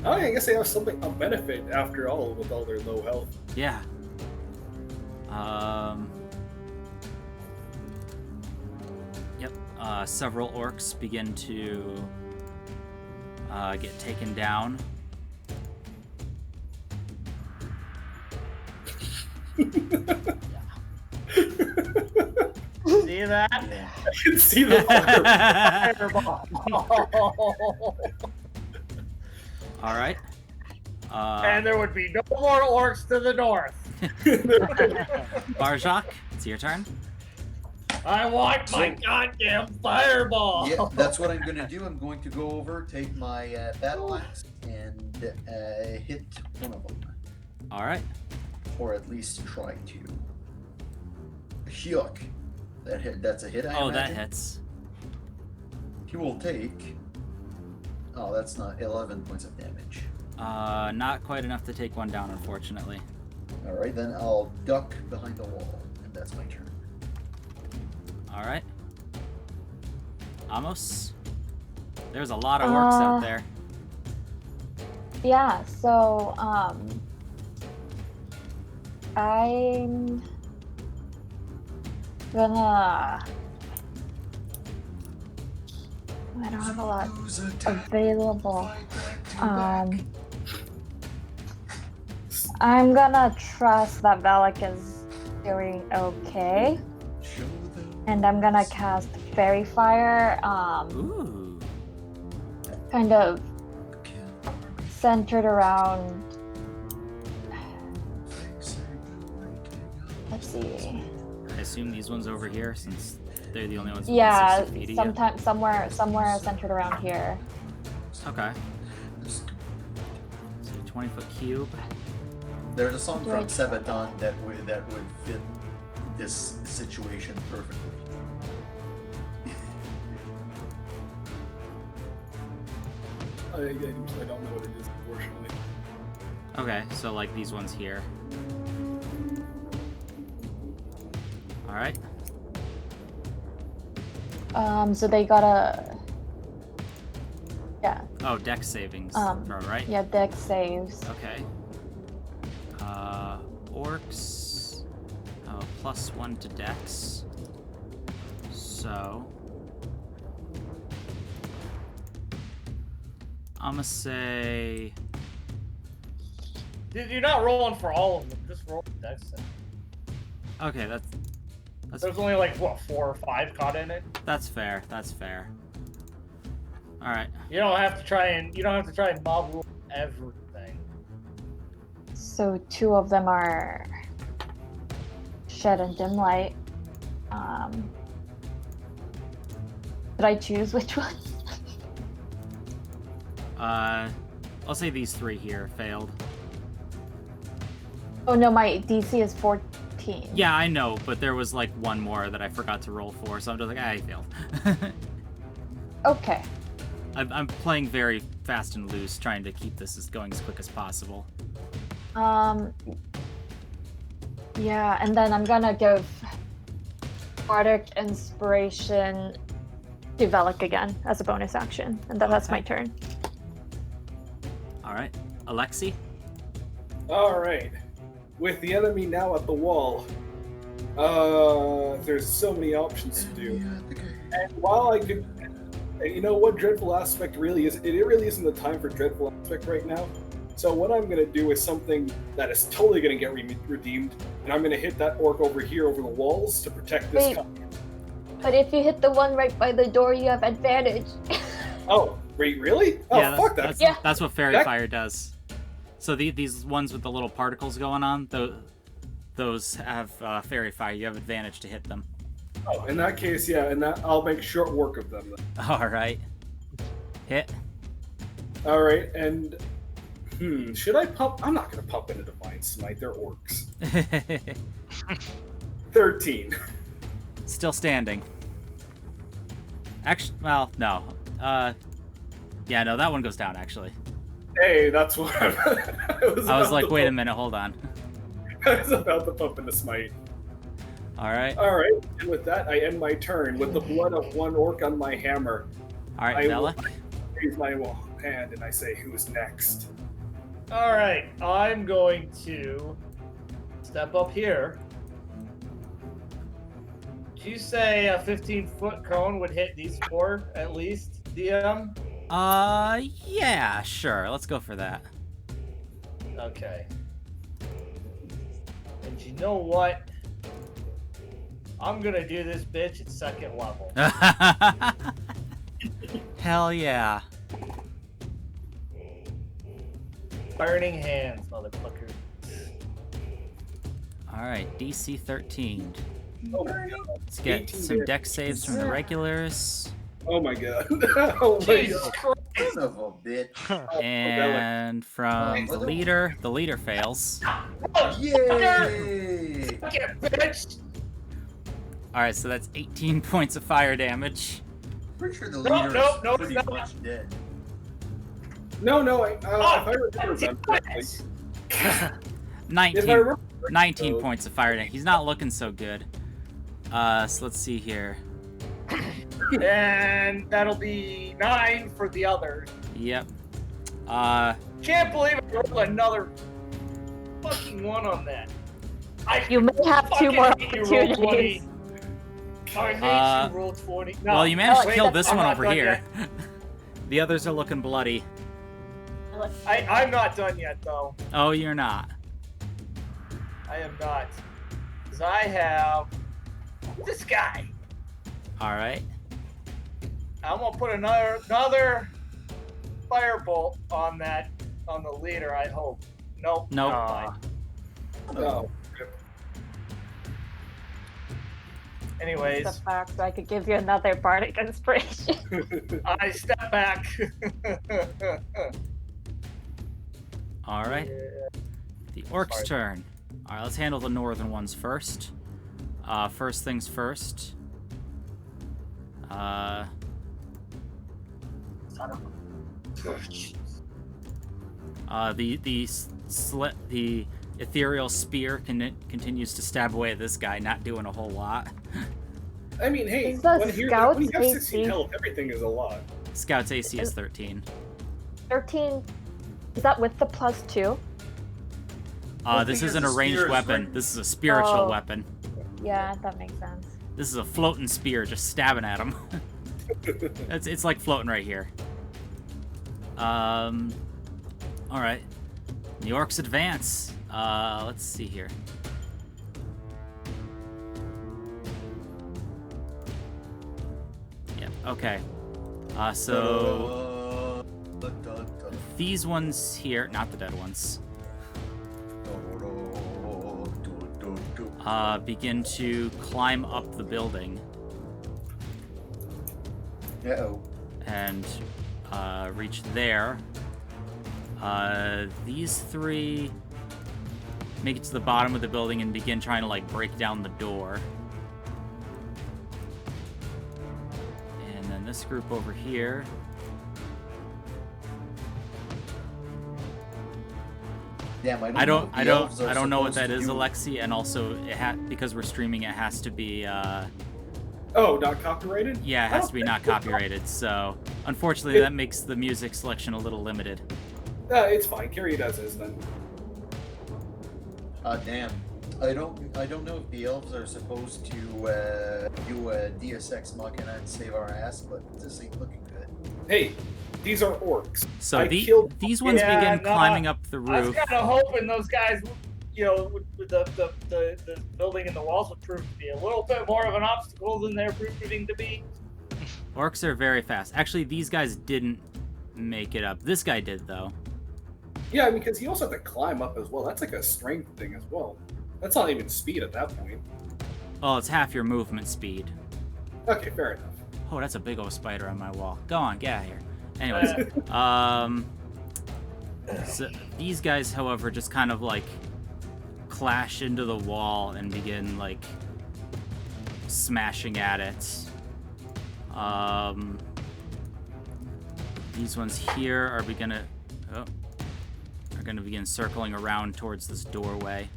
Oh, I guess they have something a benefit after all with all their low health. Yeah. Yep. Several orcs begin to get taken down. See that? Yeah. I can see the Fireball. Alright. And there would be no more orcs to the north. Barjak, it's your turn. I want my goddamn fireball. Yeah, that's what I'm going to do. I'm going to go over, take my battle axe, and hit one of them. Alright. Or at least try to. Hyuk. That's a hit, I Oh, that imagine. hits. He will take... Oh, that's not 11 points of damage. Not quite enough to take one down, unfortunately. Alright, then I'll duck behind the wall, and that's my turn. Alright. Amos? There's a lot of orcs out there. Yeah, so I'm gonna... I don't have a lot available. I'm gonna trust that Valak is doing okay. And I'm gonna cast Fairy Fire, Ooh. kind of centered around... Let's see. I assume these ones over here, since they're the only ones within Yeah, 60 feet of you. sometime somewhere centered around here. Okay. So 20-foot cube. There's a song from Right. Sabaton that would fit this situation perfectly. I don't know what it is, unfortunately. Okay, so like these ones here. Alright. So they gotta... Yeah, Oh, dex savings. Right? yeah, dex saves. Okay. Orcs. Oh, +1 to dex. So. I'm gonna say. Dude, you're not rolling for all of them. Just roll the dex. Okay, that's There's only like what 4 or 5 caught in it. that's fair. That's fair. All right. You don't have to try and mob rule everything. So 2 of them are Shed and Dim Light. Did I choose which one? I'll say these 3 here failed. Oh no, my DC is 14. Yeah, I know, but there was like one more that I forgot to roll for, so I'm just like, I failed. Okay. I'm playing very fast and loose, trying to keep this going as quick as possible. Yeah, and then I'm gonna give Bardic Inspiration to Velik again as a bonus action, and then that's my turn. All right, Alexi. All right. With the enemy now at the wall, there's so many options to do. And while I could, and you know what Dreadful Aspect really is? It really isn't the time for Dreadful Aspect right now. So what I'm going to do is something that is totally going to get redeemed, and I'm going to hit that orc over here over the walls to protect this. Wait. But if you hit the one right by the door, you have advantage. Oh, wait, really? Oh, Yeah, fuck that. That's what Fairy Fire does. So these ones with the little particles going on, those have Fairy Fire. You have advantage to hit them. Oh, in that case, yeah, and I'll make short work of them. All right. Hit. All right, and should I pump? I'm not going to pump into Divine Smite. They're orcs. 13. Still standing. Actually, well, no. Yeah, no, that one goes down, actually. Hey, that's what I was like, wait a minute, hold on. I was about to pump into Smite. All right. All right, and with that, I end my turn with the blood of one orc on my hammer. All right, Velik. I raise my hand and I say, "Who's next?" All right, I'm going to step up here. Did you say a 15-foot cone would hit these four at least, DM? Yeah, sure. Let's go for that. Okay. And you know what? I'm gonna do this bitch at second level. Hell yeah. Burning hands, motherfucker. All right, DC 13. Oh my god. Let's get some dex saves from the regulars. Oh my god. Oh my Jesus god. Christ! Son of a bitch. And from the leader fails. Yay! Fuck it, bitch! All right, so that's 18 points of fire damage. Pretty sure the Nope, leader nope, is nope, pretty nope. much dead. No, if I remember them correctly. 19, If I remember 19 points of fire damage. He's not looking so good. So let's see here. And that'll be 9 for the other. Yep. Can't believe I rolled another fucking one on that. You may have two more fucking hate you, roll 20. opportunities. I hate you, roll 20. No. Well, you managed to wait, kill that's- this I'm one not over done here. The others are looking bloody. I'm not done yet, though. Oh, you're not. I am not. Because I have this guy. All right. I'm going to put another firebolt on the leader, I hope. Nope. Nope. Aw. No. Anyways, Step back so I could give you another bardic inspiration. I step back. All right. The orc's Sorry. turn. All right, let's handle the northern ones first. First things first. The ethereal spear continues to stab away at this guy, not doing a whole lot. I mean, hey, Is that when you Scout's have 16 AC? health, everything is a lot. Scout's AC is 13. 13. Is that with the +2? This think isn't a it's a ranged spear, weapon. right? This is a spiritual Oh. weapon. Yeah, that makes sense. This is a floating spear, just stabbing at him. It's like floating right here. All right. The orcs advance. Let's see here. Yep. Okay. So these ones here, not the dead ones, begin to climb up the building Uh-oh. and reach there. These three make it to the bottom of the building and begin trying to like break down the door. And then this group over here Damn, I don't know what that is, Alex. Alexi, and also because we're streaming, it has to be Oh, not copyrighted? yeah, it has to be not copyrighted. So unfortunately, that makes the music selection a little limited. It's fine. Carry it as is then. Damn. I don't know if the elves are supposed to do a Deus Ex Machina and save our ass, but this ain't looking good. Hey, these are orcs. So killed- these ones Yeah, begin no, climbing up the I was roof. kind of hoping those guys, with the building and the walls would prove to be a little bit more of an obstacle than they're proving to be. Orcs are very fast. Actually, these guys didn't make it up. This guy did, though. Yeah, because you also have to climb up as well. That's like a strength thing as well. That's not even speed at that point. Oh, it's half your movement speed. Okay, fair enough. Oh, that's a big old spider on my wall. Go on, get out of here. Anyways, so these guys, however, just kind of like clash into the wall and begin like smashing at it. These ones here are gonna begin circling around towards this doorway.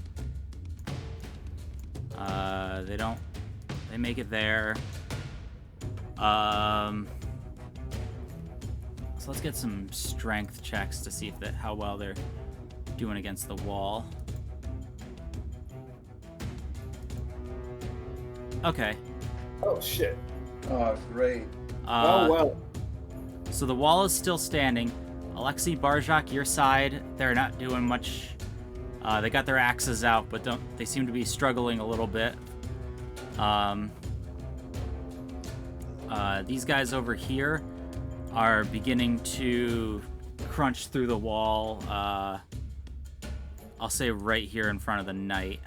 They make it there. So let's get some strength checks to see how well they're doing against the wall. Okay. Oh, shit. Oh, great. Oh, well. So the wall is still standing. Alexei, Barjak, your side, they're not doing much. They got their axes out, but they seem to be struggling a little bit. These guys over here are beginning to crunch through the wall. I'll say right here in front of the knight.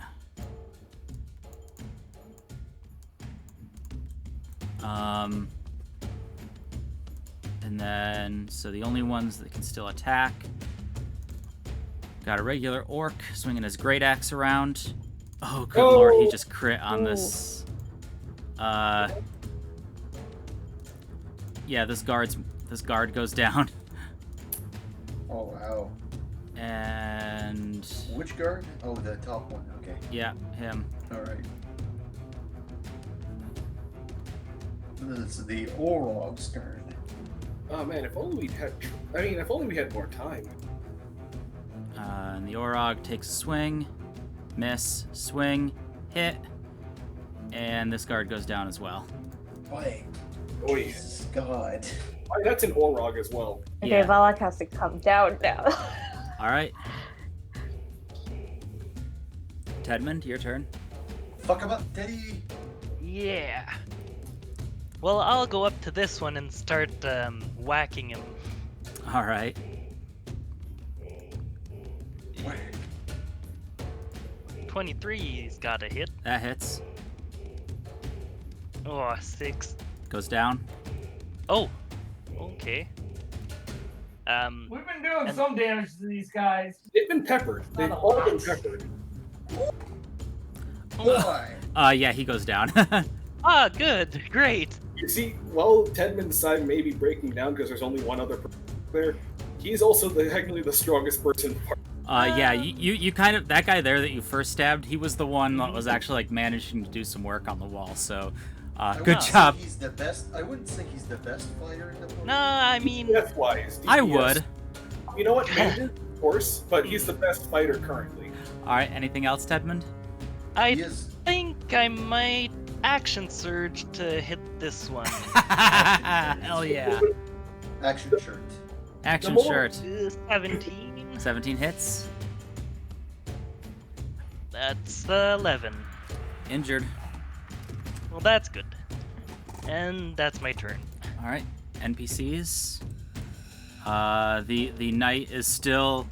And then, so the only ones that can still attack. Got a regular orc swinging his great axe around. Oh, good lord, he just crit on this. Yeah, this guard goes down. Oh, wow. And Which guard? Oh, the top one. Okay. yeah, him. All right. This is the Orog's turn. Oh, man, if only we had more time. And the Orog takes a swing, miss, swing, hit, and this guard goes down as well. Boy. Oh, yeah. Jesus God. Oh, that's an Orog as well. Okay, Yeah. Valak has to come down now. All right. Tedmond, your turn. Fuck him up, Teddy. Yeah. Well, I'll go up to this one and start whacking him. All right. 23's got a hit. That hits. Oh, 6. Goes down. Oh, okay. We've been doing And- some damage to these guys. They've been peppered. They've Not a all been lot. peppered. Boy. Yeah, he goes down. Ah, good, great. You see, while Tedman's side may be breaking down because there's only one other person there, he's also technically the strongest person. Yeah, you kind of, that guy there that you first stabbed, he was the one that was actually like managing to do some work on the wall. So, good job. He's the best. I wouldn't say he's the best fighter in the world. No, I mean, DPS-wise, I DPS. would. You know what, maybe, of course, but he's the best fighter currently. All right. Anything else, Tedmond? I He is. think I might action surge to hit this one. Hell yeah. Action shirt. Action more- shirt. 17. 17 hits. That's 11. Injured. Well, that's good. And that's my turn. All right. NPCs. The knight is still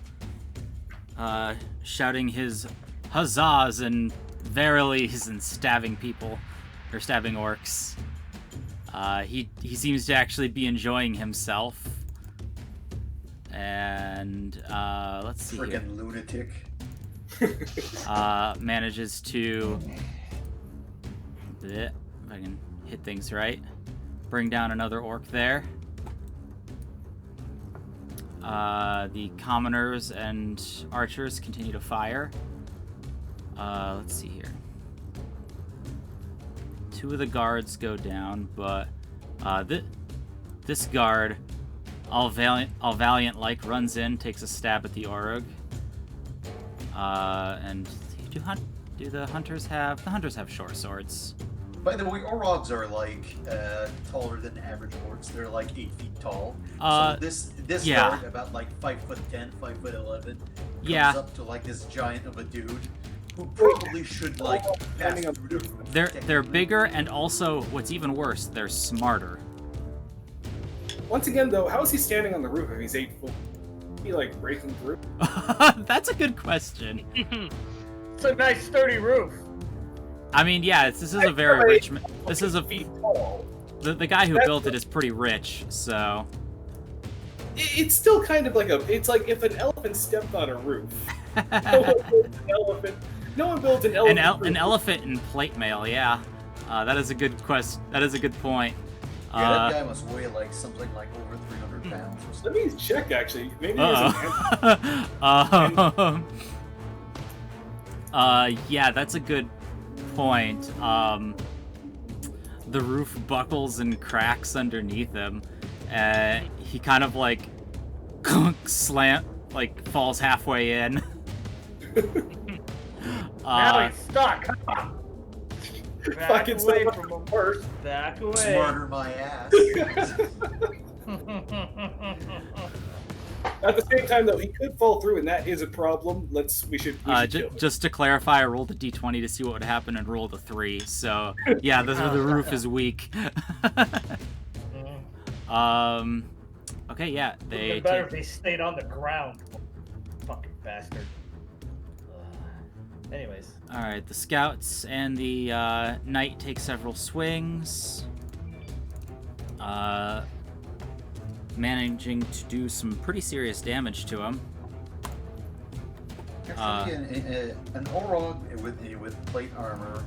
shouting his huzzas and verilies and stabbing people, or stabbing orcs. He seems to actually be enjoying himself. And let's see here. Friggin' lunatic. Manages to, if I can hit things right, bring down another orc there. The commoners and archers continue to fire. Let's see here. 2 of the guards go down, but this guard, all valiant like, runs in, takes a stab at the Orug. And do the hunters have? The hunters have short swords. By the way, Orogs are like taller than average orcs. They're like 8 feet tall. So this yeah. guard, about like 5'10", 5'11", comes Yeah. up to like this giant of a dude who probably should like pass through the They're bigger, and also what's even worse, they're smarter. Once again, though, how is he standing on the roof if he's 8 foot? Is he like breaking through? That's a good question. It's a nice sturdy roof. I mean, yeah, this is a very rich. This is a feet tall. the guy who built it is pretty rich, so. It's still kind of like it's like if an elephant stepped on a roof. No one builds an elephant. No one builds an elephant. An elephant in plate mail, yeah. That is a good quest. That is a good point. Yeah, that guy must weigh like something like over 300 pounds or something. Let me check actually. Maybe he has an yeah, that's a good point. The roof buckles and cracks underneath him. He kind of like falls halfway in. Now he's stuck. Back Fucking away stuck. from him first. Back away. Smarter my ass. At the same time, though, he could fall through, and that is a problem. We should kill him. Just to clarify, I rolled a d20 to see what would happen and rolled a 3. So yeah, the roof is weak. Okay, yeah, they. It'd better if they stayed on the ground. Fucking bastard. Anyways. All right, the scouts and the knight take several swings, managing to do some pretty serious damage to him. Actually, an Orog with plate armor,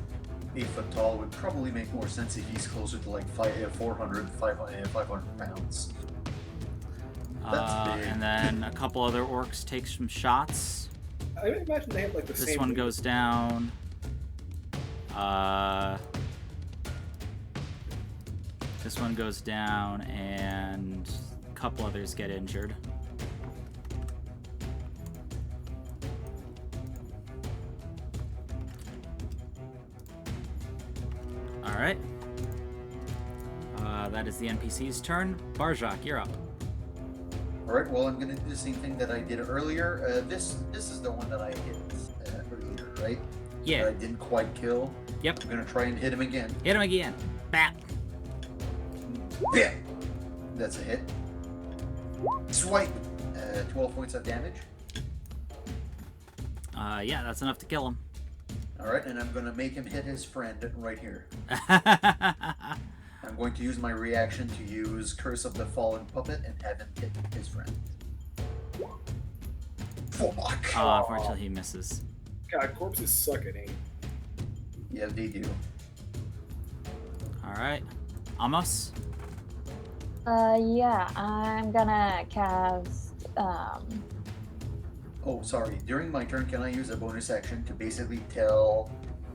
8 foot tall, would probably make more sense if he's closer to like 500 pounds. That's big. And then a couple other orcs take some shots. I would imagine they have like the same. This one goes down. This one goes down, and a couple others get injured. All right. That is the NPC's turn. Barjak, you're up. Alright, well, I'm gonna do the same thing that I did earlier. This is the one that I hit earlier, right? Yeah. That I didn't quite kill. Yep. I'm gonna try and hit him again. Hit him again. Bap. Yeah. That's a hit. Swipe. 12 points of damage. Yeah, that's enough to kill him. Alright, and I'm gonna make him hit his friend right here. I'm going to use my reaction to use Curse of the Fallen Puppet and have him hit his friend. Fuck! Oh, unfortunately he misses. God, corpses suck at aim. Yeah, they do. Alright. Amos? Yeah, I'm gonna cast, Oh, sorry. During my turn, can I use a bonus action to basically tell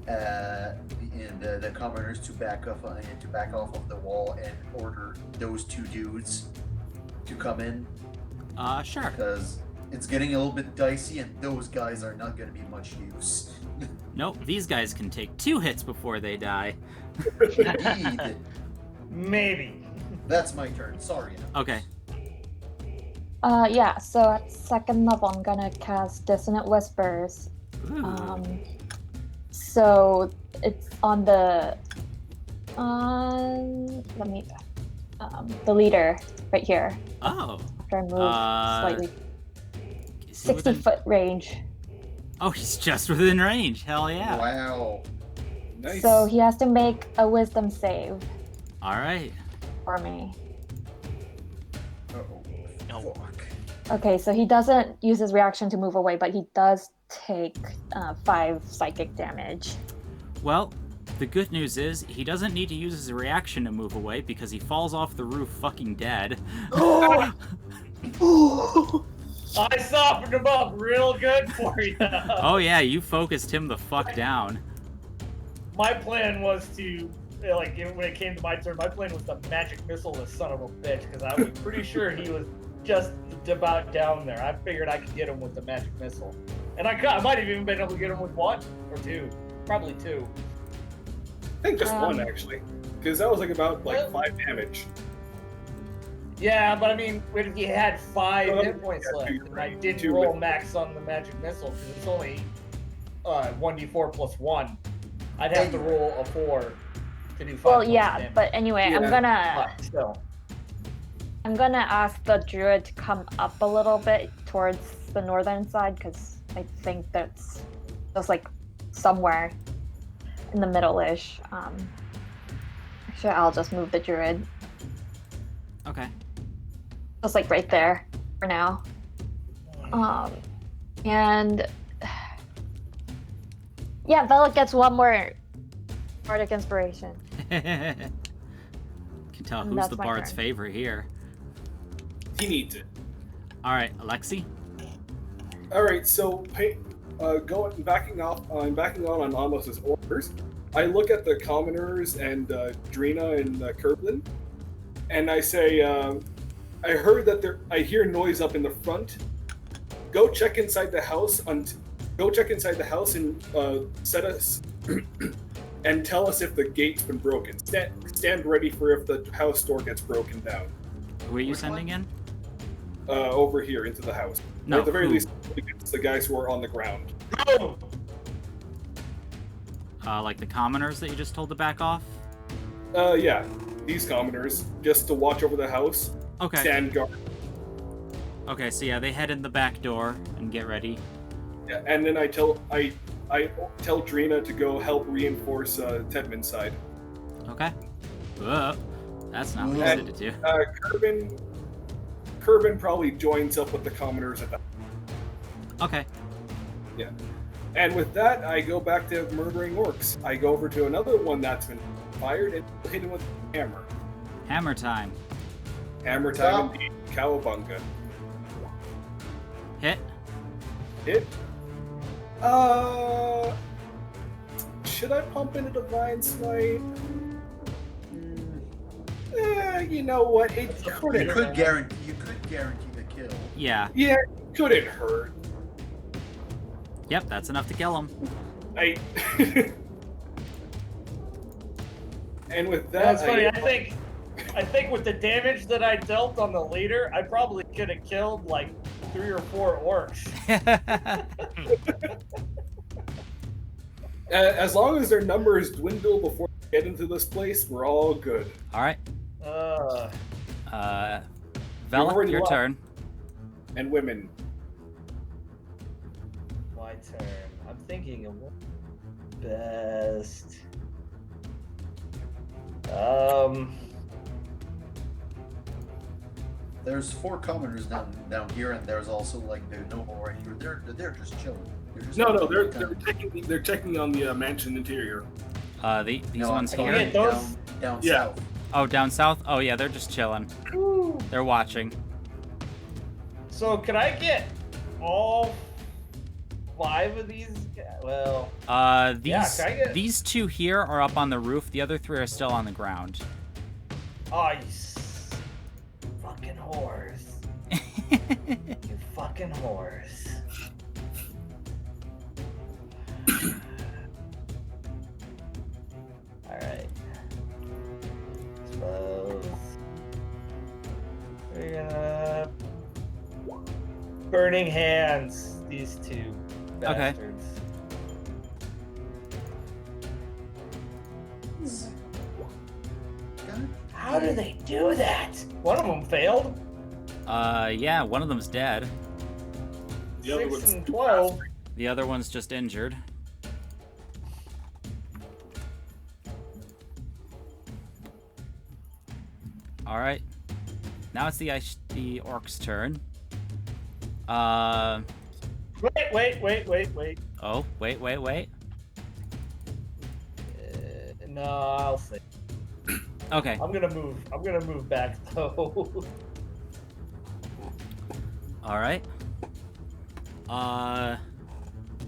the commoners to back off of the wall and order those 2 dudes to come in? Sure. Because it's getting a little bit dicey, and those guys are not going to be much use. Nope, these guys can take 2 hits before they die. Indeed. Maybe. That's my turn. Sorry. Okay. yeah, so at second level, I'm gonna cast Dissonant Whispers. Ooh. So it's on the, the leader right here. Oh. After I move slightly. Is he 60-foot range. Oh, he's just within range. Hell yeah. Wow. Nice. So he has to make a wisdom save Alright. for me. Uh-oh. No. Fuck. Okay, so he doesn't use his reaction to move away, but he does take 5 psychic damage. Well, the good news is he doesn't need to use his reaction to move away because he falls off the roof fucking dead. Oh! I softened him up real good for you. Oh yeah, you focused him the fuck down. My plan was to, like, when it came to my turn, my plan was to magic missile this son of a bitch, because I was pretty sure he was just about down there. I figured I could get him with the magic missile. And I might have even been able to get him with one or two. Probably two. I think just one, actually. Because that was like about like 5 damage. Yeah, but I mean, when he had 5 Oh, hit points yeah, left, you're and I right. didn't Two roll with- max on the magic missile, because it's only 1d4 plus 1. I'd have to roll a 4 to do 5 Well, points yeah, damage. but anyway, Yeah. But still. I'm gonna ask the druid to come up a little bit towards the northern side, because I think that's just like somewhere in the middle-ish. Actually, I'll just move the druid, Okay. just like right there for now. And yeah, Vela gets one more bardic inspiration. Can tell And who's that's the my bard's turn. favorite here. He needs it. All right, Alexi. All right, so backing on Amos's orders. I look at the commoners and Drina and Kirkland, and I say, "I heard that I hear noise up in the front. Go check inside the house. Go check inside the house and set us and tell us if the gate's been broken. Stand ready for if the house door gets broken down. Who are you Which sending in? Over here into the house. No, or at the very who? least, against the guys who are on the ground. Boom! Like the commoners that you just told to back off? Yeah, these commoners, just to watch over the house, Okay. stand guard. Okay, so yeah, they head in the back door and get ready. Yeah, and then I tell Drina to go help reinforce Tedman's side. Okay. That's not what you And- said to do. Kerbin probably joins up with the commoners at that. Okay. And with that, I go back to murdering orcs. I go over to another one that's been fired and hit him with a hammer. Hammer time. Hammer time indeed. Cowabunga. Hit. Hit. Should I pump into Divine Smite? You know what? It You couldn't. could guarantee the kill. Yeah. Yeah, it couldn't hurt. Yep, that's enough to kill him. And with that, That's funny. I think with the damage that I dealt on the leader, I probably could have killed like 3 or 4 orcs. As long as their numbers dwindle before they get into this place, we're all good. All right. Vela, already your lost. turn. And women. My turn. I'm thinking of what best. There's 4 commoners down here, and there's also like the noble right here. They're just chilling. They're checking on the mansion interior. These No, ones I'm here. Yeah, those- down Yeah. south. Oh, down south? Oh, yeah, they're just chilling. They're watching. So could I get all 5 of these? Well, These can I get- these 2 here are up on the roof. The other 3 are still on the ground. oh, fucking whores. You fucking whores. Alright. Suppose we're gonna burning hands these 2 bastards. How do they do that? One of them failed. Yeah, one of them's dead. The other 6 one's and 12. The other one's just injured. All right. Now it's the orc's turn. Wait. Oh, wait. No, I'll say. Okay. I'm gonna move back though. All right.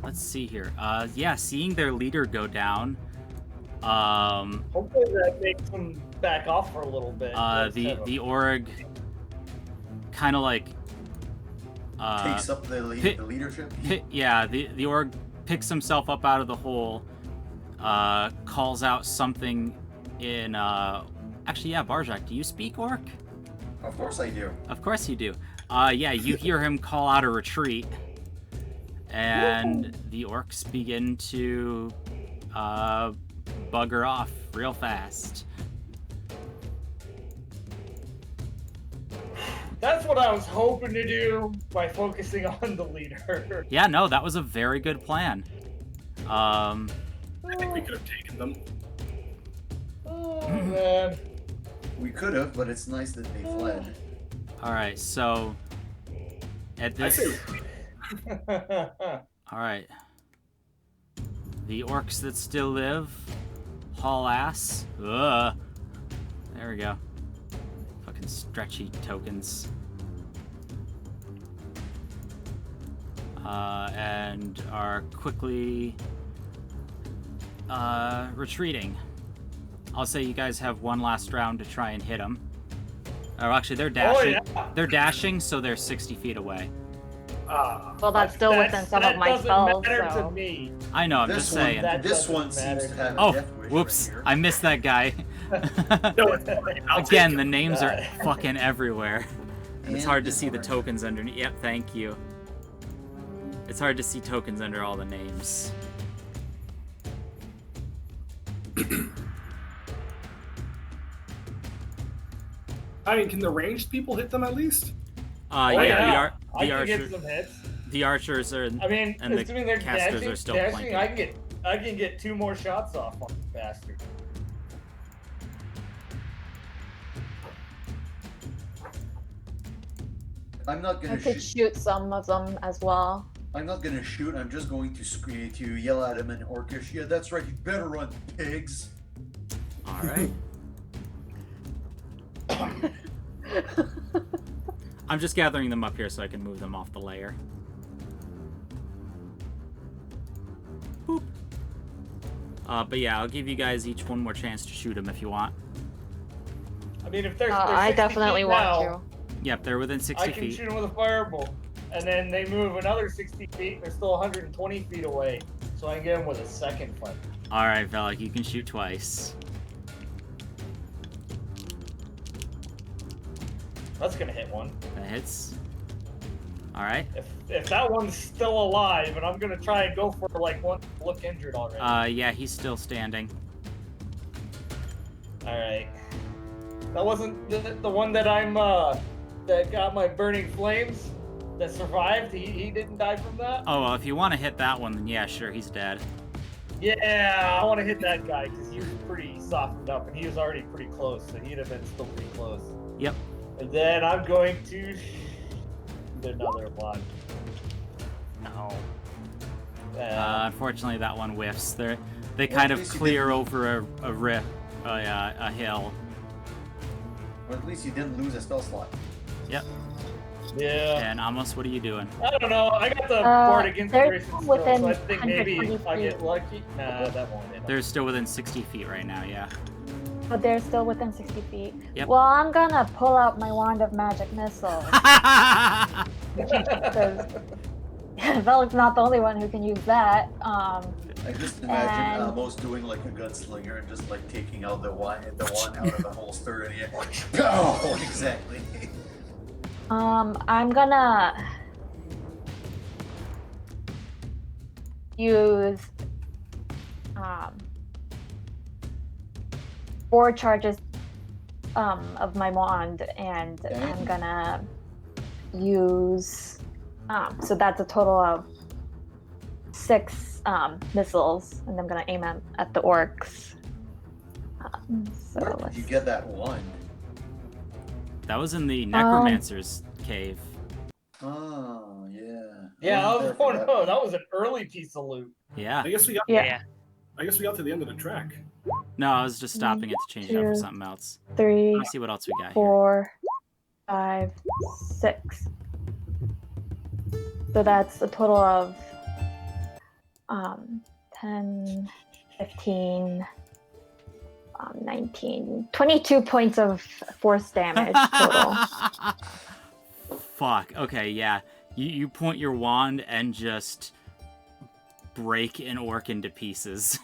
Let's see here. Yeah, seeing their leader go down. Hopefully that makes them back off for a little bit. The org kind of like Takes up the leadership. yeah, the org picks himself up out of the hole, calls out something in actually, yeah, Barjak, do you speak orc? Of course I do. Of course you do. Yeah, you hear him call out a retreat, and the orcs begin to bugger off real fast. That's what I was hoping to do by focusing on the leader. Yeah, no, that was a very good plan. I think we could have taken them. Oh, man. We could have, but it's nice that they fled. All right, so at this, all right, the orcs that still live, haul ass. Ugh. There we go. Fucking stretchy tokens. And are quickly retreating. I'll say you guys have one last round to try and hit them. Or actually, they're dashing. Oh, yeah. They're dashing, so they're 60 feet away. Well, that's still within some of my spells. That doesn't matter So. to me. I know. I'm This just one- saying. This doesn't one seems to have a Oh, death wish whoops! right here. I missed that guy. No, it's fine. I'll Again, take the them. names are fucking everywhere. And it's And hard to this see the one. tokens underneath. Yep, thank you. It's hard to see tokens under all the names. I mean, can the ranged people hit them at least? Yeah, I the can get archer, some hits. the archers are. I mean, And the assuming they're casters dashing, are still dashing flanking. I can get 2 more shots off on the bastard. I'm not I gonna could shoot some of them as well. I'm not gonna shoot. I'm just going to scream to yell at him in Orcish. Yeah, that's right. You better run, pigs. All right. I'm just gathering them up here so I can move them off the layer. Boop. But yeah, I'll give you guys each one more chance to shoot them if you want. I mean, if they're I 60 definitely feet want now, to. Yep, they're within 60 I can feet. shoot them with a fireball. And then they move another 60 feet. They're still 120 feet away. So I can get them with a second fire. All right, Velik, you can shoot twice. That's going to hit one. That hits. All right. If that one's still alive, and I'm going to try and go for like one look injured already. Yeah, he's still standing. Alright. That wasn't the one that I'm, that got my burning flames, that survived? He didn't die from that? Oh, well, if you want to hit that one, then yeah, sure, he's dead. Yeah, I want to hit that guy, because he was pretty softened up, and he was already pretty close, so he'd have been still pretty close. Yep. And then I'm going to shoot another one. No. Unfortunately, that one whiffs. They kind of at least you clear didn't- over a hill. Or at least you didn't lose a spell slot. Yep. Yeah. And Amos, what are you doing? I don't know. I got the Bardic they're Inspiration still, within so I think maybe 120 I get lucky. Nah, that won't hit. They're still within 60 feet right now, yeah. But they're still within 60 feet. Yep. Well, I'm gonna pull out my wand of magic missiles. Because Velik's not the only one who can use that. I just imagine And- Amos doing like a gunslinger and just like taking out the one out of the holster and go exactly. I'm gonna use 4 charges of my wand, and I'm gonna use so that's a total of 6 missiles, and I'm gonna aim at the orcs. So Where did let's you get that one? That was in the Necromancer's cave. Oh yeah. Yeah, I was there going, for oh, that was an early piece of loot. Yeah. I guess we got. Yeah. I guess we got to the end of the track. No, I was just stopping it to change it up for 2, something else. 3, Let me see what else we got here. 4, 5, 6. So that's a total of 10, 15, 19, 22 points of force damage total. Fuck. Okay, yeah. You point your wand and just break an orc into pieces.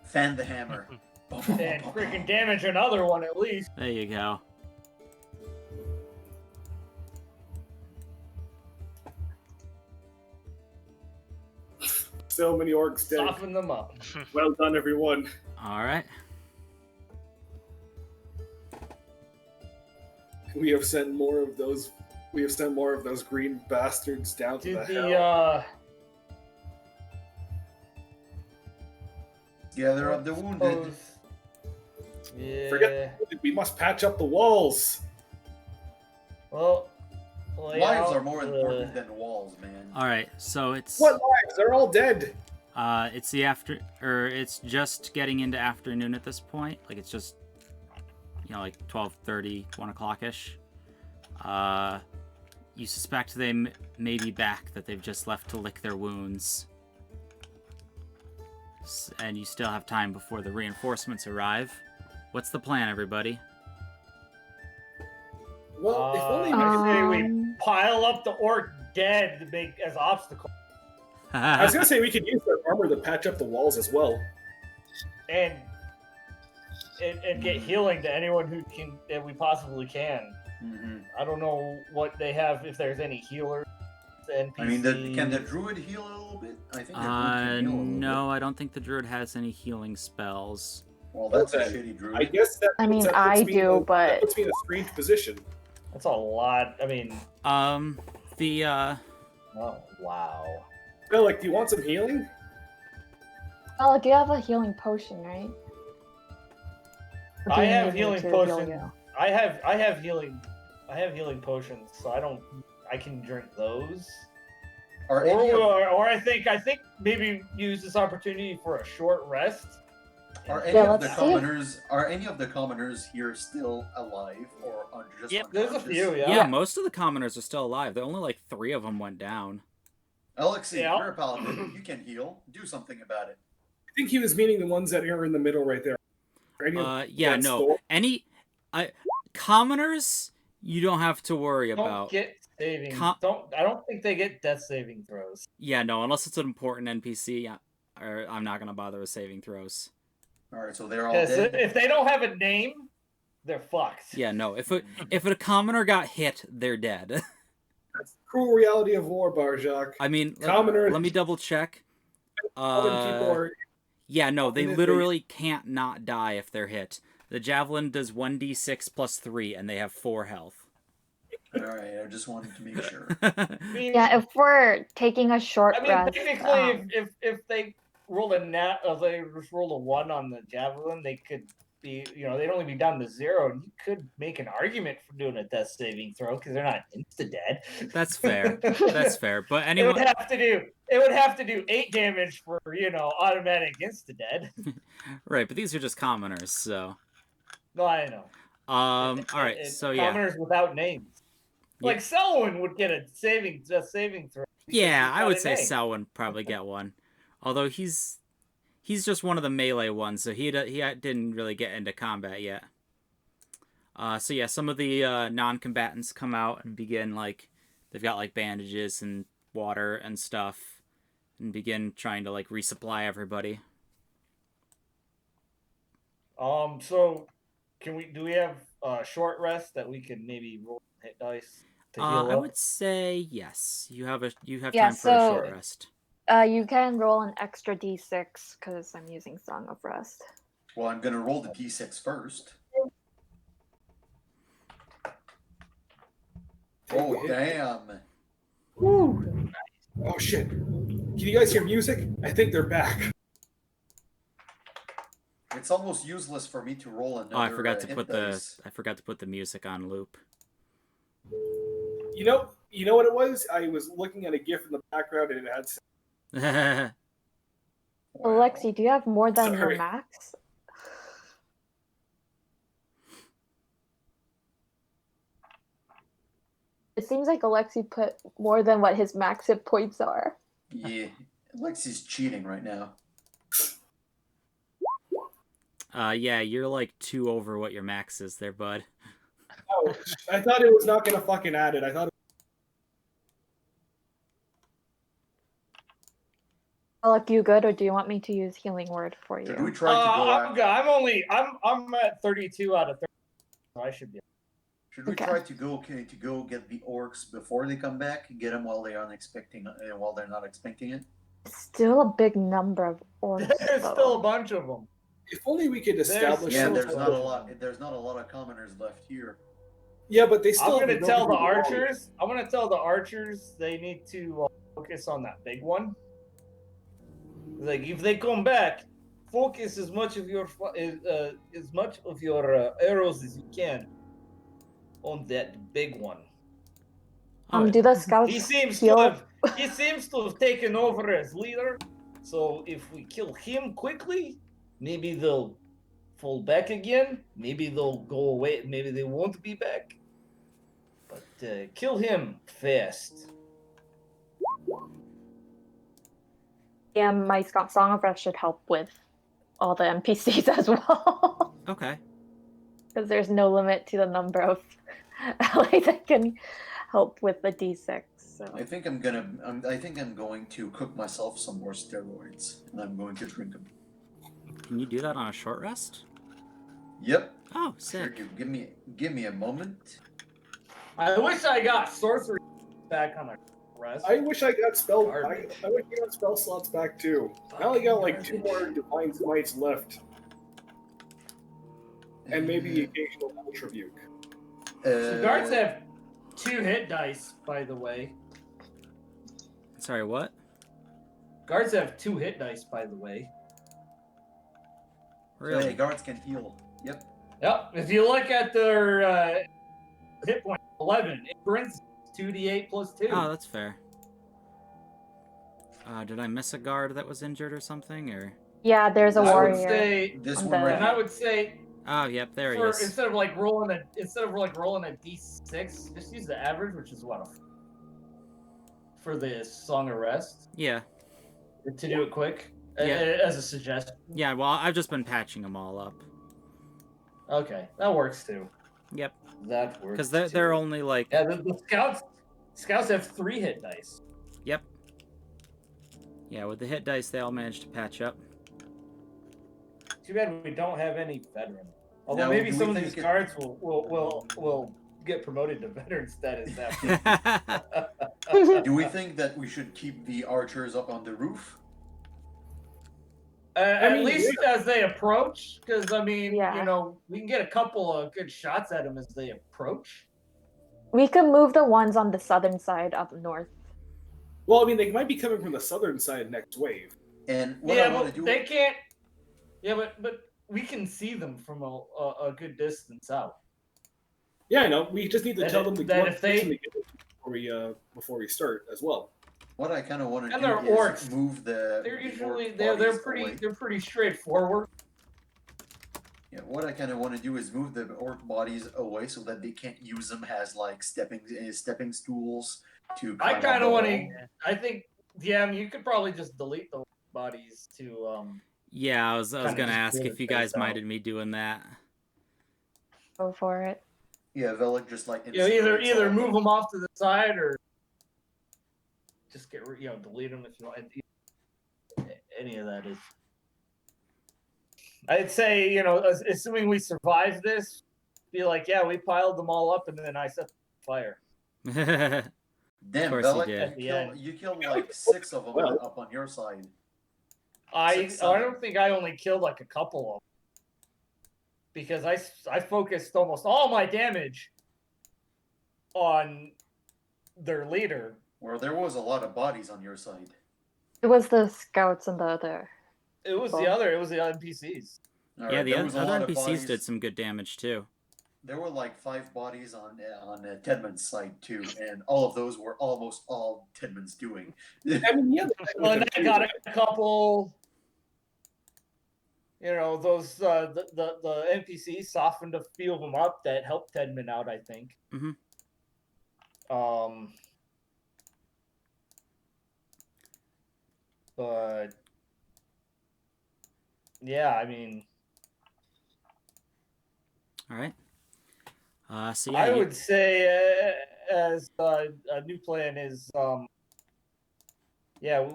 Fan the hammer. And freaking damage another one at least. There you go. So many orcs dead. Soften them up. Well done, everyone. All right. We have sent more of those. We have sent more of those green bastards down to Did the hell. Gather up the wounded. Yeah. Forget. We must patch up the walls. Well, Lives are more important than walls, man. All right. So it's What lives? They're all dead. it's it's just getting into afternoon at this point. Like it's just like 12:30, 1 o'clock ish. You suspect they may be back, that they've just left to lick their wounds. And you still have time before the reinforcements arrive. What's the plan, everybody? Well, if only we I say we Um, pile up the orc dead to make as obstacle, I was gonna say we could use their armor to patch up the walls as well. and get healing to anyone who can that we possibly can. Mm-hmm. I don't know what they have, if there's any healers. NPC. I mean, can the druid heal a little bit? I think the druid can heal a little no, I don't think the druid has any healing spells. bit. Well, that's a Okay. shitty druid. I guess that. I mean, that I puts me do, in a- but- that puts me in a strange position. That's a lot. I mean, The oh wow. Bill, like, do you want some healing? Oh, do you have a healing potion, right? Or do I you have need me healing to heal potion. you? I have healing potions, so I can drink those. Are any of, Or I think maybe use this opportunity for a short rest. are any Yeah, of the let's see. commoners are any of the commoners here still alive or just Yep. There's a unconscious? few, yeah. yeah. Most of the commoners are still alive. There only like 3 of them went down. Alexei, Yeah. you're a paladin. You can heal. Do something about it. I think he was meaning the ones that are in the middle right there. Are any of Yeah, that no. store? Commoners, you don't have to worry Don't about. get saving. Com- I don't think they get death saving throws. Yeah, no, unless it's an important NPC, or I'm not gonna bother with saving throws. All right, so they're all Because dead. if they don't have a name, they're fucked. Yeah, no. If a commoner got hit, they're dead. That's the cruel reality of war, Barjak. I mean, Commoners- let me double check. Common people are. Yeah, no, they Definitely. literally can't not die if they're hit. The javelin does 1d6 plus 3, and they have 4 health. All right, I just wanted to make sure. I mean, Yeah, if we're taking a short I mean, rest, technically, if they rolled if they just rolled a 1 on the javelin, they could be, they'd only be down to 0, and you could make an argument for doing a death saving throw because they're not insta dead. That's fair. That's fair. But It anyway, would have to do 8 damage for automatic insta dead. right? But these are just commoners, so. No, I know. All right. And So yeah, commoners without names. Like Selwyn would get a saving throw. yeah, he's I got would a say name. Selwyn probably get one, although he's just one of the melee ones, so he didn't really get into combat yet. So yeah, some of the non-combatants come out and begin they've got like bandages and water and stuff, and begin trying to resupply everybody. So do we have short rest that we could maybe roll hit dice to heal I up? would say yes. You have Yeah, time for a short so- rest. you can roll an extra d6 because I'm using Song of Rest. Well, I'm gonna roll the d6 first. Oh damn! Woo! Oh shit! Can you guys hear music? I think they're back. It's almost useless for me to roll another. Oh, I forgot to hit put dice. the music on loop. You know what it was? I was looking at a GIF in the background and it had. Wow. Alexi, do you have more than Sorry. your max? It seems like Alexi put more than what his max hit points are. Yeah, Lexi's cheating right now. Yeah, you're like 2 over what your max is there, bud. Oh, I thought it was not gonna fucking add it. I thought. Alec, you good, or do you want me to use healing word for you? Should we try to go? I'm good. I'm at 32 out of 30, so I should be. Should we Okay. try to go get the orcs before they come back? Get them while they aren't expecting, while they're not expecting it. Still a big number of orcs. There's though. still a bunch of them. If only we could establish. Yeah, some there's type not a of- lot. There's not a lot of commoners left here. Yeah, but they still. I'm gonna have tell the nobody to archers. I'm gonna tell the archers they need to focus on that big one. Like if they come back, focus as much of your arrows as you can on that big one. Do the scouts He seems heal? to have taken over as leader. So if we kill him quickly, maybe they'll fall back again. Maybe they'll go away. Maybe they won't be back. But kill him fast. Yeah, my Song of Rest should help with all the NPCs as well. Okay. Because there's no limit to the number of allies that can help with the D6. So. I think I'm going to cook myself some more steroids, and I'm going to drink them. Can you do that on a short rest? Yep. Oh, Sure. sick. You give me a moment. I wish I got sorcery back on a rest. I wish I got spell. Garbage. I wish I got spell slots back too. I only got like 2 more divine smites left, and maybe the occasional ultra rebuke. So guards have 2 hit dice, by the way. Sorry, what? Guards have 2 hit dice, by the way. Really? Hey, guards can heal. Yep. Yep. If you look at their hit point 11, it brings 2d8 plus 2. Oh, that's fair. Did I miss a guard that was injured or something, or? Yeah, there's a I would warrior. say, This On one the- right and I here. would say, Oh, yep, there he for, is. instead of rolling a d6, just use the average, which is what for the Song of Rest Yeah. to do it quick. Yeah. As a suggestion. Yeah, well, I've just been patching them all up. Okay, that works too. Yep. That works. Because too. they're only like... Yeah, the scouts have 3 hit dice. Yep. Yeah, with the hit dice, they all managed to patch up. Too bad we don't have any veteran. Although Now, maybe do we some of think these it- guards will get promoted to veteran status after. Do we think that we should keep the archers up on the roof? At mean, least as they approach, because I mean, Yeah. you know, we can get a couple of good shots at them as they approach. We could move the ones on the southern side up north. Well, I mean, they might be coming from the southern side next wave. And what Yeah, I want but to do. they can't. Yeah, but we can see them from a good distance out. Yeah, I know. We just need to That tell if- them to that go if they- before we start as well. What I kind of want to And do they're is orcs. move the. They're the usually orc they're bodies pretty away. they're pretty straightforward. Yeah, what I kind of want to do is move the orc bodies away so that they can't use them as like stepping stools to. I climb kind up of the want wall. to. I think, yeah, I mean, you could probably just delete the bodies to. Yeah, I was Kinda gonna just ask pull if their you guys face out. minded me doing that. Go for it. Yeah, Velik just like. You know, incinerates either all move of them off to the side or just delete them if you want. Any of that is. I'd say, assuming we survive this, be like, yeah, we piled them all up and then I set the fire. Damn, Of course you Velik, did. At the end. you killed like 6 of them Well. up on your side. I 6, don't think I only killed like a couple of them. Because I focused almost all my damage on their leader. Where there was a lot of bodies on your side. It was the scouts and the other. It was Cool. it was the NPCs. All Yeah, right, the there was a other lot of NPCs bodies. did some good damage too. There were like 5 bodies on Tedman's side too, and all of those were almost all Tedman's doing. I mean, yeah. Well, and I got a couple. Those the NPCs softened a few of them up that helped Tedman out, I think. Mhm. But yeah, I mean, All right. So yeah, I you, would say as a new plan is yeah,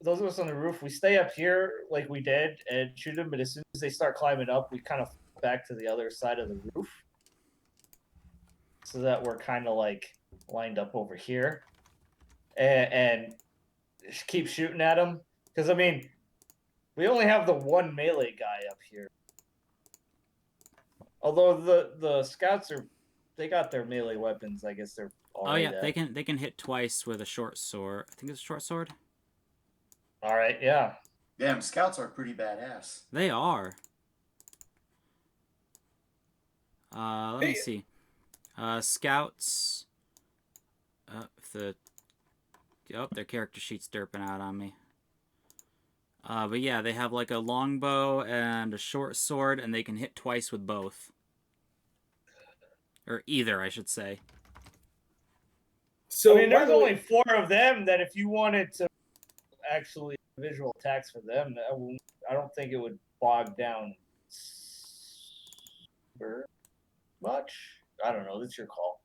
those of us on the roof, we stay up here like we did and shoot them, but as soon as they start climbing up, we kind of fall back to the other side of the roof, so that we're kind of like lined up over here, and keep shooting at them. Because I mean, we only have the one melee guy up here. Although the scouts they got their melee weapons. I guess they're all oh right yeah, at. they can hit twice with a short sword. I think it's a short sword. All right, yeah. Damn, scouts are pretty badass. They are. Let me Hey, see. Scouts. If the their character sheet's derping out on me. But yeah, they have like a longbow and a short sword, and they can hit twice with both. Or either, I should say. so I mean, by there's the way, only 4 of them. That if you wanted to actually visual attacks for them, I don't think it would bog down super much. I don't know. That's your call.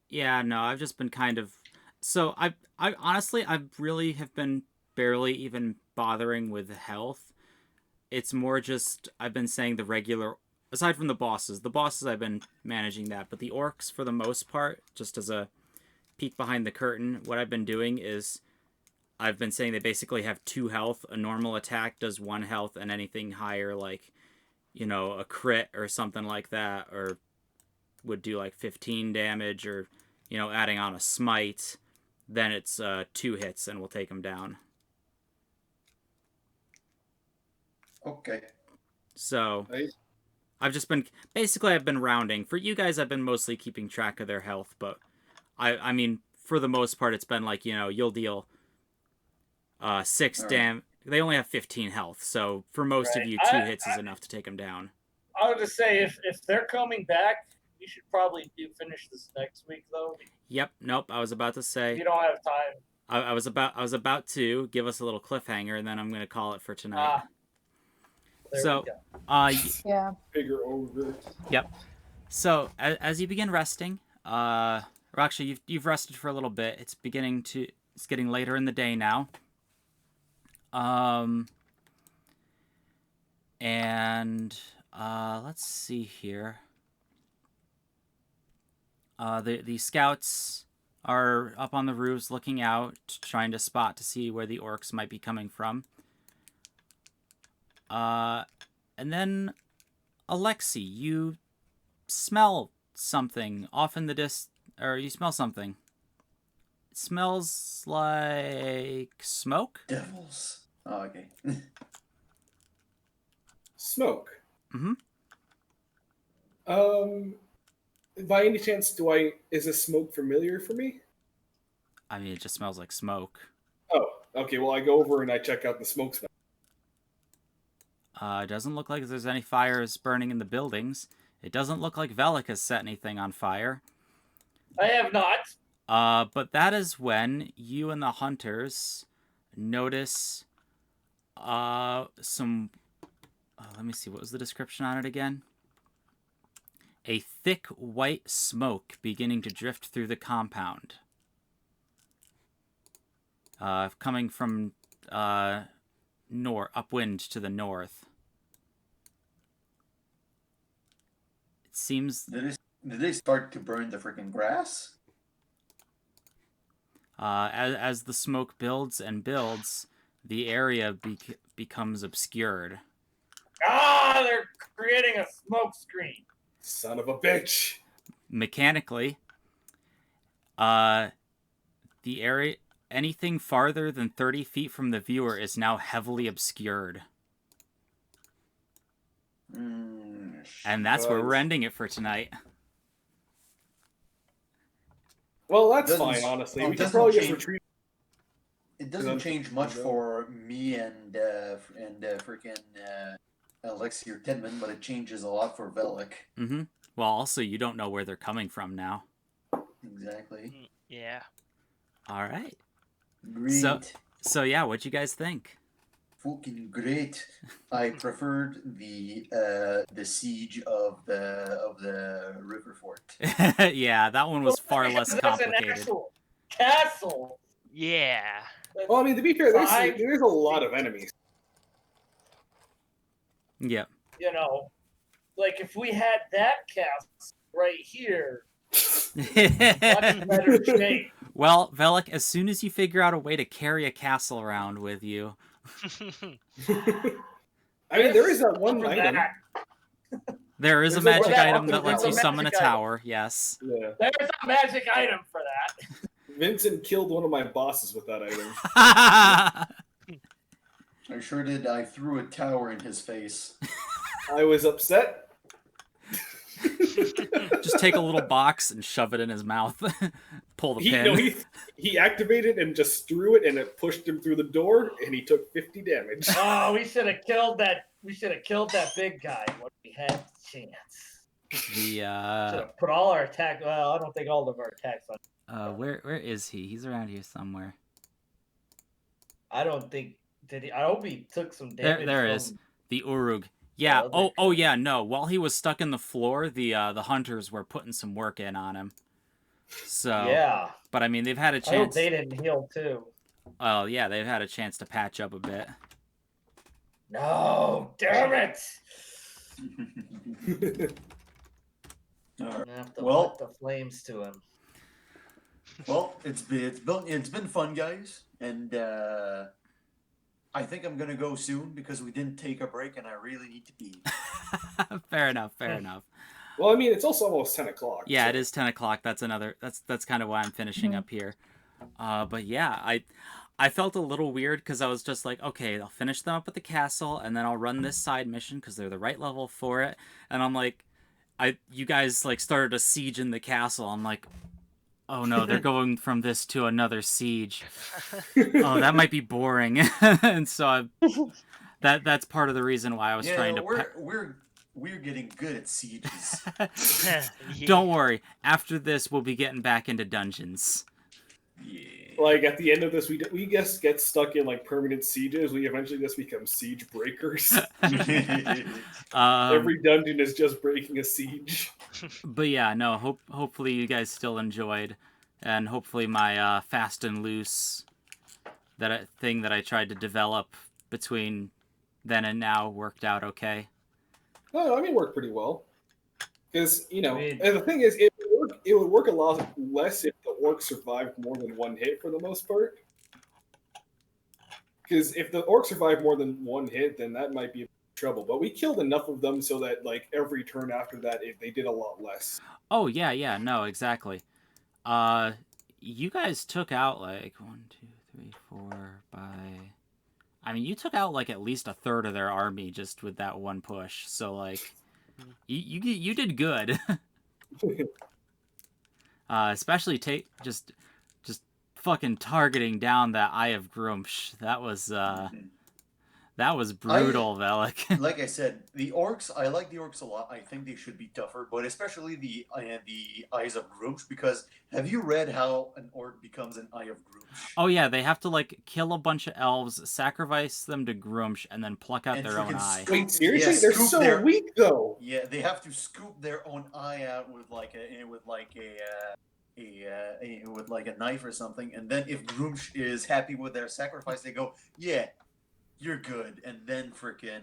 Yeah, no, I've just been kind of. So I honestly, I really have been barely even bothering with health. It's more just I've been saying the regular. Aside from the bosses I've been managing that, but the orcs for the most part, just as a peek behind the curtain, what I've been doing is I've been saying they basically have 2 health. A normal attack does 1 health, and anything higher, like, you know, a crit or something like that, or would do like 15 damage, or, you know, adding on a smite, then it's 2 hits and we'll take them down. Okay. So I, I've just been basically I've been rounding. For you guys, I've been mostly keeping track of their health, but I mean for the most part it's been like, you know, you'll deal 6 All right. dam. They only have 15 health, so for most of Right. you, 2 hits is enough to take them down. I would just say if they're coming back, we should probably finish this next week though. Yep. Nope. I was about to If say. you don't have time. I was about to give us a little cliffhanger, and then I'm going to call it for tonight. There So, we go. Yeah. figure over. yep. So as you begin resting, or actually you've rested for a little bit. It's getting later in the day now. And let's see here. The scouts are up on the roofs looking out, trying to spot to see where the orcs might be coming from. And then, Alexi, you smell something off in the or you smell something. It smells like smoke? Devils. Oh, okay. Smoke. Mm-hmm. By any chance, is this smoke familiar for me? I mean, it just smells like smoke. Oh, okay. Well, I go over and I check out the smoke smell. It doesn't look like there's any fires burning in the buildings. It doesn't look like Velik has set anything on fire. I have not. But that is when you and the hunters notice some... let me see, what was the description on it again? A thick white smoke beginning to drift through the compound. Coming from upwind to the north. It seems... Did they start to burn the freaking grass? As the smoke builds and builds, the area becomes obscured. They're creating a smoke screen. Son of a bitch. Mechanically, the area, anything farther than 30 feet from the viewer is now heavily obscured. And that's where we're ending it for tonight. Well, that's fine, honestly. We can probably just retreat. It doesn't change much for me and freaking Alexi or Tidman, but it changes a lot for Velik. Mm-hmm. Well, also, you don't know where they're coming from now. Exactly. Yeah. All right. Great. So yeah, what'd you guys think? Fucking great. I preferred the siege of the river fort. Yeah, that one was far Because less that's complicated. an actual castle. Yeah. Well, I mean, to be fair, Fine. there's a lot of enemies. Yep. You know, like if we had that castle right here, much better shape. Well, Velik, as soon as you figure out a way to carry a castle around with you, I mean, there is that one For item. that. there is a There's magic that item one- that lets you there's a summon a magic item. tower. Yes. Yeah. There's a magic item for that. Vincent killed one of my bosses with that item. I sure did. I threw a tower in his face. I was upset. Just take a little box and shove it in his mouth. Pull the pin. He activated and just threw it, and it pushed him through the door, and he took 50 damage. Oh, we should have killed that. We should have killed that big guy when we had the chance. The Should have put all our attack. Well, I don't think all of our attacks on. where is he? He's around here somewhere. I don't think did he. I hope he took some damage. There from, is the Urug. Yeah. other Oh yeah. No. While he was stuck in the floor, the hunters were putting some work in on him. So. Yeah. But I mean, they've had a I hope chance. they didn't heal too. Oh yeah, they've had a chance to patch up a bit. No, damn it! All I'm right. gonna have to Well- put the flames to him. Well, it's been fun, guys, and I think I'm gonna go soon because we didn't take a break, and I really need to pee. Fair enough. Fair enough. Well, I mean, it's also almost 10 o'clock. Yeah, so- it is 10 o'clock. That's kind of why I'm finishing up here. But yeah, I felt a little weird because I was just like, okay, I'll finish them up at the castle, and then I'll run this side mission because they're the right level for it. And I'm like, you guys like started a siege in the castle. I'm like, oh no, they're going from this to another siege. Oh, that might be boring. And so that's part of the reason why I was trying to. We're getting good at sieges. Don't worry. After this, we'll be getting back into dungeons. Yeah. Like, at the end of this, we just get stuck in, like, permanent sieges. We eventually just become siege breakers. Every dungeon is just breaking a siege. But yeah, no, hopefully you guys still enjoyed. And hopefully my fast and loose thing that I tried to develop between then and now worked out okay. Oh, I mean, it worked pretty well. Because, you know, I mean- and the thing is, it would work a lot less if the orcs survived more than one hit for the most part. Because if the orcs survived more than one hit, then that might be trouble. But we killed enough of them so that, like, every turn after that, they did a lot less. Oh, yeah, no, exactly. You guys took out, like, 1, 2, 3, 4, by... I mean, you took out, like, at least a third of their army just with that one push. So, like, you did good. Especially just fucking targeting down that Eye of Grumsh. That was brutal, Velik. Like I said, the orcs. I like the orcs a lot. I think they should be tougher, but especially the Eyes of Grumsh. Because have you read how an orc becomes an Eye of Grumsh? Oh yeah, they have to like kill a bunch of elves, sacrifice them to Grumsh, and then pluck out And their own freaking eye. Wait, seriously? Yeah, They're scoop so their- weak, though. Yeah, they have to scoop their own eye out with a knife or something, and then if Grumsh is happy with their sacrifice, they go, "Yeah, you're good," and then freaking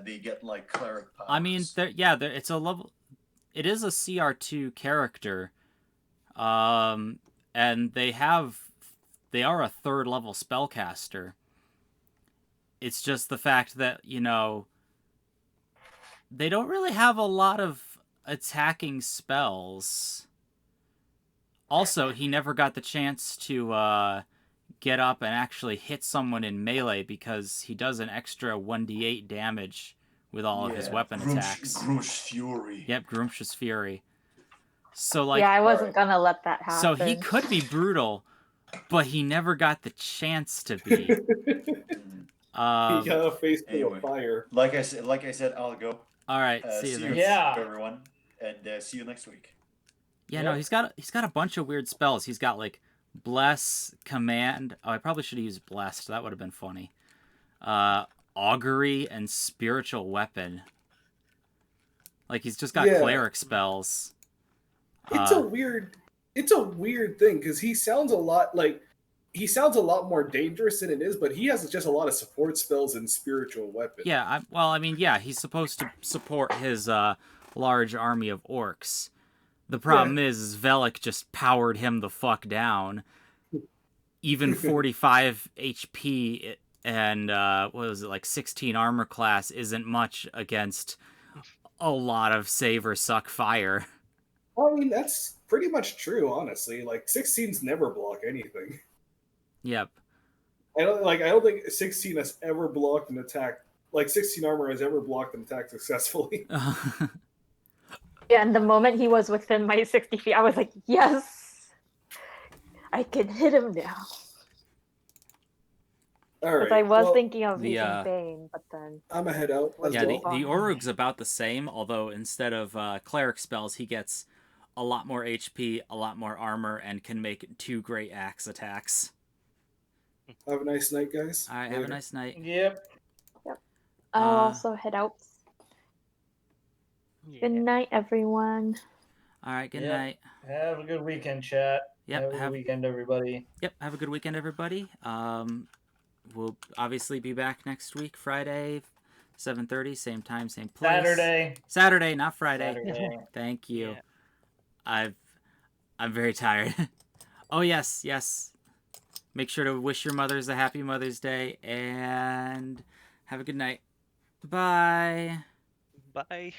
they get like cleric powers. I mean, it's a level. It is a CR2 character, and they are a third level spellcaster. It's just the fact that, you know, they don't really have a lot of attacking spells. Also, he never got the chance to get up and actually hit someone in melee because he does an extra 1d8 damage with all of his weapon attacks. Grumsh Fury. Yep, Grumsh's Fury. So, like, yeah, I wasn't gonna let that happen. so he could be brutal, but he never got the chance to be. He got a face full anyway. of fire. Like I said, I'll go. All right, see you See then. you, Yeah. everyone, and see you next week. Yeah, no, Yep. he's got a bunch of weird spells. He's got like bless, command. Oh, I probably should have used blessed. That would have been funny. Augury and spiritual weapon. Like he's just got Yeah. cleric spells. It's a weird thing because he sounds a lot more dangerous than it is, but he has just a lot of support spells and spiritual weapon. Yeah, I mean, yeah, he's supposed to support his large army of orcs. The problem is Velik just powered him the fuck down. Even 45 HP and what was it, like 16 armor class isn't much against a lot of save or suck fire. I mean, that's pretty much true, honestly. Like 16s never block anything. Yep. I don't think 16 has ever blocked an attack. Like 16 armor has ever blocked an attack successfully. Yeah, and the moment he was within my 60 feet, I was like, yes, I can hit him now. All right. Because I was well, thinking of the, using Bane, but then I'm gonna head out. Let's Yeah, go. the Orug's about the same, although instead of cleric spells, he gets a lot more HP, a lot more armor, and can make 2 great axe attacks. Have a nice night, guys. All right, have a Later. nice night. Yep. I'll Uh, also head out. Yeah. Good night, everyone. All right, good Yep. night. Have a good weekend, chat. Yep, Have a good weekend, everybody. Yep, have a good weekend, everybody. We'll obviously be back next week, Friday, 7:30, same time, same place. Saturday, not Friday. Saturday. Thank you. Yeah. I'm very tired. Oh yes. Make sure to wish your mothers a happy Mother's Day and have a good night. Bye. Bye.